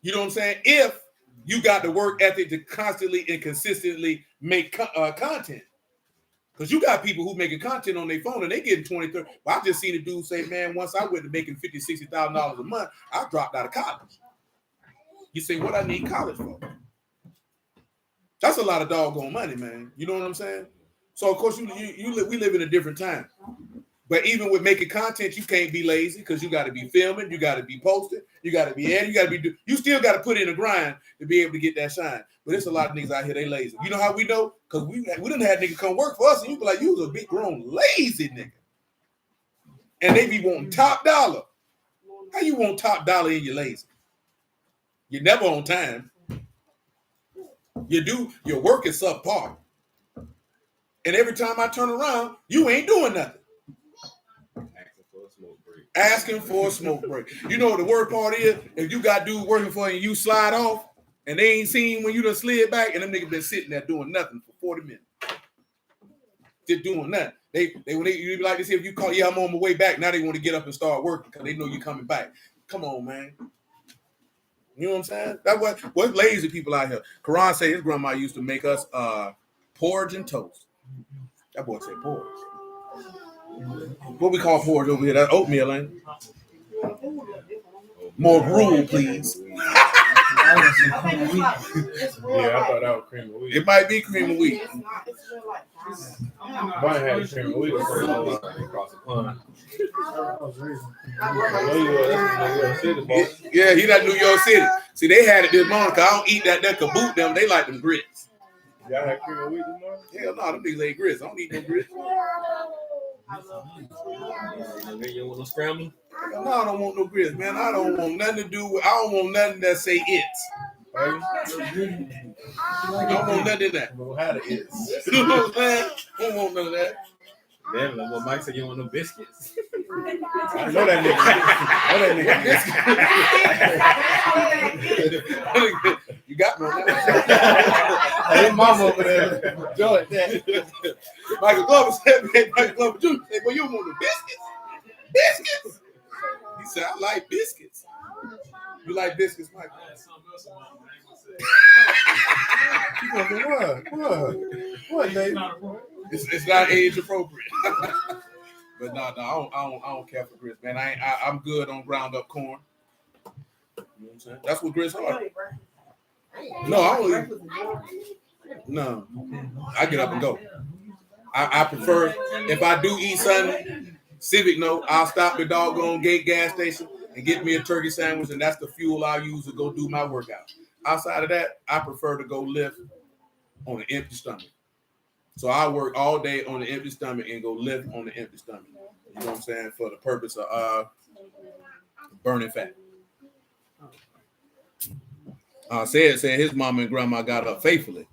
You know what I'm saying? If you got the work ethic to constantly and consistently make content. Because you got people who making content on their phone and they getting 20, 30. Well, I just seen a dude say, man, once I went to making $50,000, $60,000 a month, I dropped out of college. You say, what I need college for? That's a lot of doggone money, man. You know what I'm saying? So, of course, we live in a different time. But even with making content, you can't be lazy because you got to be filming, you got to be posting, you got to be editing, you still got to put in a grind to be able to get that shine. But there's a lot of niggas out here, they lazy. You know how we know? Because we done had niggas come work for us and you be like, you was a big grown lazy nigga. And they be wanting top dollar. How you want top dollar and you're lazy? You're never on time. Your work is subpar. And every time I turn around, you ain't doing nothing. Asking for a smoke break. You know what the worst part is? If you got dudes working for you and you slide off and they ain't seen when you done slid back and them niggas been sitting there doing nothing for 40 minutes. Just doing nothing. You be like this, if you call, yeah, I'm on my way back. Now they want to get up and start working because they know you're coming back. Come on, man. You know what I'm saying? That's what lazy people out here. Quran say his grandma used to make us porridge and toast. That boy said porridge. What we call porridge over here? That's oatmeal, ain't it? More gruel, please. Yeah, I thought that was cream of wheat. It might be cream of wheat. Mine had cream of wheat across the pond. Yeah, he not New York City. See, they had it this morning because I don't eat that kaboot them. They like them grits. Y'all had cream of wheat this morning? Hell no, them niggas ain't grits. I don't eat no grits. You want to scramble? No, I don't want no grits, man. I don't want nothing to do with. I don't want nothing that say it's. I don't want none of that. Well, how it is. You know what I'm saying? I don't want none of that. Damn, like what Mike said, you want no biscuits? I know that nigga. You got me on that. Hey, mama over there. Enjoy that. Michael Glover said, Michael Glover Jr. said, well, you want the biscuits? Biscuits? He said, I like biscuits. You like biscuits, Michael? What, baby? It's not age appropriate. But no, I don't care for grits, man. I'm good on ground up corn. You know what I'm saying? That's what grits are. No, I don't eat. No, I get up and go. I prefer, if I do eat something, Civic note, I'll stop the doggone gate gas station and get me a turkey sandwich, and that's the fuel I'll use to go do my workout. Outside of that, I prefer to go lift on an empty stomach. So I work all day on an empty stomach and go lift on an empty stomach. You know what I'm saying? For the purpose of burning fat. Said his mama and grandma got up faithfully.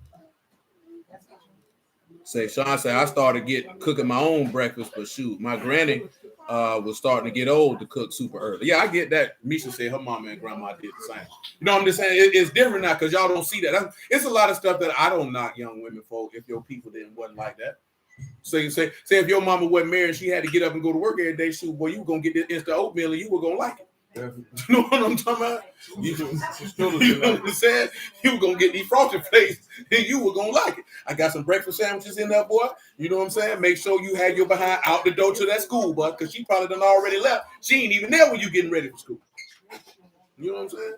Sean said I started cooking my own breakfast, but shoot, my granny was starting to get old to cook super early. Yeah, I get that. Misha said her mama and grandma did the same. You know what I'm just saying? It's different now because y'all don't see that. It's a lot of stuff that I don't knock young women for if your people wasn't like that. So you say if your mama wasn't married, she had to get up and go to work every day. Shoot, boy, you were gonna get this instant oatmeal and you were gonna like it. You know what I'm talking about? You know what I'm saying? You were gonna get these frosted flakes and you were gonna like it. I got some breakfast sandwiches in there, boy. You know what I'm saying? Make sure you had your behind out the door to that school, bud, because she probably done already left. She ain't even there when you getting ready for school. You know what I'm saying?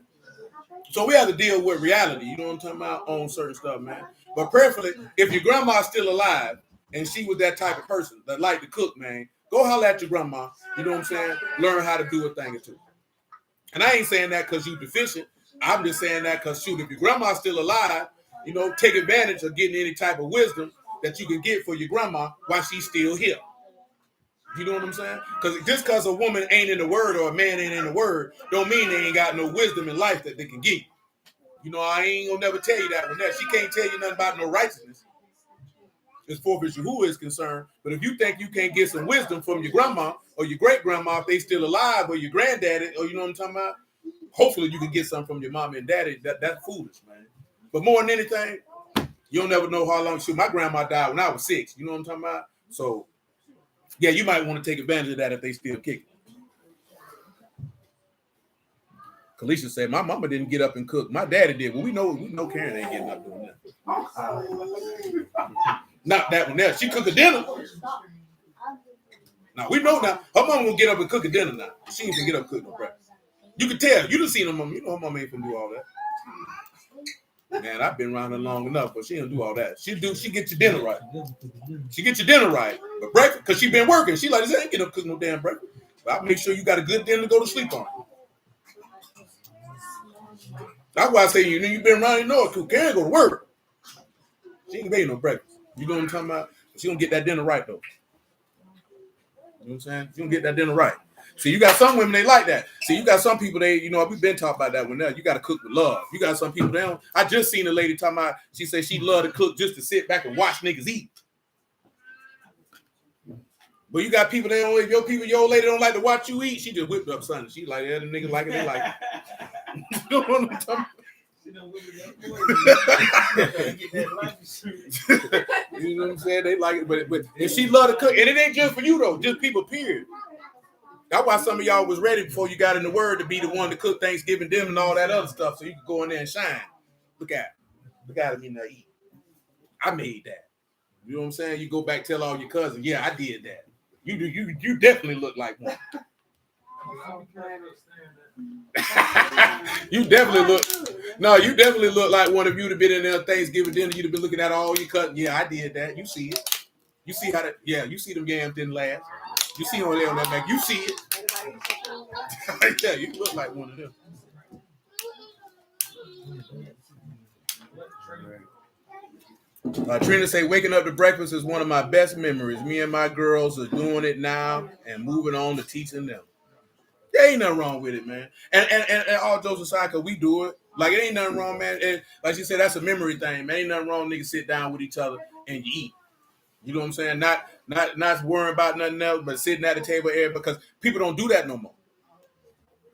So we have to deal with reality, you know what I'm talking about, on certain stuff, man. But prayerfully, if your grandma's still alive and she was that type of person that liked to cook, man, go holler at your grandma, you know what I'm saying? Learn how to do a thing or two. And I ain't saying that because you deficient. I'm just saying that because, shoot, if your grandma's still alive, you know, take advantage of getting any type of wisdom that you can get for your grandma while she's still here. You know what I'm saying? Because just because a woman ain't in the word or a man ain't in the word, don't mean they ain't got no wisdom in life that they can give you. You know, I ain't gonna never tell you that one. She can't tell you nothing about no righteousness as far as who is concerned. But if you think you can't get some wisdom from your grandma or your great grandma if they still alive, or your granddaddy, or you know what I'm talking about, hopefully you can get something from your mama and daddy. That's foolish, man. But more than anything, you'll never know how long. Shoot, my grandma died when I was 6. You know what I'm talking about? So yeah, you might want to take advantage of that if they still kicking. Kalisha said, my mama didn't get up and cook. My daddy did. Well, we know Karen ain't getting up doing that. Not that one there. She cook a dinner. Now, we know now. Her mama will get up and cook a dinner now. She ain't gonna get up and cook no breakfast. You can tell. You done seen her mama. You know her mama ain't gonna do all that. Man, I've been around her long enough, but she don't do all that. She get your dinner right. She get your dinner right. But breakfast, because she been working. She like, I ain't get up cook no damn breakfast. But I make sure you got a good dinner to go to sleep on. That's why I say you been around, you know it, Karen go to work. She ain't make no breakfast. You know what I'm talking about? She gonna get that dinner right though. You know what I'm saying? She gonna get that dinner right. See, you got some women, they like that. See, you got some people, we've been talking about that one now. You got to cook with love. You got some people, they don't. I just seen a lady talking about, she said she love to cook just to sit back and watch niggas eat. But you got people, if your old lady don't like to watch you eat, she just whipped up something. She like, yeah, the niggas like it, they like it. You know what I'm talking about? You know what I'm saying? They like it, but if she love to cook, and it ain't just for you though, just people, period. That's why some of y'all was ready before you got in the word to be the one to cook Thanksgiving dinner and all that other stuff, so you could go in there and shine. Look at him in there eat. I made that. You know what I'm saying? You go back tell all your cousins, yeah, I did that. You definitely look like one. You definitely look like one of you to been in there Thanksgiving dinner. You'd have been looking at all your cousins. Yeah, I did that. You see it. You see how that? Yeah, you see them yams didn't last. You see on there on that back. You see it. Yeah, you look like one of them. Trina say, waking up to breakfast is one of my best memories. Me and my girls are doing it now and moving on to teaching them. There ain't nothing wrong with it, man. And all jokes aside, because we do it. Like, it ain't nothing wrong, man. And like she said, that's a memory thing, man. Ain't nothing wrong, niggas sit down with each other and you eat. You know what I'm saying? Not worrying about nothing else, but sitting at the table area, because people don't do that no more.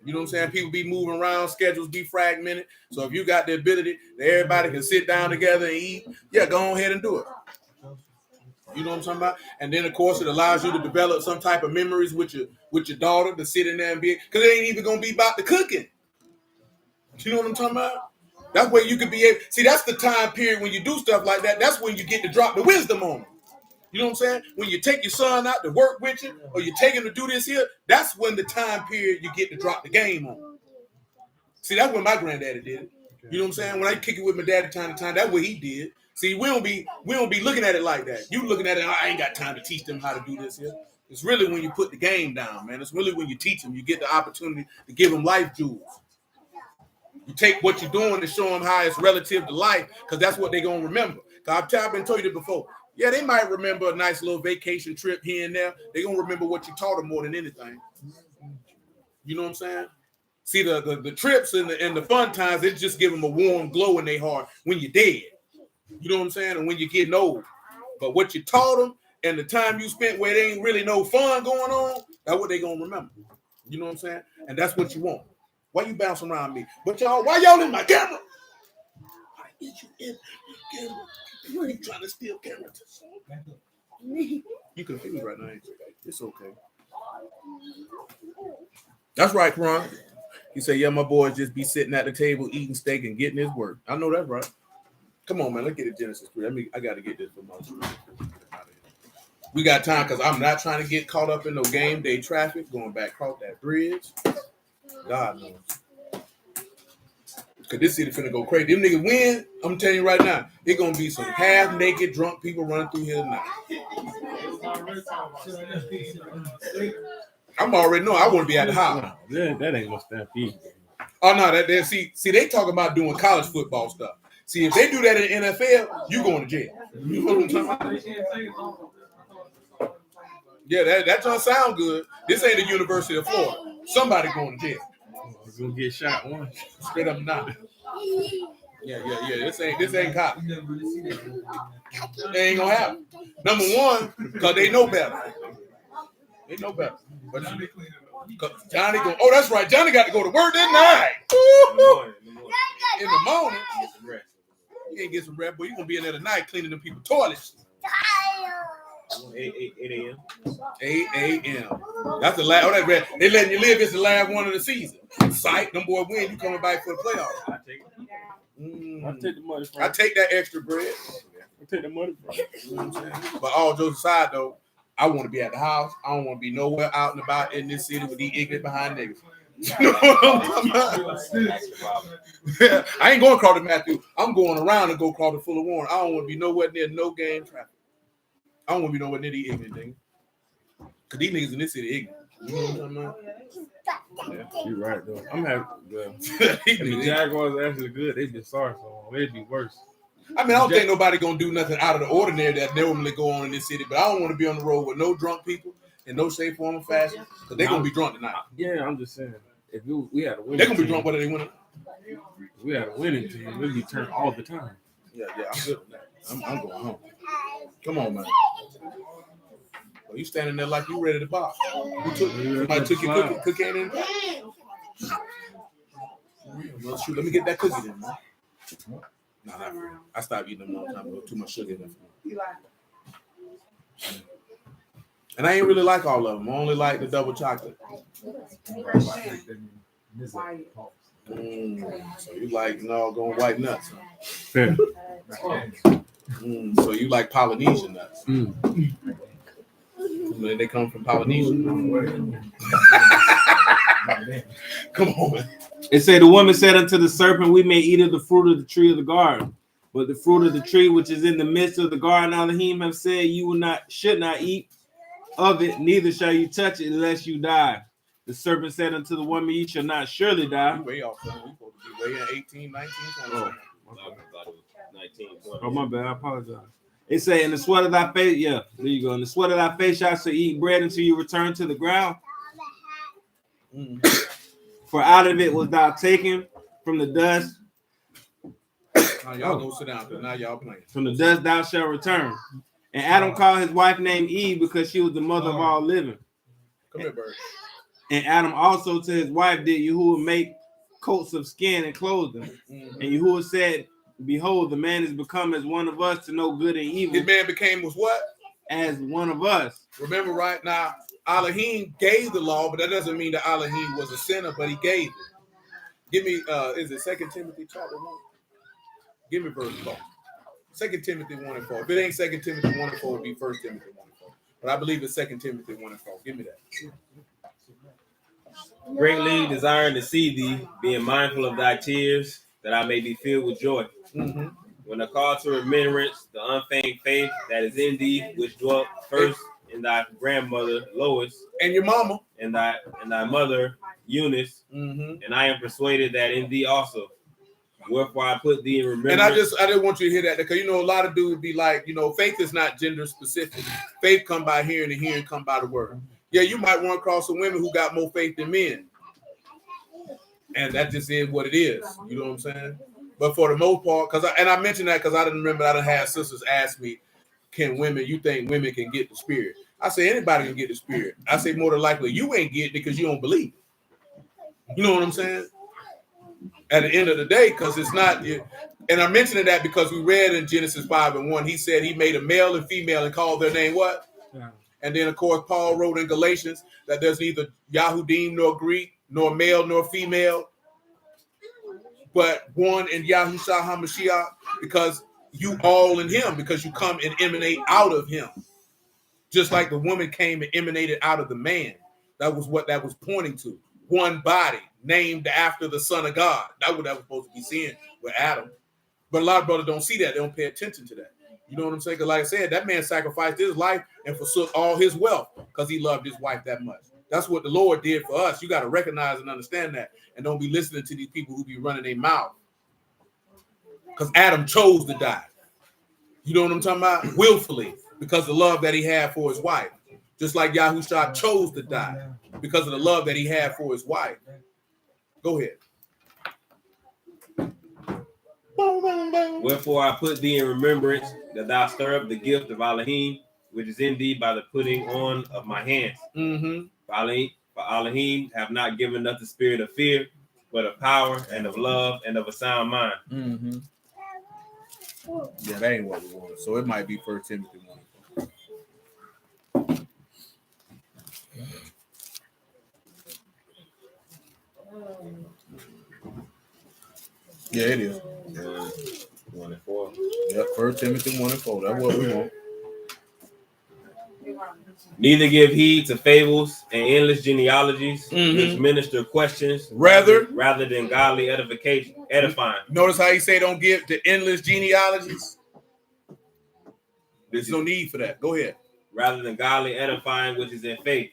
You know what I'm saying? People be moving around, schedules be fragmented. So if you got the ability that everybody can sit down together and eat, yeah, go ahead and do it. You know what I'm talking about? And then, of course, it allows you to develop some type of memories with your daughter to sit in there and be, because it ain't even going to be about the cooking. You know what I'm talking about? That's where you could be able, see, that's the time period when you do stuff like that. That's when you get to drop the wisdom on them. You know what I'm saying? When you take your son out to work with you, or you take him to do this here, that's when the time period you get to drop the game on. See, that's what my granddaddy did. You know what I'm saying? When I kick it with my daddy time to time, that's what he did. See, we don't be looking at it like that. You looking at it, I ain't got time to teach them how to do this here. It's really when you put the game down, man. It's really when you teach them, you get the opportunity to give them life jewels. You take what you're doing to show them how it's relative to life, because that's what they're going to remember. I've been told you this before. Yeah, they might remember a nice little vacation trip here and there. They're going to remember what you taught them more than anything. You know what I'm saying? See the trips and the fun times, it just give them a warm glow in their heart when you're dead. You know what I'm saying? And when you're getting old. But what you taught them and the time you spent where there ain't really no fun going on, that's what they gonna remember. You know what I'm saying? And that's what you want. Why you bouncing around me? But y'all, why y'all in my camera? Why is you in my camera? You trying to steal cameras? You confused right now, ain't you? It's okay. That's right, Karan. He said, yeah, my boys just be sitting at the table eating steak and getting his work. I know that's right. Come on, man. Let's get it Genesis 3. I got to get this for my. We got time because I'm not trying to get caught up in no game day traffic going back across that bridge. God knows. Because this city finna go crazy. Them niggas win, I'm telling you right now, it's going to be some half-naked drunk people running through here tonight. I'm already know I want to be at the house. That ain't no stampede. Oh, no. That see, they talking about doing college football stuff. See, if they do that in the NFL, you going to jail. You know what I'm talking about? Yeah, that don't sound good. This ain't the University of Florida. Somebody going to jail. It's gonna get shot one. Straight up now. Yeah. This ain't cop. They ain't gonna happen. Number one, because they know better. They know better. But Johnny go. Oh, that's right. Johnny got to go to work that night. In the morning. You ain't get some rest, but you gonna be in there tonight cleaning them people's toilets. 8 a.m. 8 a.m. That's the last. Oh, that red. They letting you live. It's the last one of the season. Sight, them boy win. You coming back for the playoffs. I take it. I take the money from. I take that extra bread. I take the money from. You know what I'm saying? But all jokes aside, though, I want to be at the house. I don't want to be nowhere out and about in this city with these ignorant behind niggas. You know what I'm talking about? I ain't going across the Matthew. I'm going around and go across the Fuller Warren. I don't want to be nowhere near no game traffic. I don't want to be nowhere near these ignorant things. Because these niggas in this city ignorant. You know what I'm talking about? Yeah, you're right, though. I'm happy. If the Jaguars actually good, they just sorry for them. It'd be worse. I mean, I don't think nobody going to do nothing out of the ordinary that normally go on in this city, but I don't want to be on the road with no drunk people in no shape, form, or fashion, because they're going to be drunk tonight. Yeah, I'm just saying. If we had a winning they're going to be team, drunk whether they win it. If we had a winning team, we'd be turned all the time. Yeah, I'm good with that. I'm going home. Come on, man. Well, you standing there like you ready to box. Somebody took your cookie in there? Well, shoot, let me get that cookie then, man. No, not for real. I stopped eating them a long time ago. Too much sugar in them. And I ain't really like all of them. I only like the double chocolate. So you like going white nuts. Huh? So you like Polynesian nuts. They come from Polynesia. Come on. It said the woman said unto the serpent, we may eat of the fruit of the tree of the garden, but the fruit of the tree which is in the midst of the garden, Elohim have said, you should not eat of it, neither shall you touch it unless you die. The serpent said unto the woman, you shall not surely die. You way off, son. We supposed to be way in 18, 19, 20. Oh, my bad. I apologize. It say, in the sweat of thy face, yeah, there you go. In the sweat of thy face, shall eat bread until you return to the ground. For out of it was thou taken from the dust. Now y'all go sit down, because now y'all playing. From the dust thou shalt return. And Adam called his wife named Eve because she was the mother of all living. Come here, bird. And Adam also to his wife did Yahuwah make coats of skin and clothe them. And Yahuwah said, behold, the man is become as one of us to know good and evil. His man became was what? As one of us. Remember, right now, Elohim gave the law, but that doesn't mean that Elohim was a sinner, but he gave it. Give me, is it 2 Timothy chapter 1? Give me verse 4. 2 Timothy 1 and 4. If it ain't 2 Timothy 1 and 4, it would be 1 Timothy 1 and 4. But I believe it's 2 Timothy 1 and 4. Give me that. Greatly desiring to see thee, being mindful of thy tears, that I may be filled with joy. When I call to remembrance the unfeigned faith that is in thee, which dwelt first in thy grandmother Lois, and your mama, and thy mother Eunice, and I am persuaded that in thee also. Wherefore I put thee in remembrance. And I didn't want you to hear that, because a lot of dudes be like, faith is not gender specific. Faith come by hearing, and hearing come by the word. Yeah, you might run across some women who got more faith than men. and that just is what it is. You know what I'm saying? But for the most part, I mentioned that because I didn't remember I done had sisters ask me, you think women can get the spirit? I say anybody can get the spirit. I say more than likely you ain't getting it because you don't believe it. You know what I'm saying? At the end of the day, because it's not, and I'm mentioning that because we read in Genesis 5:1, he said he made a male and female and called their name what? Yeah. And then, of course, Paul wrote in Galatians that there's neither Yahudim nor Greek, nor male nor female, but one in Yahushua HaMashiach, because you all in him, because you come and emanate out of him. Just like the woman came and emanated out of the man. That was what that was pointing to. One body, named after the Son of God. That's what that was supposed to be seeing with Adam. But a lot of brothers don't see that. They don't pay attention to that. You know what I'm saying? Because like I said, that man sacrificed his life and forsook all his wealth because he loved his wife that much. That's what the Lord did for us. You got to recognize and understand that. And don't be listening to these people who be running their mouth. Because Adam chose to die. You know what I'm talking about? Willfully. Because of the love that he had for his wife. Just like Yahushua chose to die because of the love that he had for his wife. Go ahead. Wherefore I put thee in remembrance that thou stir up the gift of Elohim, which is in thee by the putting on of my hands. Mm-hmm. For Elohim have not given us the spirit of fear, but of power and of love and of a sound mind. Mm-hmm. Yeah, that ain't what we want. So it might be 1 Timothy 1. Yeah, it is. 1 and 4. Yep, 1 Timothy 1 and 4. That's what we want. Neither give heed to fables and endless genealogies, which minister questions rather than godly edifying. Notice how he say don't give to endless genealogies. There's no need for that. Go ahead. Rather than godly edifying, which is in faith.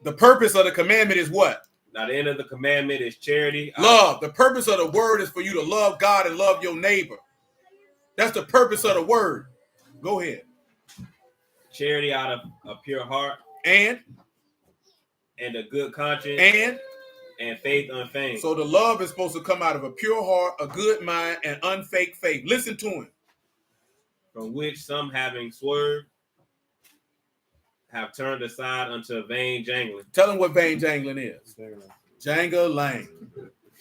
The purpose of the commandment is what? Now, the end of the commandment is charity. Love. The purpose of the word is for you to love God and love your neighbor. That's the purpose of the word. Go ahead. Charity out of a pure heart. And a good conscience. And faith unfeigned. So the love is supposed to come out of a pure heart, a good mind, and unfake faith. Listen to him. From which some having swerved have turned aside unto vain jangling. Tell them what vain jangling is. Jangling.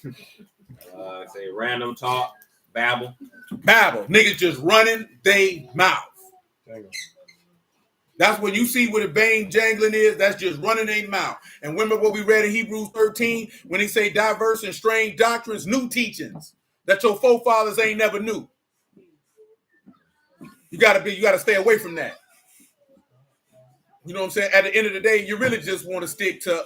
Say random talk, babble. Niggas just running they mouth. That's what you see what a vain jangling is. That's just running their mouth. And remember what we read in Hebrews 13 when he say diverse and strange doctrines, new teachings that your forefathers ain't never knew. You gotta stay away from that. You know what I'm saying? At the end of the day, you really just want to stick to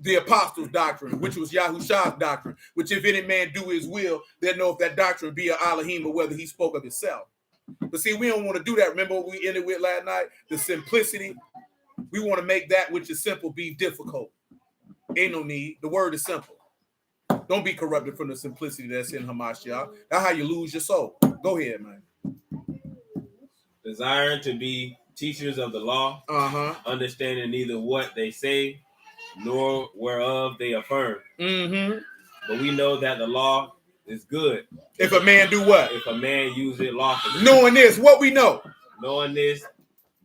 the apostles' doctrine, which was Yahushua's doctrine, which if any man do his will, they'll know if that doctrine be an Elohim or whether he spoke of himself. But see, we don't want to do that. Remember what we ended with last night? The simplicity. We want to make that which is simple be difficult. Ain't no need. The word is simple. Don't be corrupted from the simplicity that's in Hamashiach. That's how you lose your soul. Go ahead, man. Desiring to be teachers of the law, understanding neither what they say nor whereof they affirm. But we know that the law is good. If a man do what? If a man use it lawfully. Knowing this, what we know? Knowing this,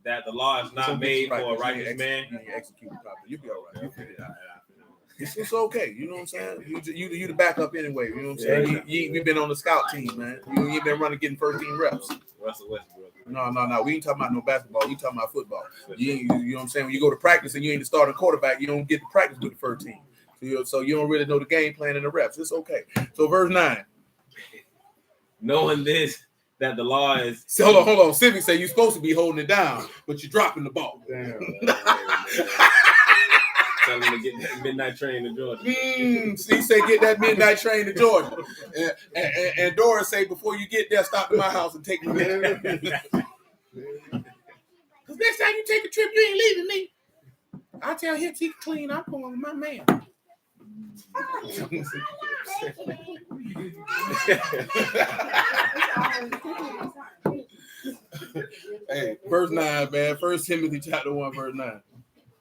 that the law is not made for a righteous man. You execute it properly. You'll be all right. It's okay. You know what I'm saying? You the backup anyway. You know what I'm saying? You've been on the scout team, man. You've been running, getting first team reps. Russell Westbrook. No. We ain't talking about no basketball. We talking about football. You know what I'm saying? When you go to practice and you ain't the starting quarterback, you don't get to practice with the first team. So you don't really know the game plan and the reps. It's okay. So verse 9. Knowing this, that the law is... So hold on. Civic say you're supposed to be holding it down, but you're dropping the ball. Damn. Tell him to get that midnight train to Georgia. He say get that midnight train to Georgia. And Doris say before you get there, stop at my house and take me there. Because next time you take a trip, you ain't leaving me. I tell him he clean. I'm going with my man. Hey, verse 9, man. 1 Timothy chapter 1, verse 9.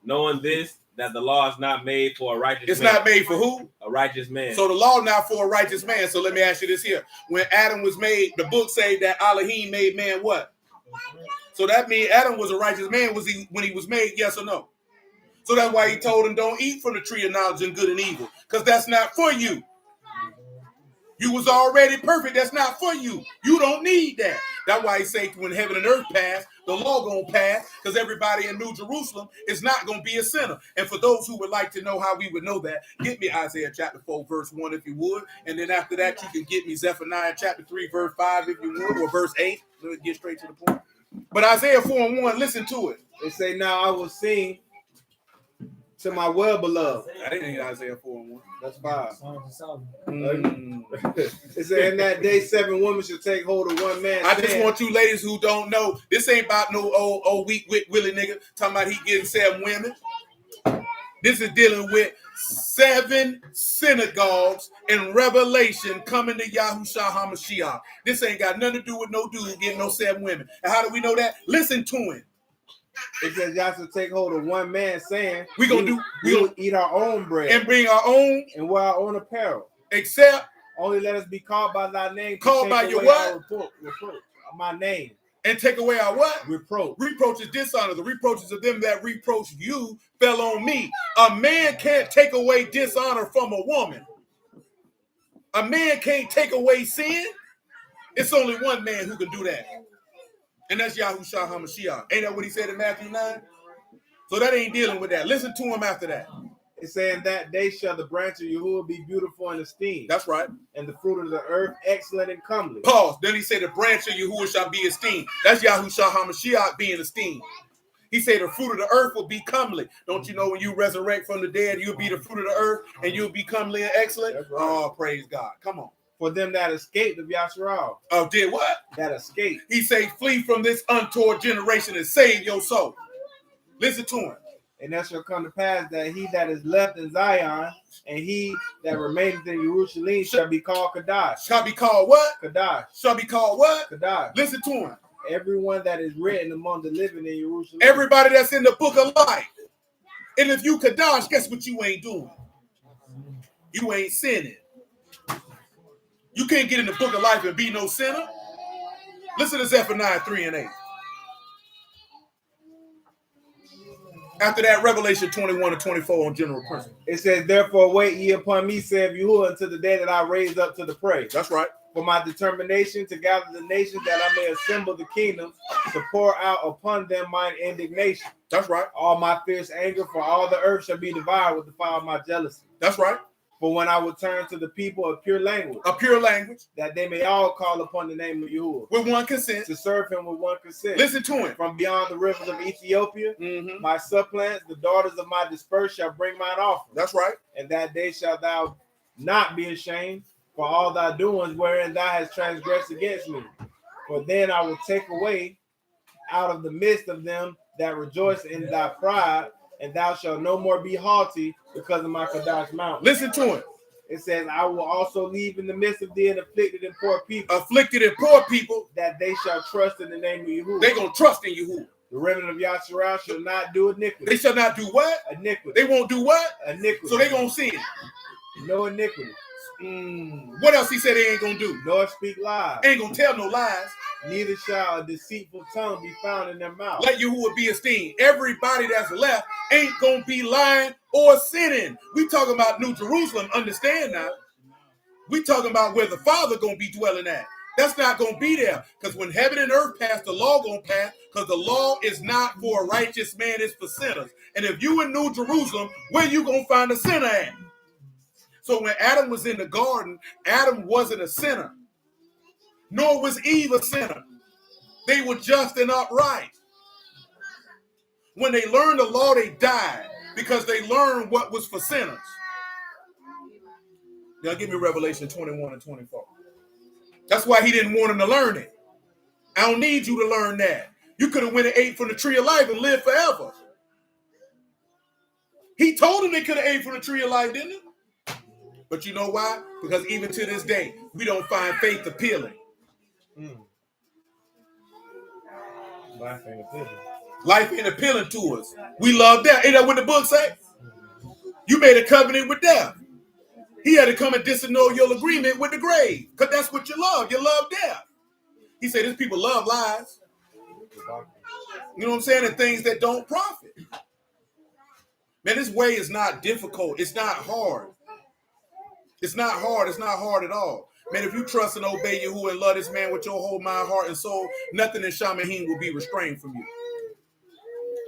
Knowing this, that the law is not made for a righteous It's man. not made for who? A righteous man. So the law not for a righteous man. So let me ask you this here. When Adam was made, the book say that Elohim made man what? So that means Adam was a righteous man when he was made, yes or no? So that's why he told him don't eat from the tree of knowledge of good and evil, because that's not for you. You was already perfect. That's not for you. You don't need that. That's why he say when heaven and earth pass, the law gonna pass, because everybody in New Jerusalem is not gonna be a sinner. And for those who would like to know how we would know that, get me Isaiah chapter 4, verse 1 if you would. And then after that, you can get me Zephaniah chapter 3, verse 5 if you would, or verse 8. Let me get straight to the point. But Isaiah 4 and 1, listen to it. They say, now I will sing to my well-beloved. I didn't need Isaiah 4 and 1. That's 5. Songs of Solomon. It said, in that day, 7 women should take hold of one man. I just want you ladies who don't know, this ain't about no old weak Willie nigga talking about he getting 7 women. This is dealing with 7 synagogues in Revelation coming to Yahushua HaMashiach. This ain't got nothing to do with no dude getting no 7 women. And how do we know that? Listen to him. It says y'all should take hold of one man, saying we will eat our own bread and bring our own and wear our own apparel. Except only let us be called by thy name. Called by your what? Reproach. My name. And take away our what? Reproach. Reproach is dishonor. The reproaches of them that reproach you fell on me. A man can't take away dishonor from a woman. A man can't take away sin. It's only one man who can do that. And that's Yahushua HaMashiach. Ain't that what he said in Matthew 9? So that ain't dealing with that. Listen to him after that. It's saying that day shall the branch of Yahuwah be beautiful and esteemed. That's right. And the fruit of the earth excellent and comely. Pause. Then he said the branch of Yahuwah shall be esteemed. That's Yahushua HaMashiach being esteemed. He said the fruit of the earth will be comely. Don't you know when you resurrect from the dead, you'll be the fruit of the earth and you'll be comely and excellent? Right. Oh, praise God. Come on. For them that escaped of Yasharal. Oh, did what? That escaped. He say, flee from this untoward generation and save your soul. Listen to him. And that shall come to pass that he that is left in Zion and he that remaineth in Jerusalem shall be called Kadash. Shall be called what? Kadash. Shall be called what? Kadash. Listen to him. Everyone that is written among the living in Jerusalem. Everybody that's in the book of life. And if you Kadash, guess what you ain't doing? You ain't sinning. You can't get in the book of life and be no sinner. Listen to Zephaniah 3 and 8. After that, Revelation 21 and 24 on general principle. It says, therefore wait ye upon me, saith Yahuwah, until the day that I raise up to the prey. That's right. For my determination to gather the nations, that I may assemble the kingdoms, to pour out upon them mine indignation. That's right. All my fierce anger, for all the earth shall be devoured with the fire of my jealousy. That's right. For when I will turn to the people of pure language, that they may all call upon the name of Yahuwah with one consent, to serve him with one consent. Listen to him. From beyond the rivers of Ethiopia, my supplants, the daughters of my dispersed, shall bring mine offering. That's right. And that day shalt thou not be ashamed for all thy doings wherein thou hast transgressed against me. For then I will take away out of the midst of them that rejoice in thy pride, and thou shalt no more be haughty because of my Kadash mountain. Listen to it. It says, I will also leave in the midst of thee an afflicted and poor people. Afflicted and poor people. That they shall trust in the name of Yahuwah. They're going to trust in Yahuwah. The remnant of Yasharal shall not do iniquity. They shall not do what? Iniquity. They won't do what? Iniquity. So they're going to sin. No iniquity. What else he said they ain't going to do? Nor speak lies. Ain't going to tell no lies. Neither shall a deceitful tongue be found in their mouth. Let Yahuwah be esteemed. Everybody that's left ain't going to be lying or sinning. We talking about New Jerusalem. Understand now. We talking about where the Father going to be dwelling at. That's not going to be there. Because when heaven and earth pass, the law going to pass. Because the law is not for a righteous man. It's for sinners. And if you in New Jerusalem, where you going to find a sinner at? So when Adam was in the garden, Adam wasn't a sinner. Nor was Eve a sinner. They were just and upright. When they learned the law, they died because they learned what was for sinners. Now give me Revelation 21 and 24. That's why he didn't want them to learn it. I don't need you to learn that. You could have went and ate from the tree of life and lived forever. He told them they could have ate from the tree of life, didn't he? But you know why? Because even to this day, we don't find faith appealing. Black ain't appealing. Life ain't appealing to us. We love death. Ain't that what the book say? You made a covenant with death. He had to come and disannul your agreement with the grave, because that's what you love. You love death. He said, these people love lies. You know what I'm saying? And things that don't profit. Man, this way is not difficult. It's not hard. It's not hard. It's not hard at all. Man, if you trust and obey Yahuwah and love this man with your whole mind, heart, and soul, nothing in Shamahim will be restrained from you.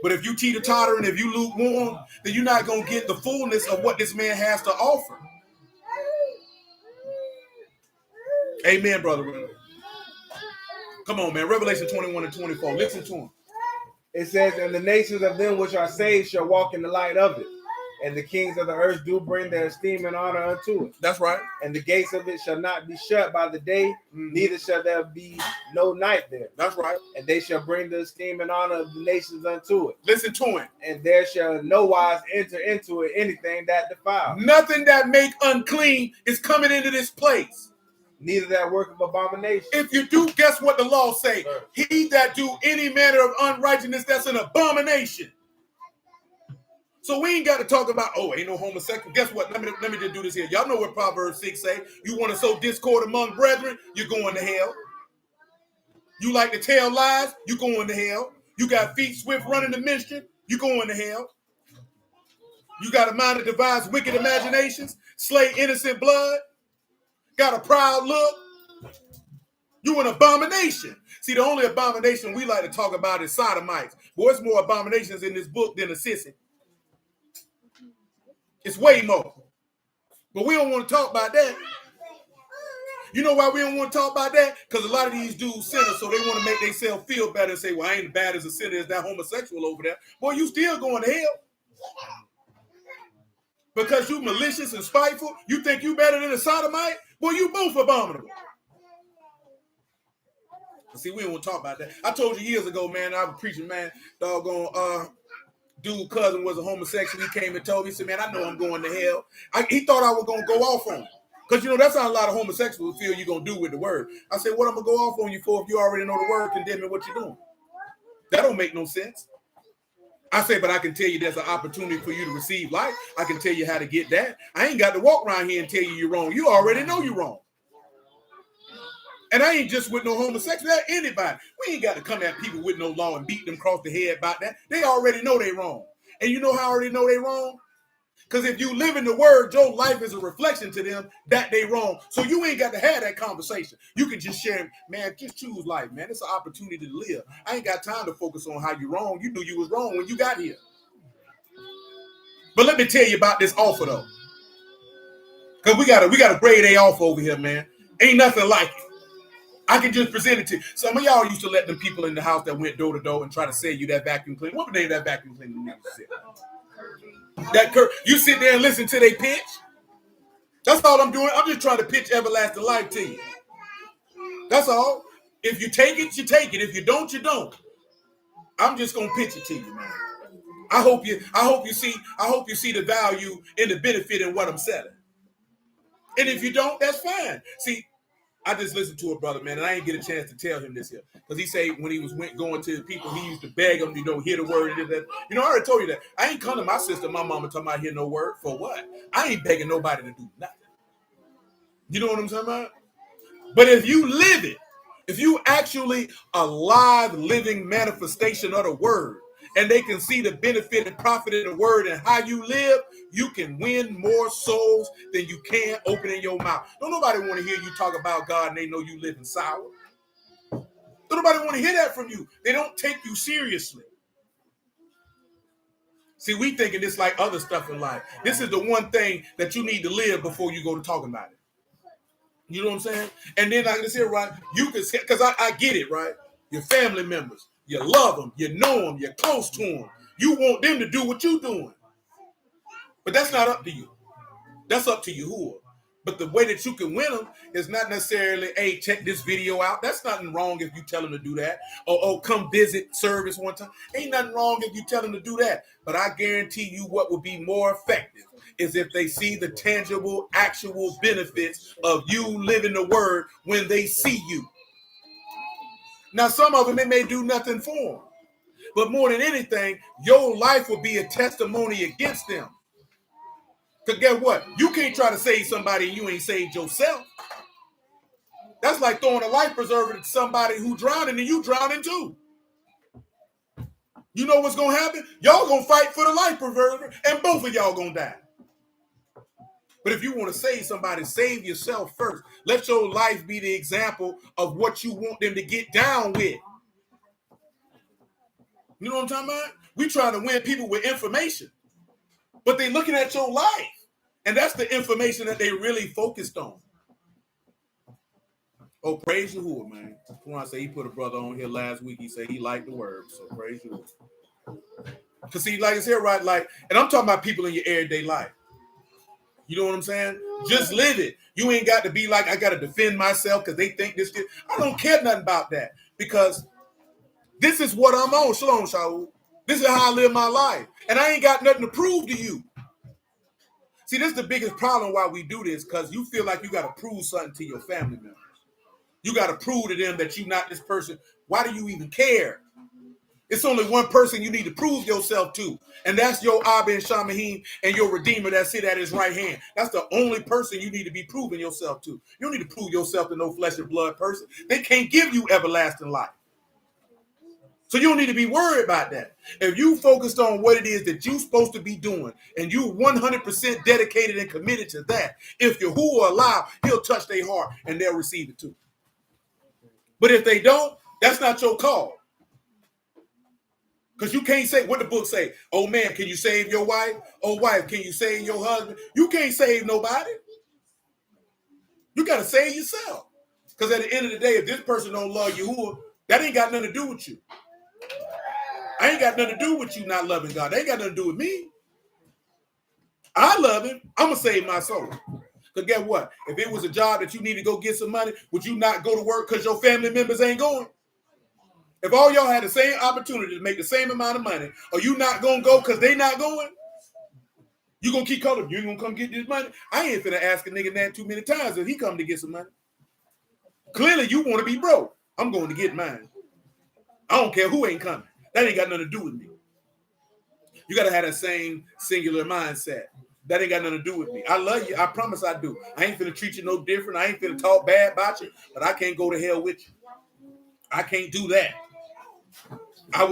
But if you teeter-totter and if you lukewarm, then you're not going to get the fullness of what this man has to offer. Amen, brother. Come on, man. Revelation 21 and 24. Listen to him. It says, and the nations of them which are saved shall walk in the light of it. And the kings of the earth do bring their esteem and honor unto it. That's right. And the gates of it shall not be shut by the day, neither shall there be no night there. That's right. And they shall bring the esteem and honor of the nations unto it. Listen to him. And there shall no wise enter into it anything that defiles. Nothing that make unclean is coming into this place. Neither that work of abomination. If you do, guess what the law say? He that do any manner of unrighteousness, that's an abomination. So we ain't got to talk about, oh, ain't no homosexual. Guess what? Let me just do this here. Y'all know what Proverbs 6 say. You want to sow discord among brethren, you're going to hell. You like to tell lies, you're going to hell. You got feet swift running to mischief, you're going to hell. You got a mind that devise wicked imaginations, slay innocent blood, got a proud look. You an abomination. See, the only abomination we like to talk about is sodomites. Boy, it's more abominations in this book than a sissy. It's way more. But we don't want to talk about that. You know why we don't want to talk about that? Because a lot of these dudes sinners, so they want to make themselves feel better and say, well, I ain't as bad as a sinner as that homosexual over there. Boy, you still going to hell. Because you malicious and spiteful, you think you better than a sodomite? Boy, you both abominable. See, we don't want to talk about that. I told you years ago, man, I was preaching, man, doggone, dude cousin was a homosexual. He came and told me, he said, man, I know I'm going to hell. He thought I was going to go off on him. Because, you know, that's how a lot of homosexuals feel you're going to do with the word. I said, what I'm going to go off on you for if you already know the word condemning what you're doing? That don't make no sense. I say, but I can tell you there's an opportunity for you to receive life. I can tell you how to get that. I ain't got to walk around here and tell you you're wrong. You already know you're wrong. And I ain't just with no homosexual, anybody. We ain't got to come at people with no law and beat them across the head about that. They already know they wrong. And you know how I already know they wrong? Because if you live in the word, your life is a reflection to them that they wrong. So you ain't got to have that conversation. You can just share, man, just choose life, man. It's an opportunity to live. I ain't got time to focus on how you're wrong. You knew you was wrong when you got here. But let me tell you about this offer, though. Because we got a grade A offer over here, man. Ain't nothing like it. I can just present it to you. Some of y'all used to let them people in the house that went door to door and try to sell you that vacuum cleaner. What would they that vacuum cleaner That you sit there and listen to they pitch. That's all I'm doing. I'm just trying to pitch everlasting life to you. That's all. If you take it, you take it. If you don't, you don't. I'm just gonna pitch it to you, man. I hope you see the value and the benefit in what I'm selling. And if you don't, that's fine. See, I just listened to a brother, man, and I didn't get a chance to tell him this here. Because he say when he was going to the people, he used to beg them, hear the word. You know, I already told you that. I ain't come to my sister, my mama, talking about hear no word. For what? I ain't begging nobody to do nothing. You know what I'm talking about? But if you live it, if you actually a live, living manifestation of the word, and they can see the benefit and profit of the word and how you live, you can win more souls than you can opening your mouth. Don't nobody want to hear you talk about God and they know you living sour. Don't nobody want to hear that from you. They don't take you seriously. See, we thinking this like other stuff in life. This is the one thing that you need to live before you go to talking about it. You know what I'm saying? And then like I said, right, you can say, because I get it, right? Your family members. You love them, you know them, you're close to them. You want them to do what you're doing. But that's not up to you. That's up to Yahuwah. But the way that you can win them is not necessarily, hey, check this video out. That's nothing wrong if you tell them to do that. Or come visit service one time. Ain't nothing wrong if you tell them to do that. But I guarantee you what would be more effective is if they see the tangible, actual benefits of you living the word when they see you. Now, some of them, it may do nothing for them. But more than anything, your life will be a testimony against them. Because guess what? You can't try to save somebody and you ain't saved yourself. That's like throwing a life preserver to somebody who drowning and you drowning too. You know what's going to happen? Y'all going to fight for the life preserver and both of y'all going to die. But if you want to save somebody, save yourself first. Let your life be the example of what you want them to get down with. You know what I'm talking about? We trying to win people with information, but they looking at your life. And that's the information that they really focused on. Oh, praise Yahuwah, man. When I say he put a brother on here last week, he said he liked the word. So praise Yahuwah. Because see, like I said, right, like, and I'm talking about people in your everyday life. You know what I'm saying? Just live it. You ain't got to be like, I got to defend myself because they think this. I don't care nothing about that because this is what I'm on. Shalom, Shaul. This is how I live my life. And I ain't got nothing to prove to you. See, this is the biggest problem why we do this, because you feel like you got to prove something to your family members. You got to prove to them that you're not this person. Why do you even care? It's only one person you need to prove yourself to, and that's your Abba and Shamahim and your Redeemer that sit at his right hand. That's the only person you need to be proving yourself to. You don't need to prove yourself to no flesh and blood person. They can't give you everlasting life. So you don't need to be worried about that. If you focused on what it is that you're supposed to be doing, and you 100% dedicated and committed to that, if Yahuwah allow, he'll touch their heart and they'll receive it too. But if they don't, that's not your call. Because you can't say what the book say. Oh man, can you save your wife? Oh wife, can you save your husband? You can't save nobody. You got to save yourself. Because at the end of the day, if this person don't love Yahuwah, that ain't got nothing to do with you. I ain't got nothing to do with you not loving God. They ain't got nothing to do with me. I love him. I'm going to save my soul. Because guess what? If it was a job that you need to go get some money, would you not go to work because your family members ain't going? If all y'all had the same opportunity to make the same amount of money, are you not going to go because they not going? You going to keep calling, you ain't going to come get this money? I ain't finna ask a nigga that too many times if he come to get some money. Clearly, you want to be broke. I'm going to get mine. I don't care who ain't coming. That ain't got nothing to do with me. You got to have that same singular mindset. That ain't got nothing to do with me. I love you. I promise I do. I ain't finna treat you no different. I ain't finna talk bad about you, but I can't go to hell with you. I can't do that.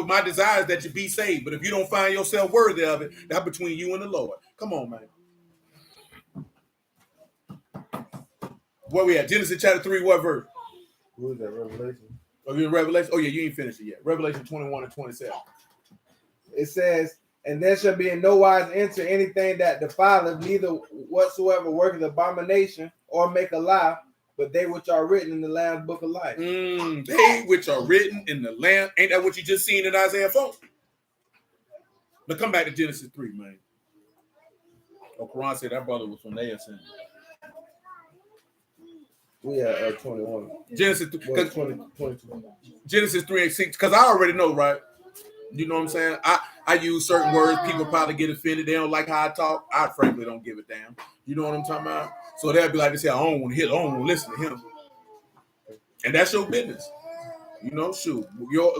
My desire is that you be saved, but if you don't find yourself worthy of it, that's between you and the Lord. Come on, man. Where we at? Genesis chapter 3, what verse? Who is that? Revelation? Oh, you in Revelation? Oh, yeah, you ain't finished it yet. Revelation 21 and 27. It says, and there shall be in no wise enter anything that defileth, neither whatsoever worketh abomination or make a lie, but they which are written in the Lamb's book of life. They which are written in the Lamb. Ain't that what you just seen in Isaiah 4? Now come back to Genesis 3, man. Oh, Quran said that brother was from there. We at 21. Genesis 22. Genesis 3 and 6. Because I already know, right? You know what I'm saying? I use certain words. People probably get offended. They don't like how I talk. I frankly don't give a damn. You know what I'm talking about? So they'll be like, they say, I don't want to hear. I don't want to listen to him. And that's your business. You know, shoot. You're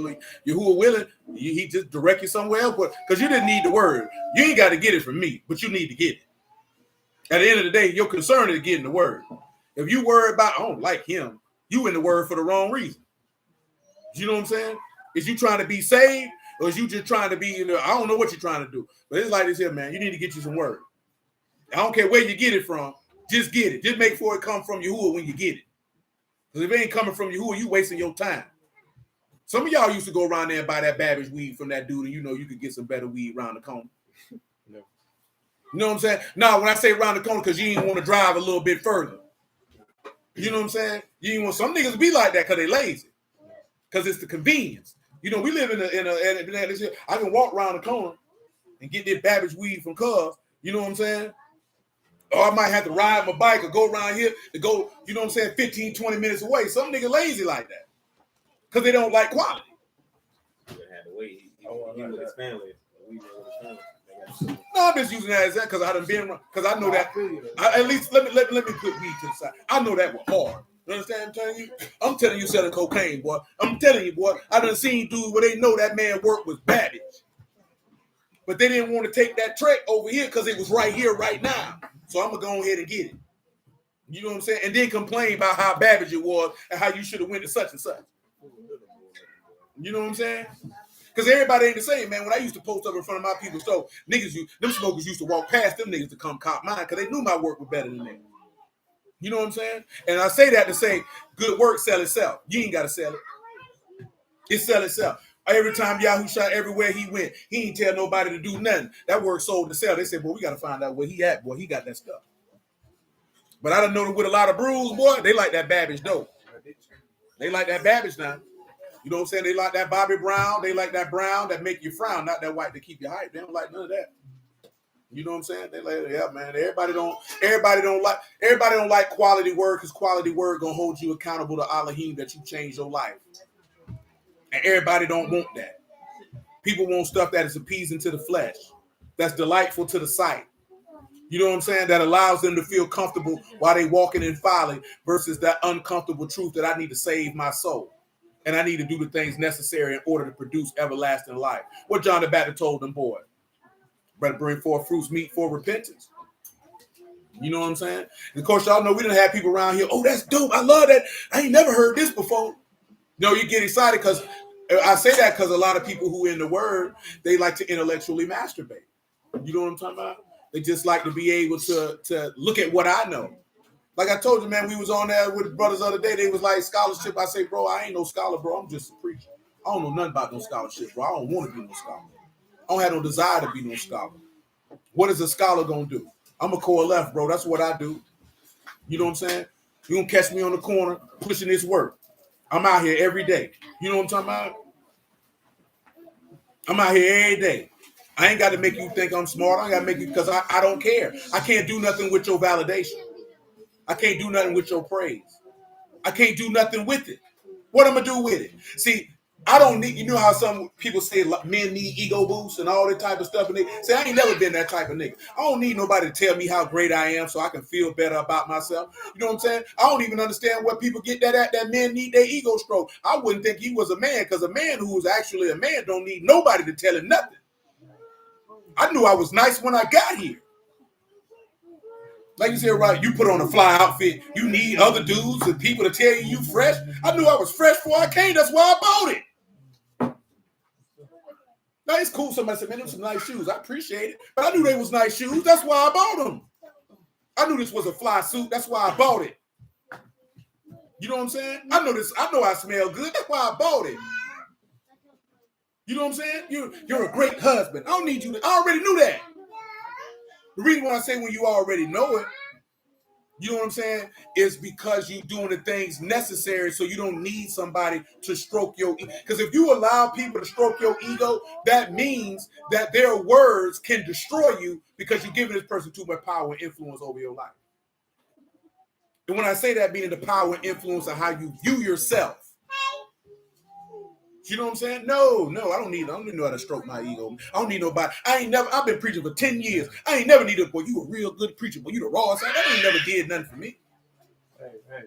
who are willing, he just direct you somewhere else. Because you didn't need the word. You ain't got to get it from me, but you need to get it. At the end of the day, your concern is getting the word. If you worry about, I don't like him, you in the word for the wrong reason. You know what I'm saying? Is you trying to be saved? Or is you just trying to be, I don't know what you're trying to do. But it's like this here, man. You need to get you some word. I don't care where you get it from. Just get it. Just make sure it come from Yahuwah when you get it. Because if it ain't coming from Yahuwah, you wasting your time. Some of y'all used to go around there and buy that Babbage weed from that dude, and you know you could get some better weed around the corner. No. You know what I'm saying? No, when I say around the corner, because you ain't want to drive a little bit further. You know what I'm saying? You ain't want some niggas to be like that because they lazy. Because it's the convenience. You know, we live in a I can walk around the corner and get this Babbage weed from Cuz. You know what I'm saying? Or I might have to ride my bike or go around here to go, you know what I'm saying, 15, 20 minutes away. Some nigga lazy like that. Because they don't like quality. He had to wait. He with his family. No, I'm just using that as that because I done been around. Because I know that. At least let me put weed to the side. I know that was hard. You understand what I'm telling you? I'm telling you selling cocaine, boy. I'm telling you, boy. I done seen dudes where they know that man work was Babbage. But they didn't want to take that trek over here because it was right here, right now. So I'm going to go ahead and get it. You know what I'm saying? And then complain about how Babbage it was and how you should have went to such and such. You know what I'm saying? Because everybody ain't the same, man. When I used to post up in front of my people's store, them smokers used to walk past them niggas to come cop mine because they knew my work was better than theirs. You know what I'm saying? And I say that to say, good work sell itself. You ain't got to sell it. It sell itself. Every time Yahoo shot everywhere he went, he ain't tell nobody to do nothing. That work sold to sell. They said, boy, we got to find out where he at. Boy, he got that stuff. But I done know that with a lot of brews, boy, they like that Babbage dope. They like that Babbage now. You know what I'm saying? They like that Bobby Brown. They like that brown that make you frown, not that white to keep you hype. They don't like none of that. You know what I'm saying? They like, yeah, man. Everybody don't like quality word because quality word gonna hold you accountable to Elohim that you changed your life. And everybody don't want that. People want stuff that is appeasing to the flesh, that's delightful to the sight. You know what I'm saying? That allows them to feel comfortable while they walking in folly versus that uncomfortable truth that I need to save my soul. And I need to do the things necessary in order to produce everlasting life. What John the Baptist told them boys. Better bring forth fruits meet for repentance. You know what I'm saying? And of course, y'all know we done have people around here. Oh, that's dope. I love that. I ain't never heard this before. No, you get excited because I say that because a lot of people who in the word, they like to intellectually masturbate. You know what I'm talking about? They just like to be able to look at what I know. Like I told you, man, we was on there with the brothers the other day. They was like, scholarship. I say, bro, I ain't no scholar, bro. I'm just a preacher. I don't know nothing about no scholarship, bro. I don't want to be no scholar. I don't have no desire to be no scholar. What is a scholar going to do? I'm a core left, bro. That's what I do. You know what I'm saying? You going to catch me on the corner pushing this work. I'm out here every day. You know what I'm talking about? I'm out here every day. I ain't got to make you think I'm smart. I ain't got to make you because I don't care. I can't do nothing with your validation. I can't do nothing with your praise. I can't do nothing with it. What I'm going to do with it? See, I don't need, you know how some people say men need ego boosts and all that type of stuff. And they say, I ain't never been that type of nigga. I don't need nobody to tell me how great I am so I can feel better about myself. You know what I'm saying? I don't even understand where people get that at, that men need their ego stroke. I wouldn't think he was a man because a man who is actually a man don't need nobody to tell him nothing. I knew I was nice when I got here. Like you said, right, you put on a fly outfit. You need other dudes and people to tell you fresh. I knew I was fresh before I came. That's why I bought it. Now, it's cool. Somebody said, man, them some nice shoes. I appreciate it. But I knew they was nice shoes. That's why I bought them. I knew this was a fly suit. That's why I bought it. You know what I'm saying? I know this. I know I smell good. That's why I bought it. You know what I'm saying? You're a great husband. I don't need you to. I already knew that. The reason why I say when you already know it, you know what I'm saying, is because you're doing the things necessary so you don't need somebody to stroke your ego. Because if you allow people to stroke your ego, that means that their words can destroy you because you're giving this person too much power and influence over your life. And when I say that, meaning the power and influence of how you view yourself. You know what I'm saying? No, I don't need know how to stroke my ego. I don't need nobody. I've been preaching for 10 years. I ain't never needed, boy, you a real good preacher, boy, you the raw side. That ain't never did nothing for me. Hey.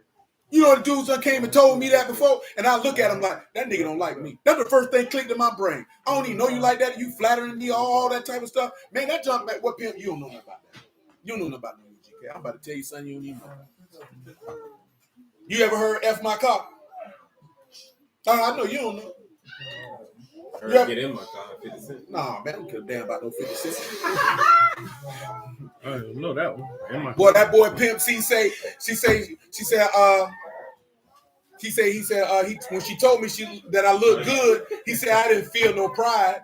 You know the dudes that came and told me that before, and I look at him like, that nigga don't like me. That's the first thing clicked in my brain. I don't even know you like that. You flattering me, all that type of stuff. Man, that jump back, what pimp? You don't know nothing about that. You don't know nothing about no UGK. I'm about to tell you something you don't even know. You ever heard F my car? I know you don't know. Get in my car, 50 cents. Nah, man, I don't give a damn about no 50 cents. I don't know that one. Boy, that boy Pimp C said when she told me that I look good, he said I didn't feel no pride.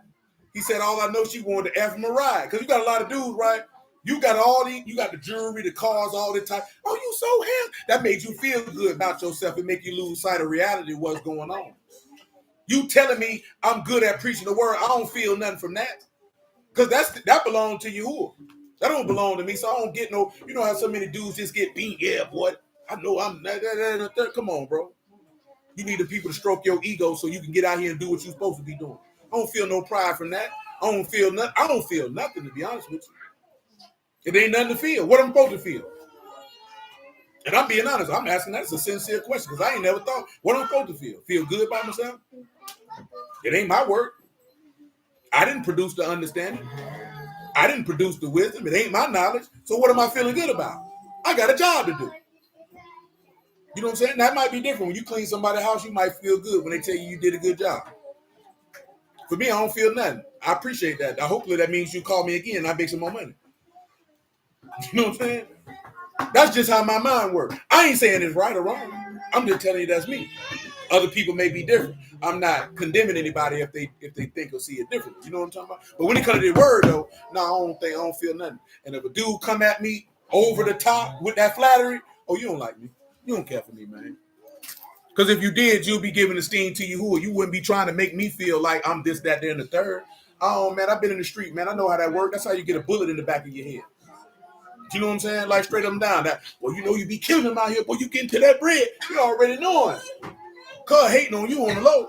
He said all I know she wanted to F him a ride. Because you got a lot of dudes, right? You got you got the jewelry, the cars, all the time. Oh, you so handsome. That made you feel good about yourself and make you lose sight of reality of what's going on. You telling me I'm good at preaching the word, I don't feel nothing from that. Because that belongs to you. That don't belong to me, so I don't get no, you know how so many dudes just get beat. Yeah, boy, I know I'm, come on, bro. You need the people to stroke your ego so you can get out here and do what you're supposed to be doing. I don't feel no pride from that. I don't feel nothing, to be honest with you. It ain't nothing to feel. What I'm supposed to feel? And I'm being honest, I'm asking that as a sincere question because I ain't never thought, what am I supposed to feel? Feel good by myself? It ain't my work. I didn't produce the understanding. I didn't produce the wisdom. It ain't my knowledge. So what am I feeling good about? I got a job to do. You know what I'm saying? That might be different. When you clean somebody's house, you might feel good when they tell you did a good job. For me, I don't feel nothing. I appreciate that. Hopefully that means you call me again and I make some more money. You know what I'm saying? That's just how my mind works. I ain't saying it's right or wrong. I'm just telling you that's me. Other people may be different. I'm not condemning anybody if they think or see it different. You know what I'm talking about? But when it comes to the word though, no, I don't feel nothing. And if a dude come at me over the top with that flattery, oh, you don't like me. You don't care for me, man. Because if you did, you'll be giving esteem to you who you wouldn't be trying to make me feel like I'm this, that, there, and the third. Oh man, I've been in the street, man. I know how that works. That's how you get a bullet in the back of your head. You know what I'm saying? Like straight up and down. That, well, you know you be killing them out here, boy. You getting to that bread. You already knowing. Cuz hating on you on the low.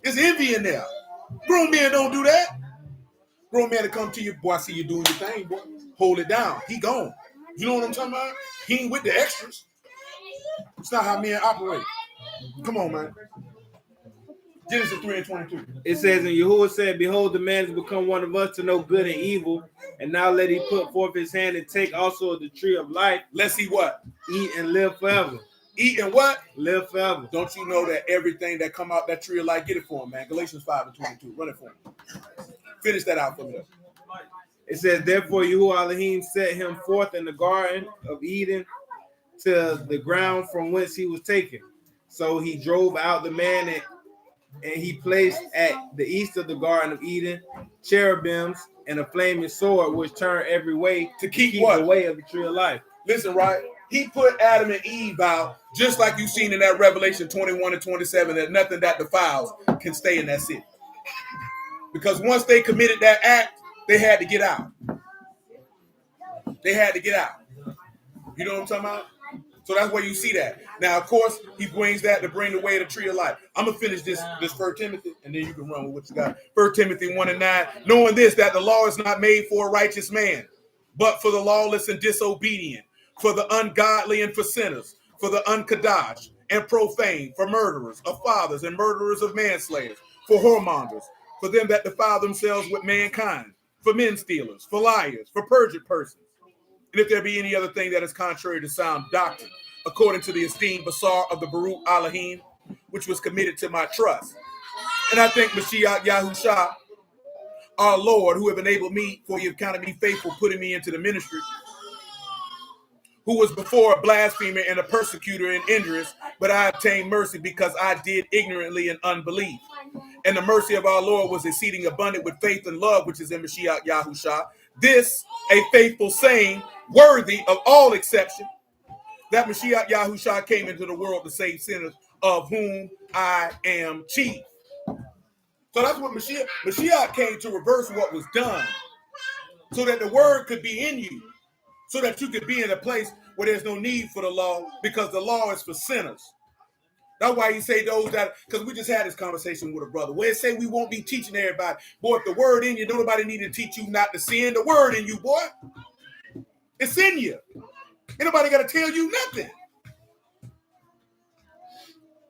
There's envy in there. Grown men don't do that. Grown man to come to you, boy, I see you doing your thing, boy. Hold it down. He gone. You know what I'm talking about? He ain't with the extras. It's not how men operate. Come on, man. Genesis 3:22. It says, and Yahuwah said, behold, the man has become one of us to know good and evil. And now let he put forth his hand and take also of the tree of life. Let's see what? Eat and live forever. Eat and what? Live forever. Don't you know that everything that come out that tree of life, get it for him, man. Galatians 5:22. Run it for him. Finish that out for me. It says, therefore Yahuwah Elohim set him forth in the garden of Eden to the ground from whence he was taken. So he drove out the man and he placed at the east of the Garden of Eden cherubims and a flaming sword which turned every way to keep the way of the tree of life. Listen, right? He put Adam and Eve out, just like you've seen in that Revelation 21 and 27, that nothing that defiles can stay in that city. Because once they committed that act, they had to get out. They had to get out. You know what I'm talking about? So that's where you see that. Now, of course, he brings that to bring the way of the tree of life. I'm going to finish this 1 Timothy, and then you can run with what you got. 1 Timothy 1:9, knowing this, that the law is not made for a righteous man, but for the lawless and disobedient, for the ungodly and for sinners, for the unkadash and profane, for murderers of fathers and murderers of manslayers, for whoremongers, for them that defile themselves with mankind, for men stealers, for liars, for perjured persons. And if there be any other thing that is contrary to sound doctrine, according to the esteemed Basar of the Baruch Elohim, which was committed to my trust. And I thank Mashiach Yahusha, our Lord, who have enabled me, for you have counted me faithful, putting me into the ministry, who was before a blasphemer and a persecutor and injurious, but I obtained mercy because I did ignorantly in unbelief. And the mercy of our Lord was exceeding abundant with faith and love, which is in Mashiach Yahusha. This, a faithful saying, worthy of all exception, that Mashiach Yahusha came into the world to save sinners, of whom I am chief. So that's what Mashiach came to reverse what was done, so that the word could be in you, so that you could be in a place where there's no need for the law, because the law is for sinners. That's why he say those that, because we just had this conversation with a brother, where it say we won't be teaching everybody. Boy, if the word in you, nobody need to teach you not to sin. The word in you, boy. It's in you. Ain't nobody got to tell you nothing.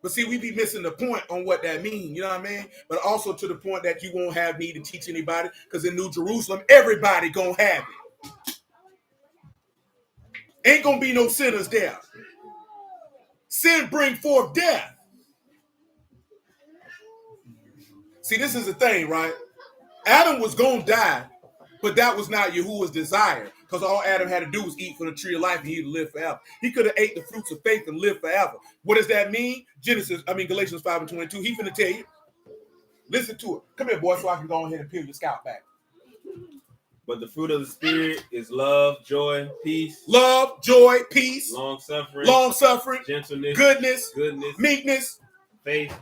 But see, we be missing the point on what that means, you know what I mean? But also to the point that you won't have need to teach anybody, because in New Jerusalem, everybody gonna have it. Ain't gonna be no sinners there. Sin bring forth death. See, this is the thing, right? Adam was gonna die, but that was not Yahuwah's desire, because all Adam had to do was eat from the tree of life and he'd live forever. He could have ate the fruits of faith and lived forever. What does that mean? Galatians 5:22. He finna tell you. Listen to it. Come here, boy, so I can go ahead and peel your scalp back. But the fruit of the Spirit is love, joy, peace. Love, joy, peace. Long-suffering. Gentleness. Goodness. Meekness. Faith.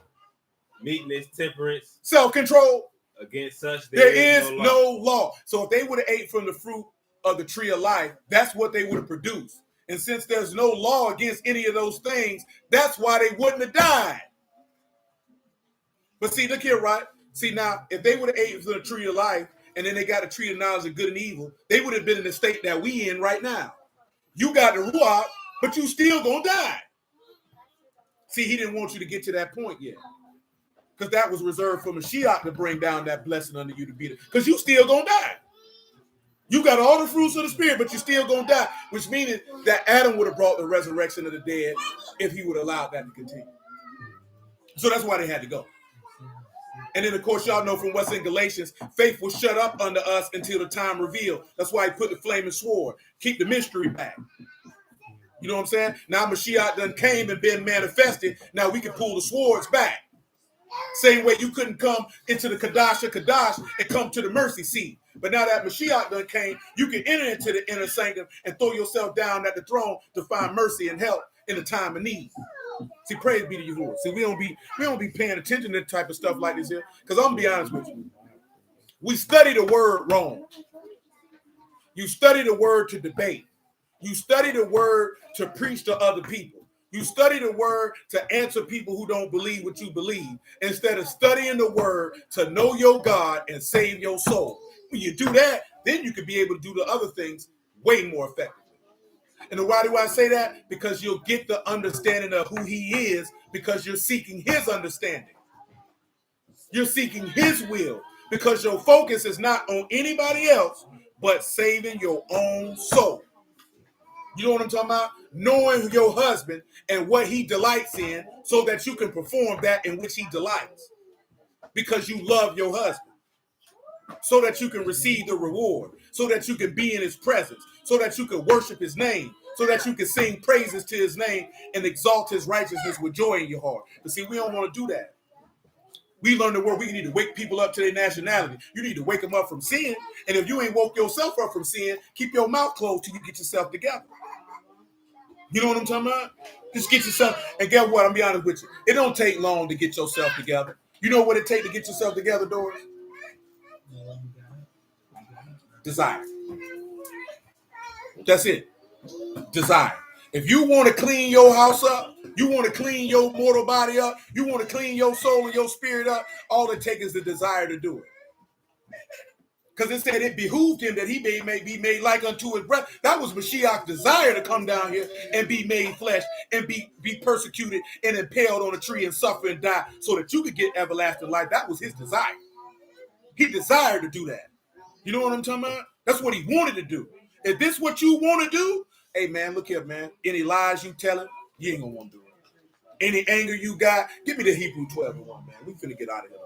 Meekness. Temperance. Self-control. Against such there is no law. So if they would have ate from the fruit of the tree of life, that's what they would have produced. And since there's no law against any of those things, that's why they wouldn't have died. But see, look here, right? See, now, if they would have ate from the tree of life, and then they got a tree of knowledge of good and evil, they would have been in the state that we in right now. You got the Ruach, but you still gonna die. See, he didn't want you to get to that point yet. Because that was reserved for Mashiach to bring down that blessing under you to be there. Because you still gonna die. You got all the fruits of the spirit, but you still gonna die, which means that Adam would have brought the resurrection of the dead if he would have allowed that to continue. So that's why they had to go. And then, of course, y'all know from what's in Galatians, faith was shut up under us until the time revealed. That's why he put the flaming sword. Keep the mystery back. You know what I'm saying? Now Mashiach done came and been manifested. Now we can pull the swords back. Same way you couldn't come into the Kadash of Kadash and come to the mercy seat. But now that Mashiach done came, you can enter into the inner sanctum and throw yourself down at the throne to find mercy and help in the time of need. See, praise be to you, Lord. See, we don't be paying attention to that type of stuff like this here. Because I'm gonna be honest with you. We study the word wrong. You study the word to debate. You study the word to preach to other people. You study the word to answer people who don't believe what you believe, instead of studying the word to know your God and save your soul. When you do that, then you can be able to do the other things way more effectively. And why do I say that? Because you'll get the understanding of who he is, because you're seeking his understanding. You're seeking his will, because your focus is not on anybody else, but saving your own soul. You know what I'm talking about? Knowing your husband and what he delights in, so that you can perform that in which he delights. Because you love your husband. So that you can receive the reward. So that you can be in his presence. So that you can worship his name. So that you can sing praises to his name and exalt his righteousness with joy in your heart. But see, we don't want to do that. We learn the word. We need to wake people up to their nationality. You need to wake them up from sin. And if you ain't woke yourself up from sin, keep your mouth closed till you get yourself together. You know what I'm talking about? Just get yourself, and get what? I'm be honest with you. It don't take long to get yourself together. You know what it takes to get yourself together, Doris? Desire. That's it. Desire. If you want to clean your house up, you want to clean your mortal body up, you want to clean your soul and your spirit up, all it takes is the desire to do it. Because it said it behooved him that he may be made like unto his breath. That was Mashiach's desire to come down here and be made flesh and be persecuted and impaled on a tree and suffer and die so that you could get everlasting life. That was his desire. He desired to do that. You know what I'm talking about? That's what he wanted to do. If this is what you want to do, hey, man, look here, man. Any lies you telling, you ain't going to want to do it. Any anger you got, give me the Hebrew 12:1, man. We finna get out of here.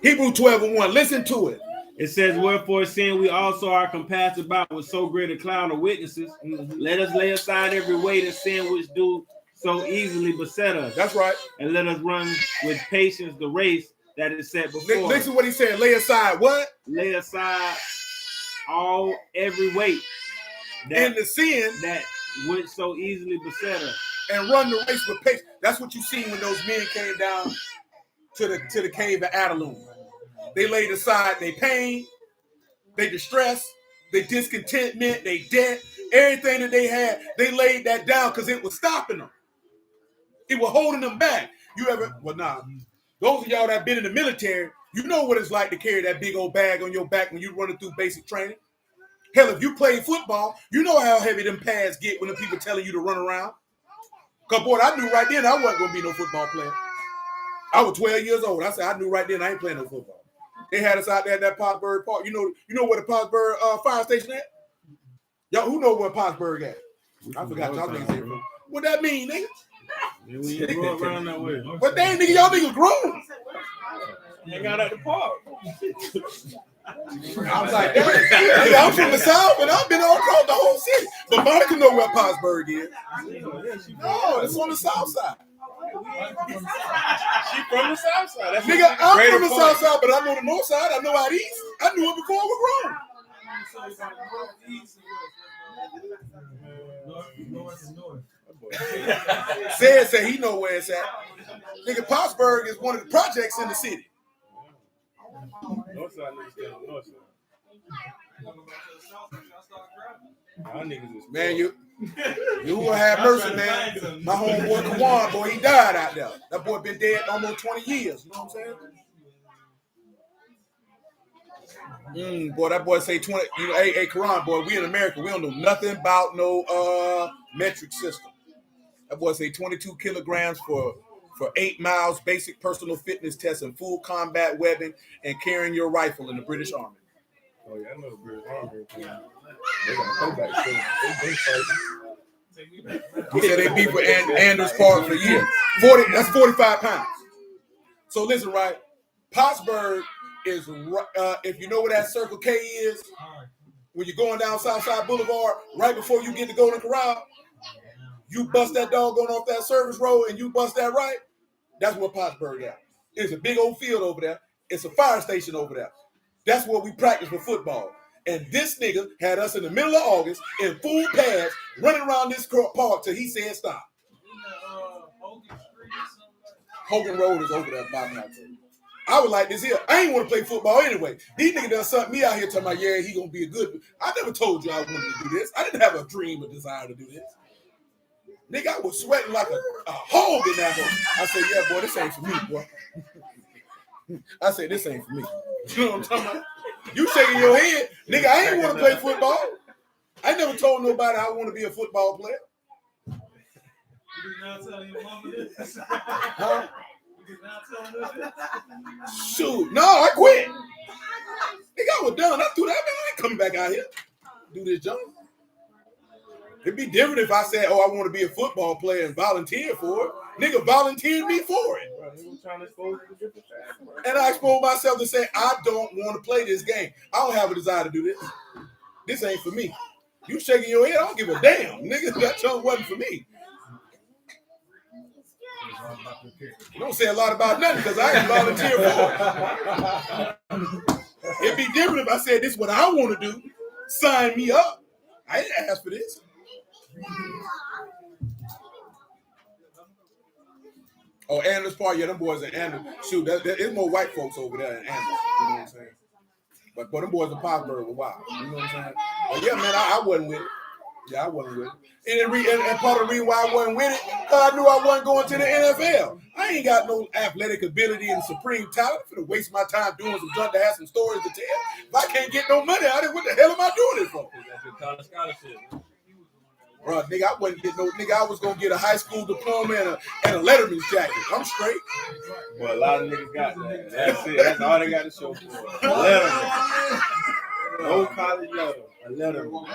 Hebrew 12:1. Listen to it. It says, wherefore, seeing we also are compassed about with so great a cloud of witnesses, let us lay aside every weight and sin which do so easily beset us. That's right. And let us run with patience the race that is set before us. Listen to what he said. Lay aside what? Lay aside every weight and the sin that would so easily beset us. And run the race with patience. That's what you see when those men came down to the cave of Adullam. They laid aside their pain, their distress, their discontentment, their debt, everything that they had. They laid that down because it was stopping them. It was holding them back. Those of y'all that have been in the military, you know what it's like to carry that big old bag on your back when you're running through basic training. Hell, if you play football, you know how heavy them pads get when the people telling you to run around. Because, boy, I knew right then I wasn't going to be no football player. I was 12 years old. I said, I knew right then I ain't playing no football. They had us out there at that Pottsburg Park. You know where the Pottsburg fire station at? Y'all, who know where Pottsburg at? I forgot y'all niggas here. What that mean, nigga? Yeah, we ain't grow up around that way. But dang, nigga, y'all niggas grown. Hang out at the park. I was like, nigga, I'm from the South and I've been all across the whole city. But Monica know where Pottsburg is. No, it's on the South side. She from the South side. That's nigga, I'm from the South side, but I know the North side. I know out east. I knew it before I was grown. Said he know where it's at. Nigga, Pottsburg is one of the projects in the city. North side niggas stay on the north side. Y'all niggas is man, you will have mercy, man. My homeboy Kawan, boy, he died out there. That boy been dead almost 20 years. You know what I'm saying? Boy, that boy say 20. You know, hey, Karan, boy, we in America, we don't know nothing about no metric system. That boy say 22 kilograms for 8 miles, basic personal fitness test, and full combat weapon, and carrying your rifle in the British Army. Oh yeah, I know the British Army. They got to come back soon. They fighting. He said they beat for Anders Park for a year. 40. That's 45 pounds. So listen, right? Pottsburg is if you know where that Circle K is, when you're going down Southside Boulevard, right before you get to Golden Corral, you bust that doggone off that service road and you bust that right. That's what Pottsburg is. It's a big old field over there. It's a fire station over there. That's where we practice for football. And this nigga had us in the middle of August in full pads running around this park till he said stop. Hogan Road is over there by my table. I was like this here. I ain't want to play football anyway. These niggas done something me out here talking about, yeah, he gonna be a good. I never told you I wanted to do this. I didn't have a dream or desire to do this. Nigga, I was sweating like a hog in that hole. I said, yeah, boy, this ain't for me, boy. I said, this ain't for me. You know what I'm talking about? You shaking your head. Nigga, I ain't want to play football. I never told nobody I want to be a football player. You did not tell your mama this. Huh? You did not tell her this. Shoot, no, I quit. Nigga, I was done. I threw that, man. I ain't coming back out here. Do this jump. It'd be different if I said, oh, I want to be a football player and volunteer for it. Nigga volunteered me for it. And I exposed myself to say, I don't want to play this game. I don't have a desire to do this. This ain't for me. You shaking your head, I don't give a damn. Nigga, that jump wasn't for me. You don't say a lot about nothing because I ain't volunteer for it. It'd be different if I said, this is what I want to do. Sign me up. I didn't ask for this. Oh, Anders Park, yeah, them boys in Anders. Shoot, there's more white folks over there in Anders. You know what I'm saying? But them boys in Pottsburg were wild. You know what I'm saying? But yeah, man, I wasn't with it. Yeah, I wasn't with it. And part of the reason why I wasn't with it, because I knew I wasn't going to the NFL. I ain't got no athletic ability and supreme talent for to waste my time doing some junk to have some stories to tell. If I can't get no money out of it, what the hell am I doing it for? That's your college scholarship. Bro, nigga, I wasn't getting no nigga. I was gonna get a high school diploma and a letterman's jacket. I'm straight. Well, a lot of niggas got that. That's it. That's all they got to show for it. A letterman. No college letter. A letterman.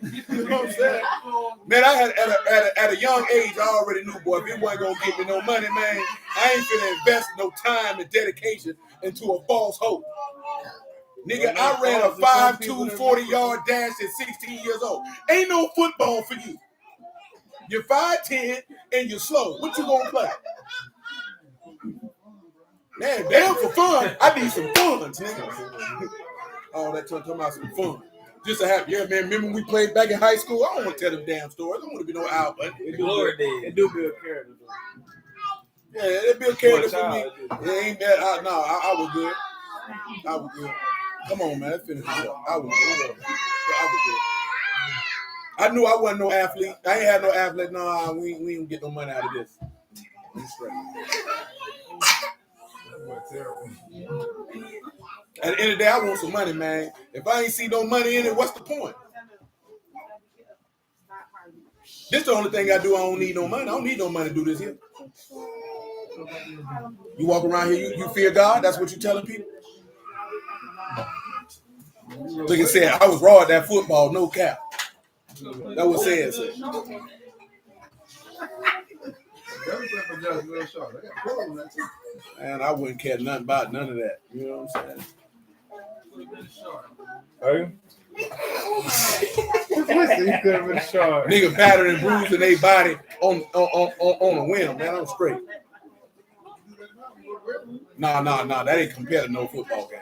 You know what I'm saying? Man, I had at a young age, I already knew, boy, if it wasn't gonna get me no money, man, I ain't finna invest no time and dedication into a false hope. Nigga, I ran a 5'2", 40-yard dash at 16 years old. Ain't no football for you. You're 5'10", and you're slow. What you gonna play? Man, damn for fun. I need some fun, nigga. All that talking about some fun. Just to have, yeah, man, remember when we played back in high school? I don't want to tell them damn stories. I don't want to be no owl, but It do build character, though. yeah, it build character for me. It ain't that. I was good. I was good. Come on, man. Let's finish this up. I was good. I knew I wasn't no athlete. I ain't had no athlete. No, we ain't get no money out of this. I'm straight. At the end of the day, I want some money, man. If I ain't see no money in it, what's the point? This the only thing I do. I don't need no money. I don't need no money to do this here. You walk around here, you fear God? That's what you telling people? Look, it said, I was raw at that football, no cap. That was said. Man, I wouldn't care nothing about none of that. You know what I'm saying? He could have been short. Nigga battered and bruised in their body on a whim, man. I'm straight. Nah. That ain't compared to no football game.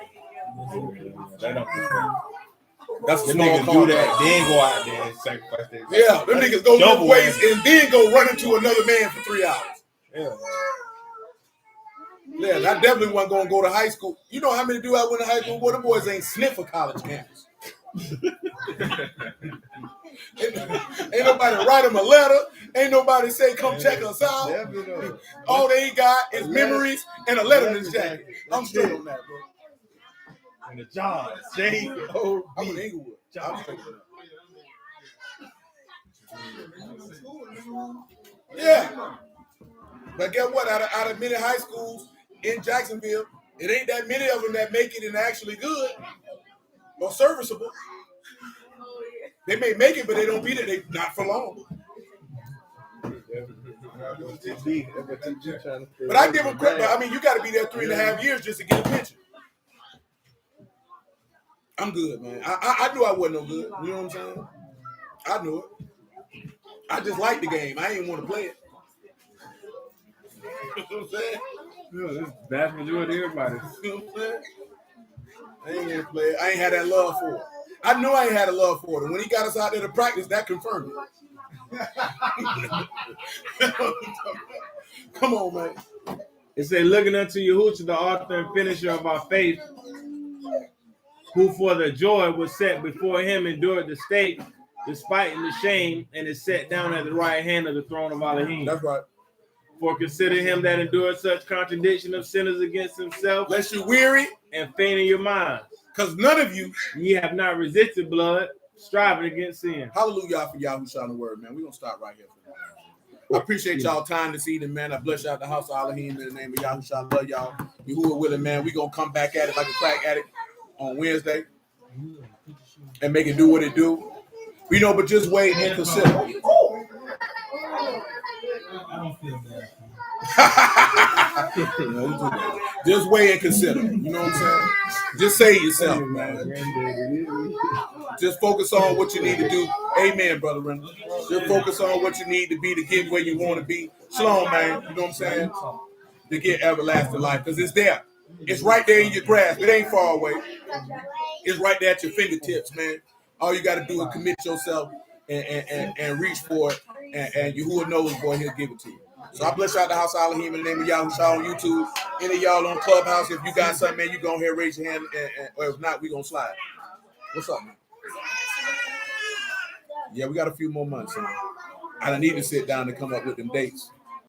That's a The small niggas do that, then go out there and sacrifice their Yeah, them niggas go Double both ways whammy. and then go run into another man for 3 hours. Yeah. Yeah, I definitely wasn't gonna go to high school. You know how many dudes I went to high school? Boy, them boys ain't sniff a college campus. Ain't nobody write them a letter. Ain't nobody say, come check us out. All they got is memories and a letterman's jacket. I'm straight on that, bro. And the John. Oh, I'm in Inglewood. I'm straight up. Yeah. But guess what? Out of many high schools in Jacksonville, it ain't that many of them that make it and actually good or serviceable. They may make it, but they don't be there. They not for long. But I give them credit. I mean, you got to be there 3.5 years just to get a pension. I'm good, man. I knew I wasn't no good. You know what I'm saying? I knew it. I just liked the game. I didn't want to play it. You know what I'm saying? Yeah, this vast majority of everybody. You know what I'm saying? I ain't want to play it. I ain't had that love for it. I knew I ain't had a love for it. And when he got us out there to practice, that confirmed it. Come on, man. It say, looking unto Yahushua, the author and finisher of our faith, who for the joy was set before him endured the state, despite the shame, and is set down at the right hand of the throne of Elohim. That's right. For consider him that endured such contradiction of sinners against himself, Lest you weary, and faint in your minds. because none of you, Ye have not resisted blood, striving against sin. hallelujah for Yahushua in the word, man. We're going to stop right here. I appreciate y'all time this evening, man. I bless y'all at the house of Elohim in the name of Yahushua. I love y'all. Yahuwah willing, man. We're going to come back at it like a crack addict on Wednesday and make it do what it do. We know, but just wait and consider. I don't feel bad. Just wait and consider. You know what I'm saying? Just say it yourself, man. Just focus on what you need to do. Amen, brother Rendell. Just focus on what you need to be to get where you want to be. Shalom, man. You know what I'm saying? To get everlasting life. Because it's there. It's right there in your grasp. It ain't far away. It's right there at your fingertips, man. All you got to do is commit yourself and reach for it. And Yahuwah knows, boy, he'll give it to you. So I bless y'all at the house of Elohim in the name of Yahushua on YouTube. Any of y'all on Clubhouse, if you got something, man, you go ahead and raise your hand. Or if not, we going to slide. What's up, man? Yeah, we got a few more months. Man. I need to sit down and come up with them dates.